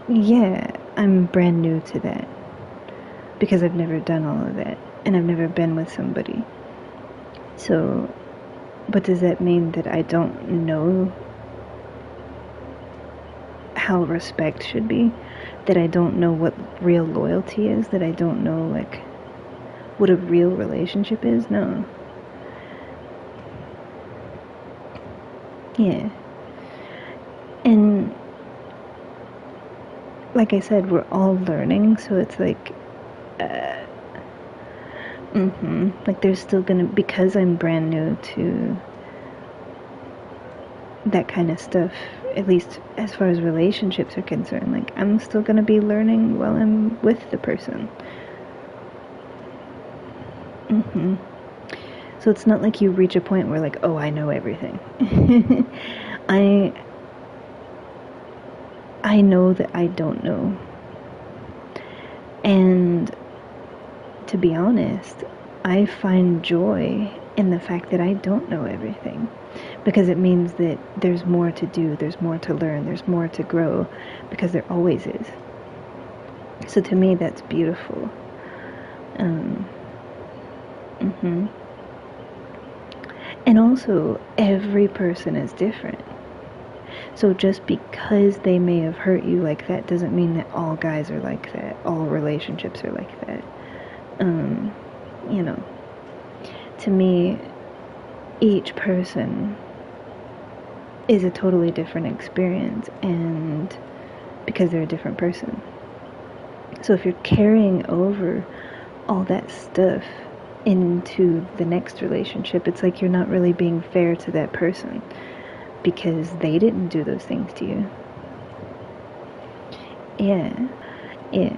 yeah, I'm brand new to that because I've never done all of that and I've never been with somebody. So, but does that mean that I don't know how respect should be? That I don't know what real loyalty is? That I don't know like what a real relationship is? No. Yeah. And like I said, we're all learning, so it's like like there's still gonna, because I'm brand new to that kind of stuff, at least as far as relationships are concerned, like I'm still gonna be learning while I'm with the person. So it's not like you reach a point where like, oh, I know everything. I know that I don't know. And to be honest, I find joy in the fact that I don't know everything, because it means that there's more to do, there's more to learn, there's more to grow, because there always is. So to me, that's beautiful. And also, every person is different. So just because they may have hurt you like that doesn't mean that all guys are like that, all relationships are like that. You know, to me, each person is a totally different experience, and because they're a different person. So if you're carrying over all that stuff into the next relationship, it's like you're not really being fair to that person, because they didn't do those things to you. Yeah. Yeah.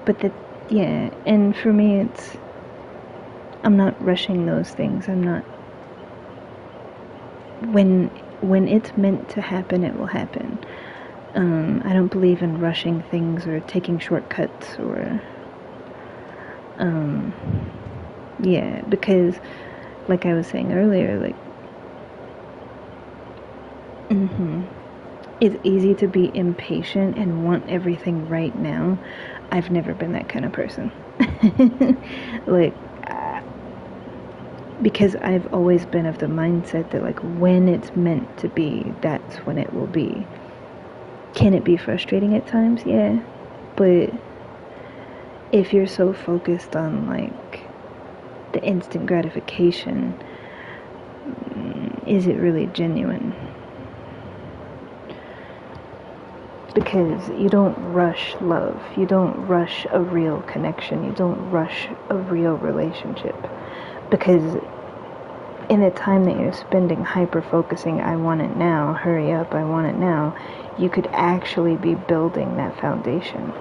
But yeah, and for me I'm not rushing those things. I'm not, when it's meant to happen, it will happen. I don't believe in rushing things or taking shortcuts or yeah, because like I was saying earlier, like it's easy to be impatient and want everything right now. I've never been that kind of person. Like, because I've always been of the mindset that like when it's meant to be, that's when it will be. Can it be frustrating at times? Yeah. But if you're so focused on like the instant gratification, is it really genuine? Because you don't rush love, you don't rush a real connection, you don't rush a real relationship, because in the time that you're spending hyper focusing, I want it now, hurry up, I want it now, you could actually be building that foundation.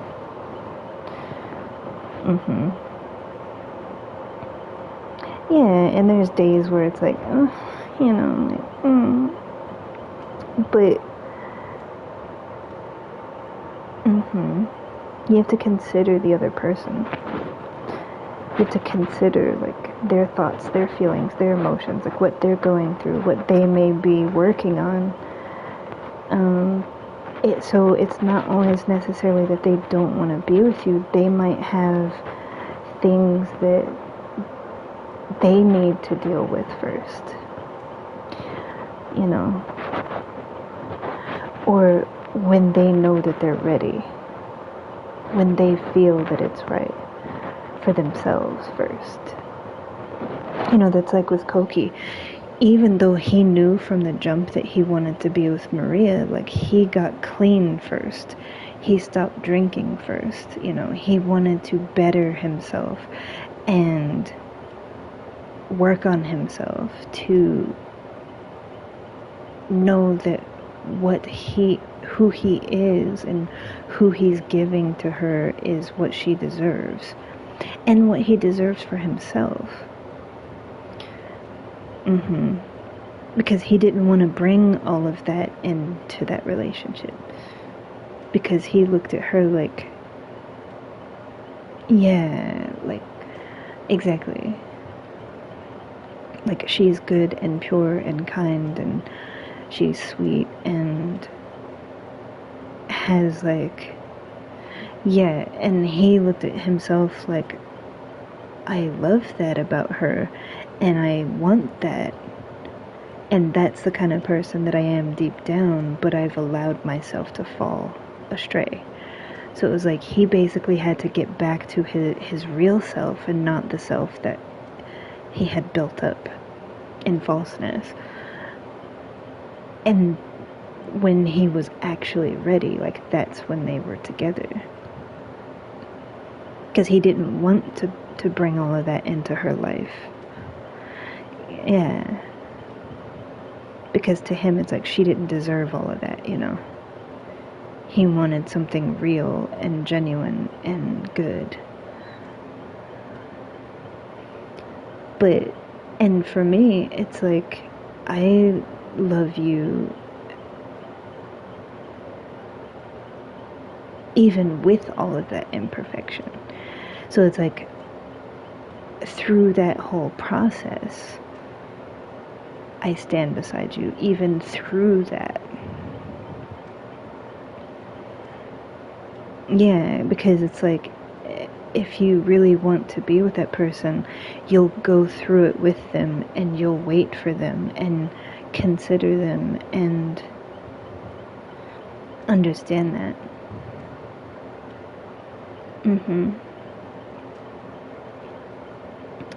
Yeah, and there's days where it's like, you know, but you have to consider the other person. You have to consider like their thoughts, their feelings, their emotions, like what they're going through, what they may be working on. So it's not always necessarily that they don't want to be with you. They might have things that they need to deal with first, you know, or when they know that they're ready, when they feel that it's right for themselves first. You know, that's like with Koki. Even though he knew from the jump that he wanted to be with Maria, like he got clean first. He stopped drinking first. You know, he wanted to better himself and work on himself to know that who he is and who he's giving to her is what she deserves and what he deserves for himself. Mm-hmm. Because he didn't want to bring all of that into that relationship. Because he looked at her like, yeah, like, exactly. Like, she's good and pure and kind and she's sweet and has, like, yeah, and he looked at himself like, I love that about her and I want that. And that's the kind of person that I am deep down, but I've allowed myself to fall astray. So it was like he basically had to get back to his real self and not the self that he had built up in falseness. And when he was actually ready, like that's when they were together. Because he didn't want to bring all of that into her life. Yeah. Because to him it's like she didn't deserve all of that, you know. He wanted something real and genuine and good. But, and for me, it's like, I love you even with all of that imperfection. So it's like, through that whole process, I stand beside you, even through that. Yeah, because it's like, if you really want to be with that person, you'll go through it with them and you'll wait for them and consider them and understand that. Mm-hmm.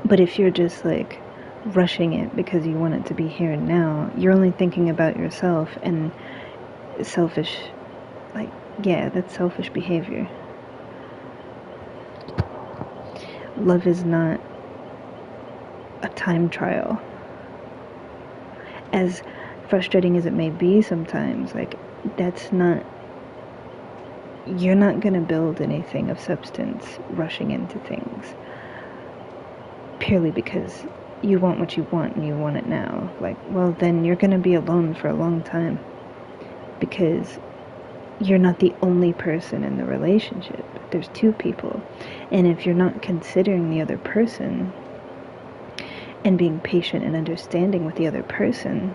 But if you're just like rushing it because you want it to be here and now, you're only thinking about yourself and selfish, like, yeah, that's selfish behavior. Love is not a time trial. As frustrating as it may be sometimes, like, that's not, you're not gonna build anything of substance rushing into things purely because you want what you want and you want it now. Like, well, then you're gonna be alone for a long time because you're not the only person in the relationship. There's two people. And if you're not considering the other person and being patient and understanding with the other person,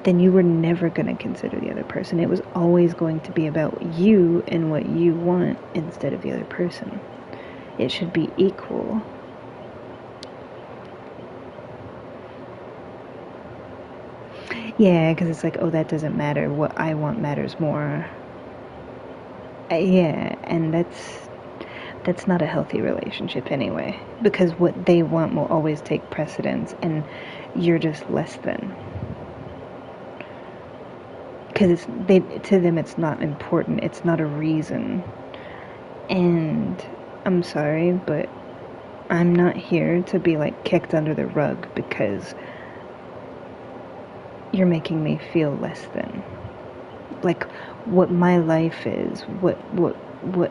then you were never going to consider the other person. It was always going to be about you and what you want instead of the other person. It should be equal. Yeah, because it's like, oh, that doesn't matter. What I want matters more. Yeah, and that's not a healthy relationship anyway, because what they want will always take precedence and you're just less than, because to them it's not important, it's not a reason. And I'm sorry, but I'm not here to be like kicked under the rug because you're making me feel less than, like, what my life is, what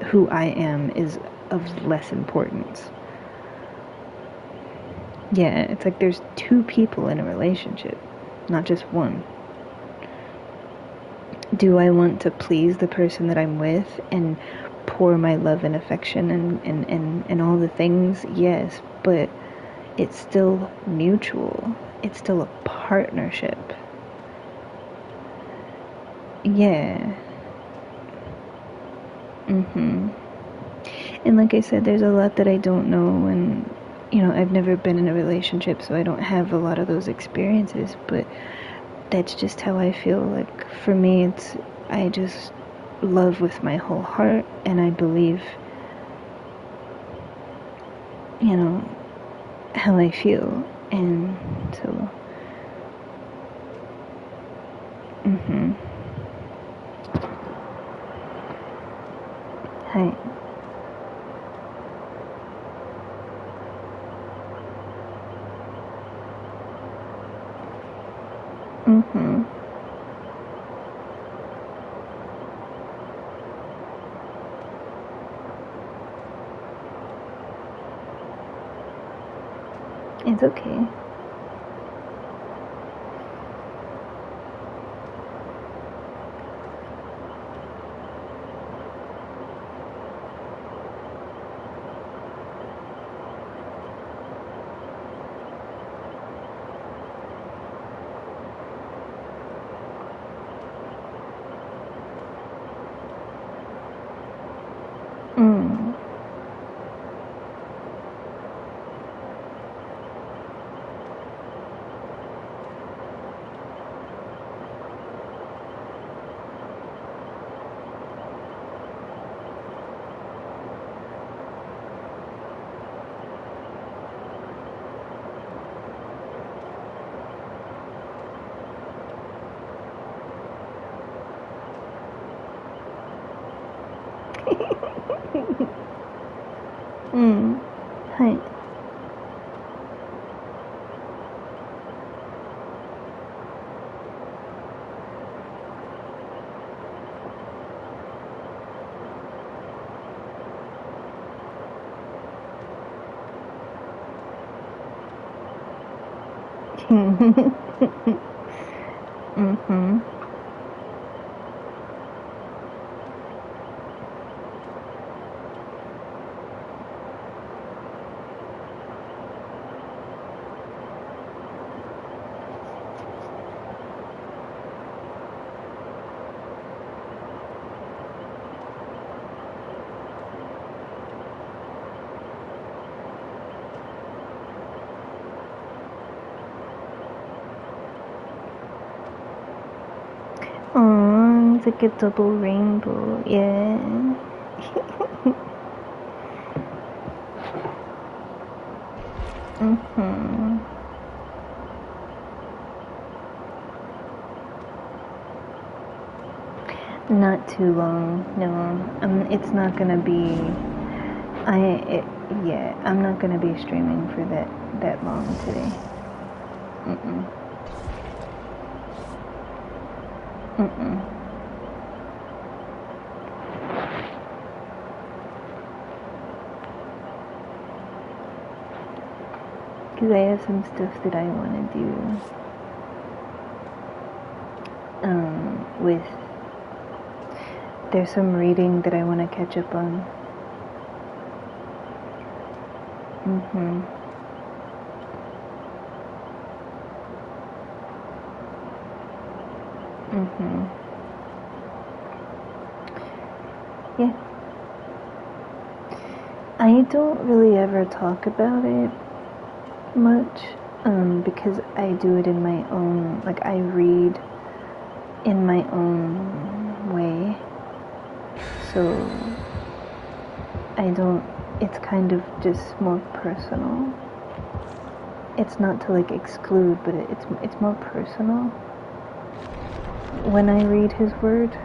who I am is of less importance. Yeah, it's like there's two people in a relationship, not just one. Do I want to please the person that I'm with and pour my love and affection and all the things? Yes, but it's still mutual. It's still a partnership. Yeah. Mhm. And like I said, there's a lot that I don't know, and you know, I've never been in a relationship, so I don't have a lot of those experiences, but that's just how I feel. Like, for me, it's, I just love with my whole heart, and I believe, you know, how I feel. And so, mhm. Hi. Mhm. It's okay. Mm. Mm. はい。Mm-hmm. Oh, it's like a double rainbow. Yeah. Mm-hmm. Not too long. No. It's not gonna be. Yeah. I'm not gonna be streaming for that long today. Mm-mm. Mm-mm. Because I have some stuff that I want to do. With there's some reading that I want to catch up on. Mm-hmm. Mm-hmm. Yeah. I don't really ever talk about it much, because I do it in my own, like I read in my own way. So I don't, it's kind of just more personal. It's not to like exclude, but it's more personal when I read his word.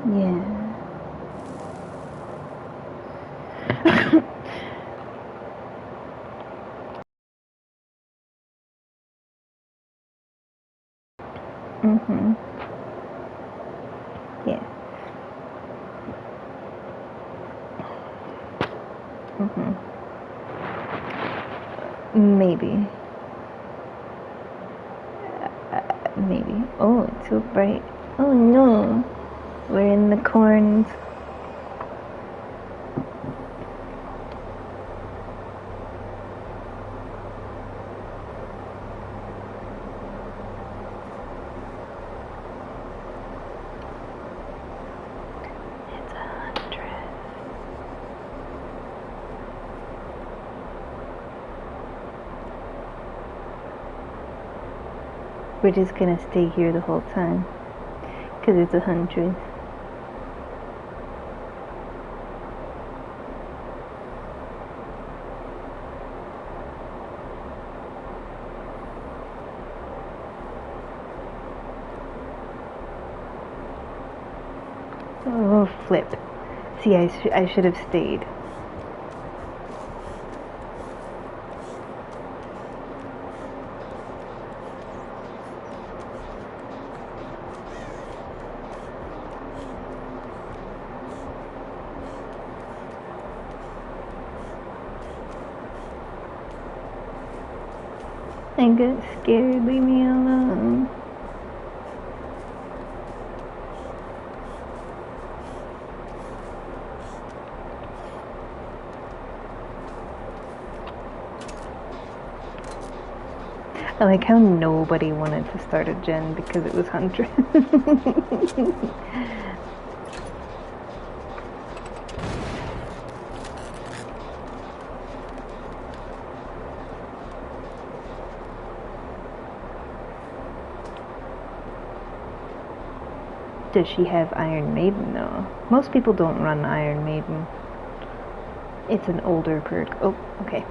Yeah. Mhm. Yeah. Mhm. Maybe. Maybe. Oh, it's so bright. Oh no. We're in the corns. It's 100. We're just gonna stay here the whole time. Because it's 100. Oh, flip. See, I should have stayed. I got scared. Leave me alone. I like how nobody wanted to start a gen because it was 100. Does she have Iron Maiden though? Most people don't run Iron Maiden. It's an older perk. Oh, okay.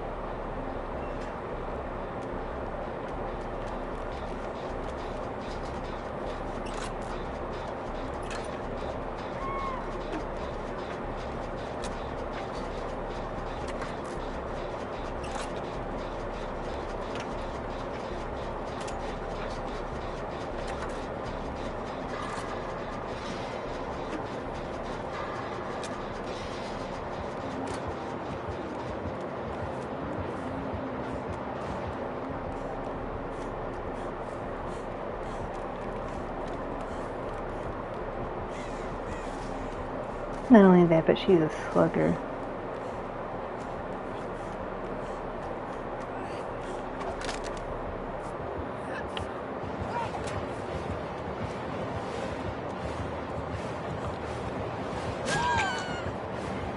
Not only that, but she's a slugger.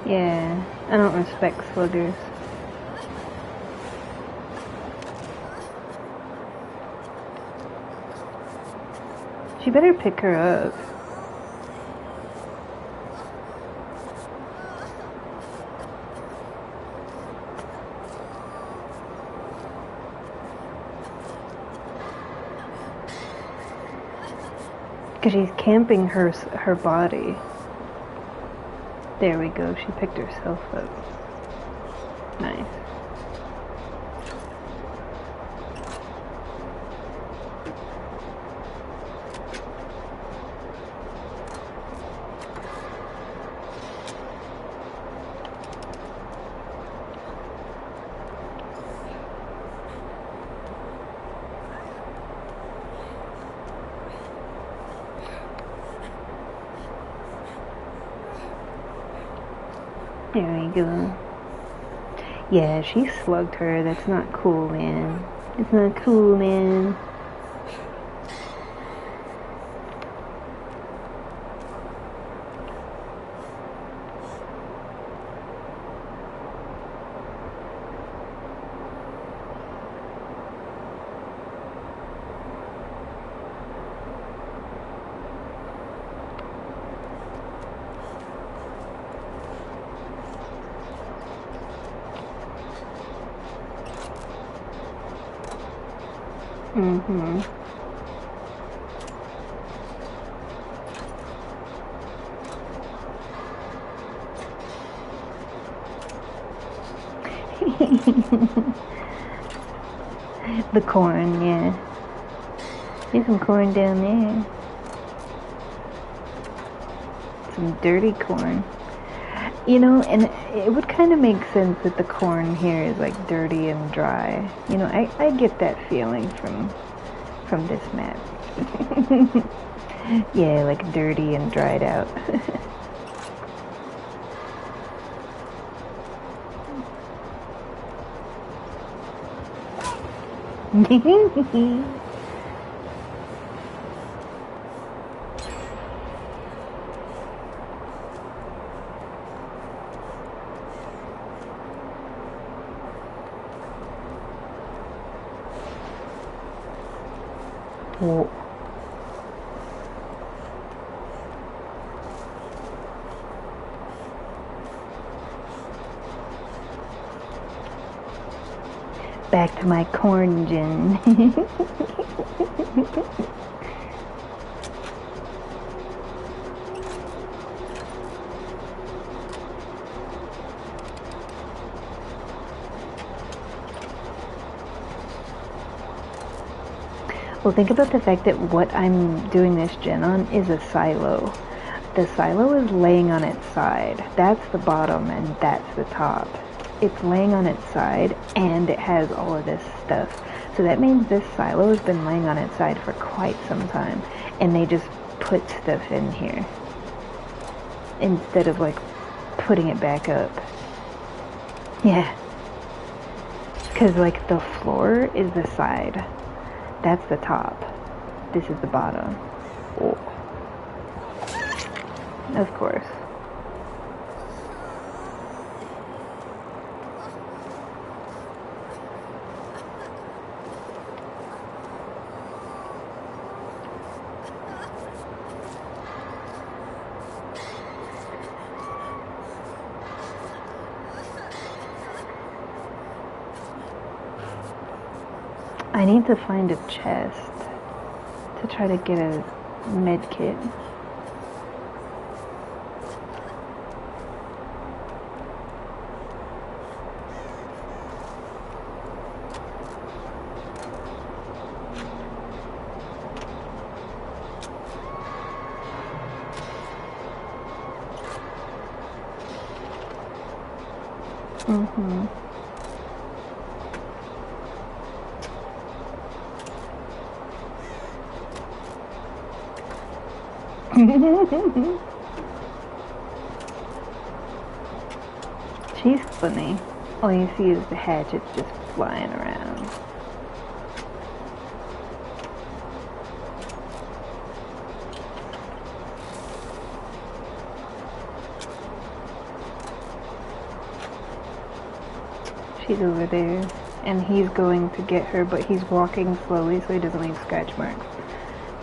Yeah, I don't respect sluggers. She better pick her up. Because she's camping her body. There we go, she picked herself up. Nice. There we go. Yeah, she slugged her. That's not cool, man. It's not cool, man. Mm-hmm. The corn, yeah. There's some corn down there. Some dirty corn. You know, and it would kind of make sense that the corn here is like dirty and dry. You know, I get that feeling from this map. Yeah, like dirty and dried out. Oh. Back to my corn gin. Well, think about the fact that what I'm doing this gen on is a silo. The silo is laying on its side. That's the bottom and that's the top. It's laying on its side and it has all of this stuff. So that means this silo has been laying on its side for quite some time. And they just put stuff in here instead of like putting it back up. Yeah. Because like the floor is the side. That's the top. This is the bottom. Oh. Of course. I need to find a chest to try to get a med kit. Mm-hmm. She's funny. All you see is the hatchets just flying around. She's over there, and he's going to get her, but he's walking slowly so he doesn't leave scratch marks.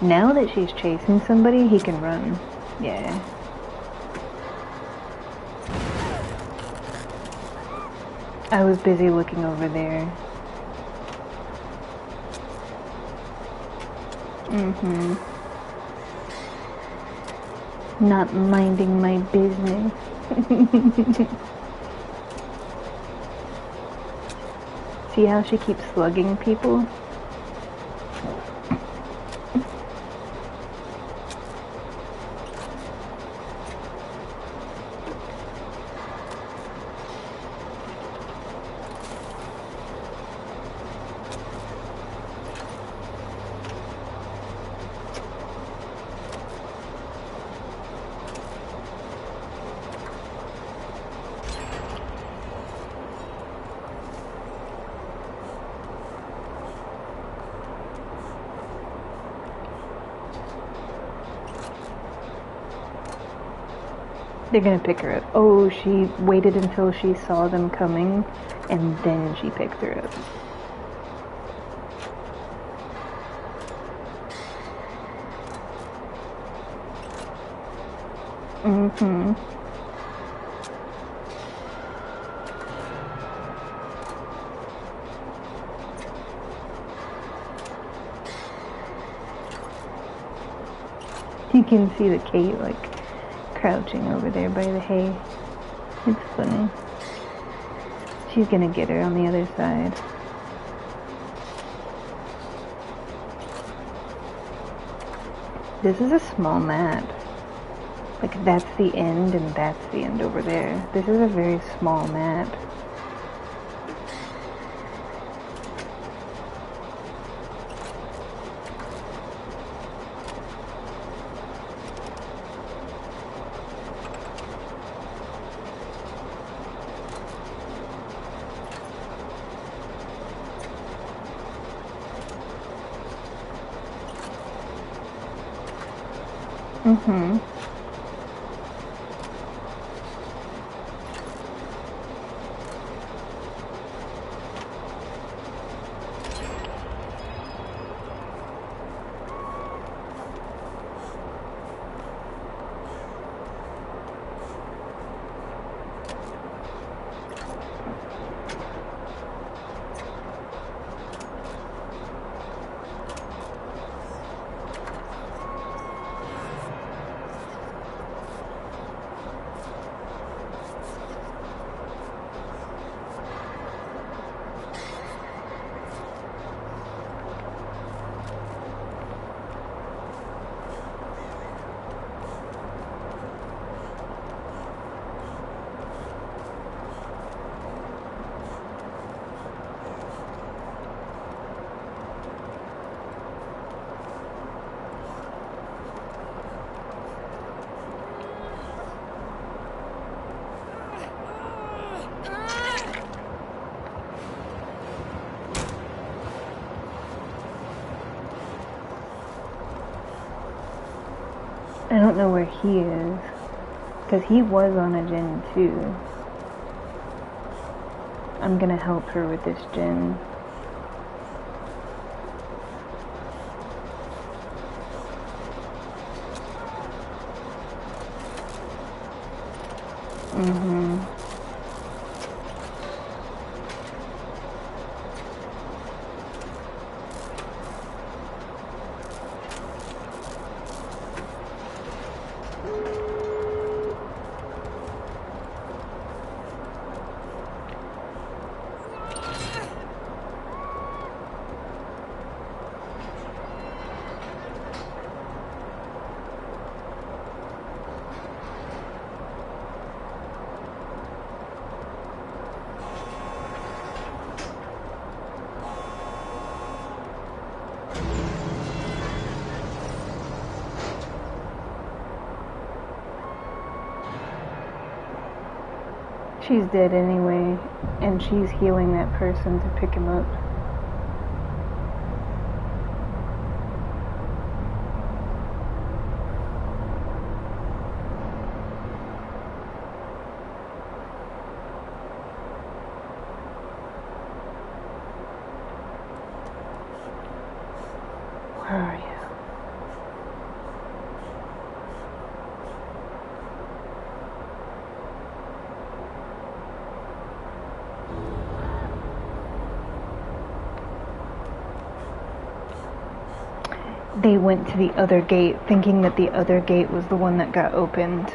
Now that she's chasing somebody, he can run. Yeah. I was busy looking over there. Mm-hmm. Not minding my business. See how she keeps slugging people? They're gonna pick her up. Oh, she waited until she saw them coming, and then she picked her up. Mm-hmm. You can see the Kate, like, crouching over there by the hay. It's funny. She's gonna get her on the other side. This is a small map. Like, that's the end and that's the end over there. This is a very small map. Mm-hmm. I don't know where he is, because he was on a gen too. I'm gonna help her with this gen. Mm-hmm. she's dead anyway, and she's healing that person to pick him up. Where are you? They went to the other gate, thinking that the other gate was the one that got opened.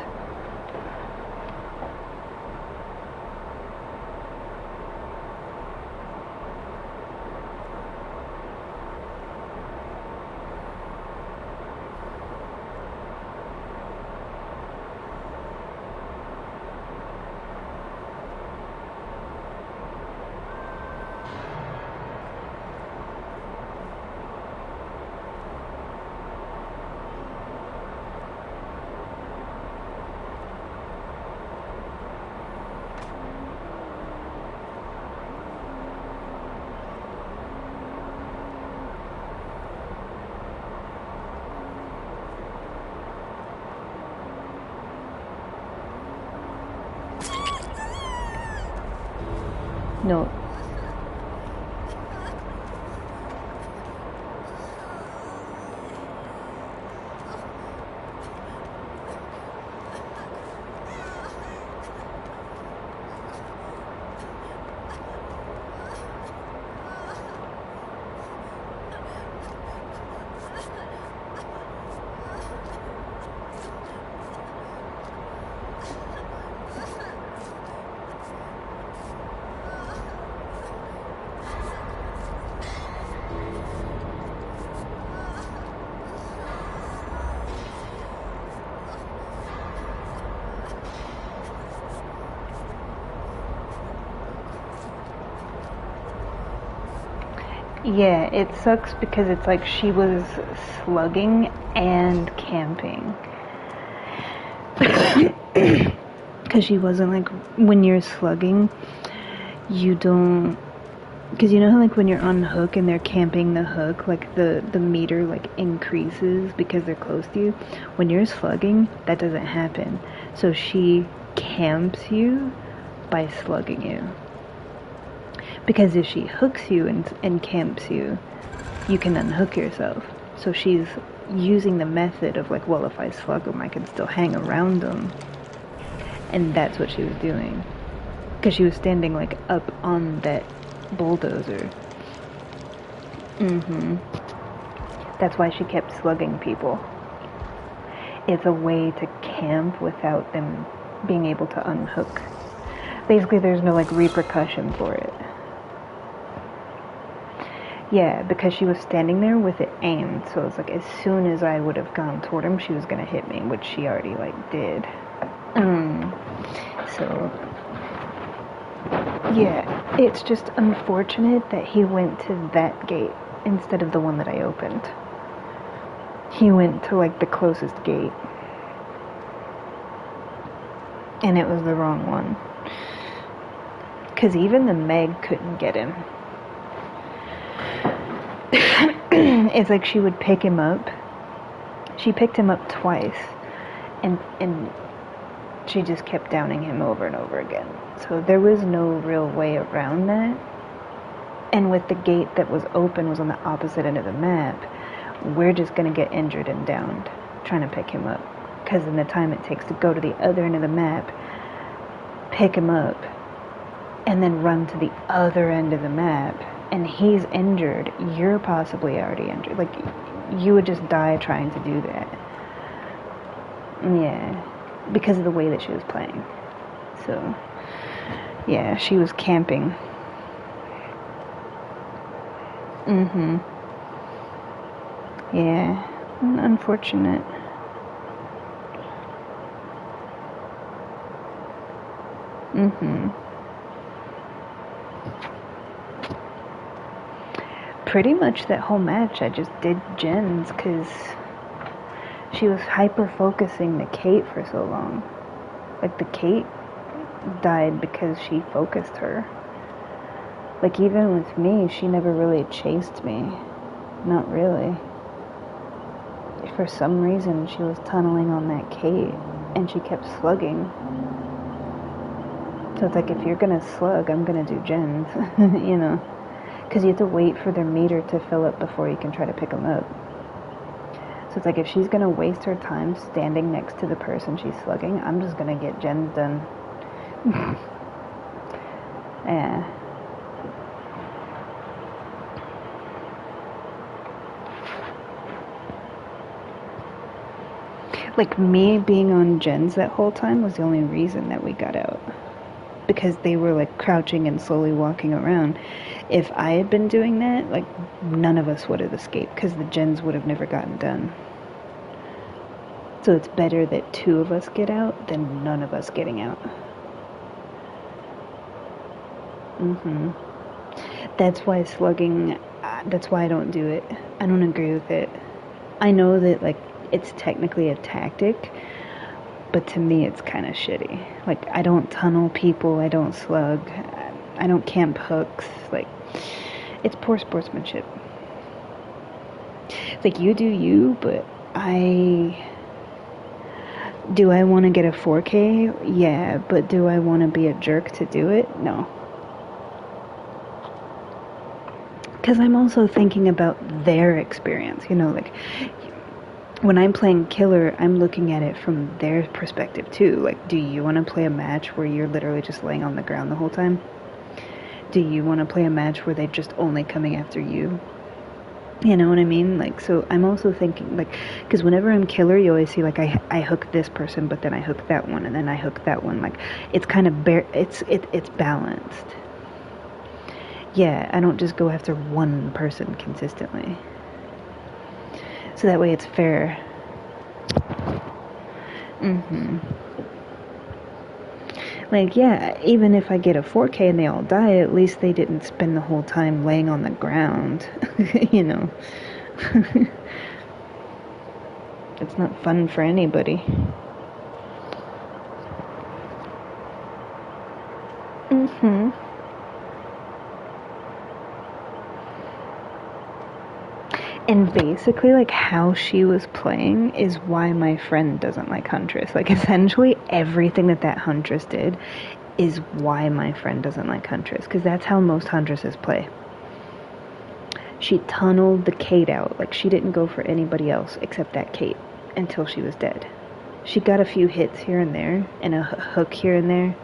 No. Yeah, it sucks because it's like she was slugging and camping. Because she wasn't like, when you're slugging, you don't, because you know how like when you're on the hook and they're camping the hook, like the meter like increases because they're close to you. When you're slugging, that doesn't happen. So she camps you by slugging you. Because if she hooks you and camps you, you can unhook yourself. So she's using the method of like, well, if I slug them, I can still hang around them. And that's what she was doing. Because she was standing like up on that bulldozer. That's why she kept slugging people. It's a way to camp without them being able to unhook. Basically, there's no like repercussion for it. Yeah, because she was standing there with it aimed, so it's like as soon as I would have gone toward him, she was gonna hit me, which she already like did. So yeah, it's just unfortunate that he went to that gate instead of the one that I opened. He went to like the closest gate, and it was the wrong one. Because even the Meg couldn't get him. It's like she would pick him up. She picked him up twice, and she just kept downing him over and over again. So there was no real way around that. And with the gate that was open was on the opposite end of the map, we're just gonna get injured and downed trying to pick him up. Because in the time it takes to go to the other end of the map, pick him up, and then run to the other end of the map, and he's injured, you're possibly already injured. Like, you would just die trying to do that. Yeah, because of the way that she was playing. So, yeah, she was camping. Yeah, unfortunate. Pretty much that whole match I just did gens because she was hyper-focusing the Kate for so long. Like the Kate died because she focused her. Like, even with me, she never really chased me. Not really. For some reason, she was tunneling on that Kate, and she kept slugging. So it's like, if you're gonna slug, I'm gonna do gens, you know? Because you have to wait for their meter to fill up before you can try to pick them up. So it's like, if she's gonna waste her time standing next to the person she's slugging, I'm just gonna get gens done. Yeah. Like, me being on gens that whole time was the only reason that we got out. Because they were, like, crouching and slowly walking around. If I had been doing that, like, none of us would have escaped, because the gens would have never gotten done. So it's better that 2 of us get out than none of us getting out. That's why slugging, that's why I don't do it. I don't agree with it. I know that, like, it's technically a tactic, but to me it's kind of shitty. Like, I don't tunnel people, I don't slug, I don't camp hooks. Like, it's poor sportsmanship. It's like, you do you, but do I want to get a 4K? Yeah, but do I want to be a jerk to do it? No. Because I'm also thinking about their experience, you know, like, when I'm playing killer, I'm looking at it from their perspective too. Like, do you want to play a match where you're literally just laying on the ground the whole time? Do you want to play a match where they're just only coming after you? You know what I mean? Like, so I'm also thinking, like, because whenever I'm killer, you always see, like, I hook this person, but then I hook that one, and then I hook that one. Like, it's kind of it's balanced. Yeah, I don't just go after one person consistently. So that way it's fair. Like, yeah, even if I get a 4K and they all die, at least they didn't spend the whole time laying on the ground. You know? It's not fun for anybody. And basically, like, how she was playing is why my friend doesn't like Huntress. Like, essentially, everything that Huntress did is why my friend doesn't like Huntress. Because that's how most Huntresses play. She tunneled the Kate out. Like, she didn't go for anybody else except that Kate until she was dead. She got a few hits here and there, and a hook here and there,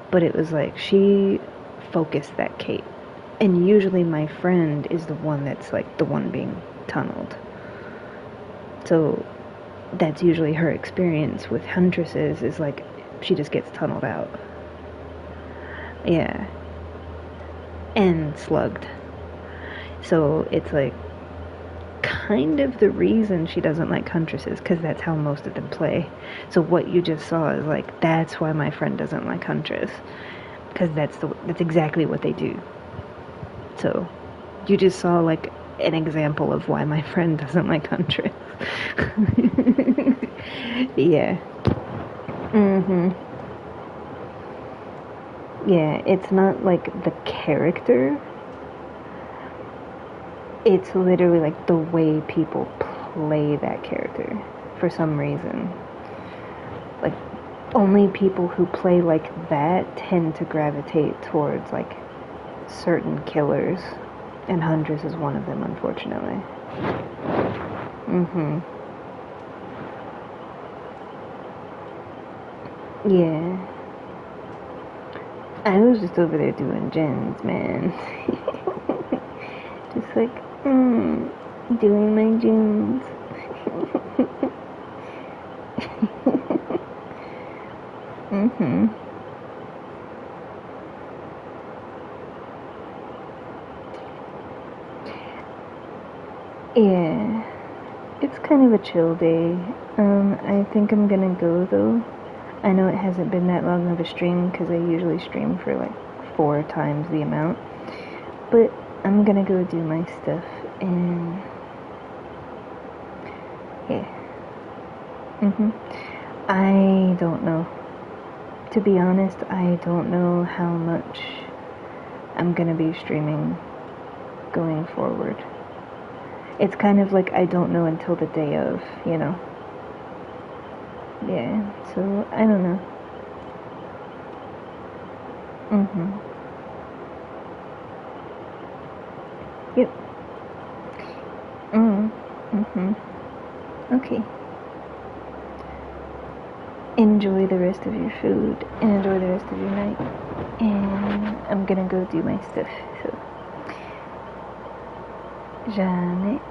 but it was like, she focused that Kate. And usually my friend is the one that's, like, the one being tunneled. So that's usually her experience with Huntresses, is like, she just gets tunneled out. Yeah. And slugged. So it's like, kind of the reason she doesn't like Huntresses, because that's how most of them play. So what you just saw is like, that's why my friend doesn't like Huntress, because that's exactly what they do. So you just saw, like, an example of why my friend doesn't like Huntress. Yeah. Yeah, it's not like the character. It's literally like the way people play that character for some reason. Like, only people who play like that tend to gravitate towards, like, certain killers. And Huntress is one of them, unfortunately. Yeah. I was just over there doing gens, man. Just like, doing my gens. Yeah. It's kind of a chill day. I think I'm gonna go, though. I know it hasn't been that long of a stream, because I usually stream for like 4 times the amount. But I'm gonna go do my stuff, and yeah. I don't know. To be honest, I don't know how much I'm gonna be streaming going forward. It's kind of like I don't know until the day of, you know. Yeah, so I don't know. Mhm. Yep. Mhm. Okay. Enjoy the rest of your food and enjoy the rest of your night. And I'm gonna go do my stuff. So, jamais.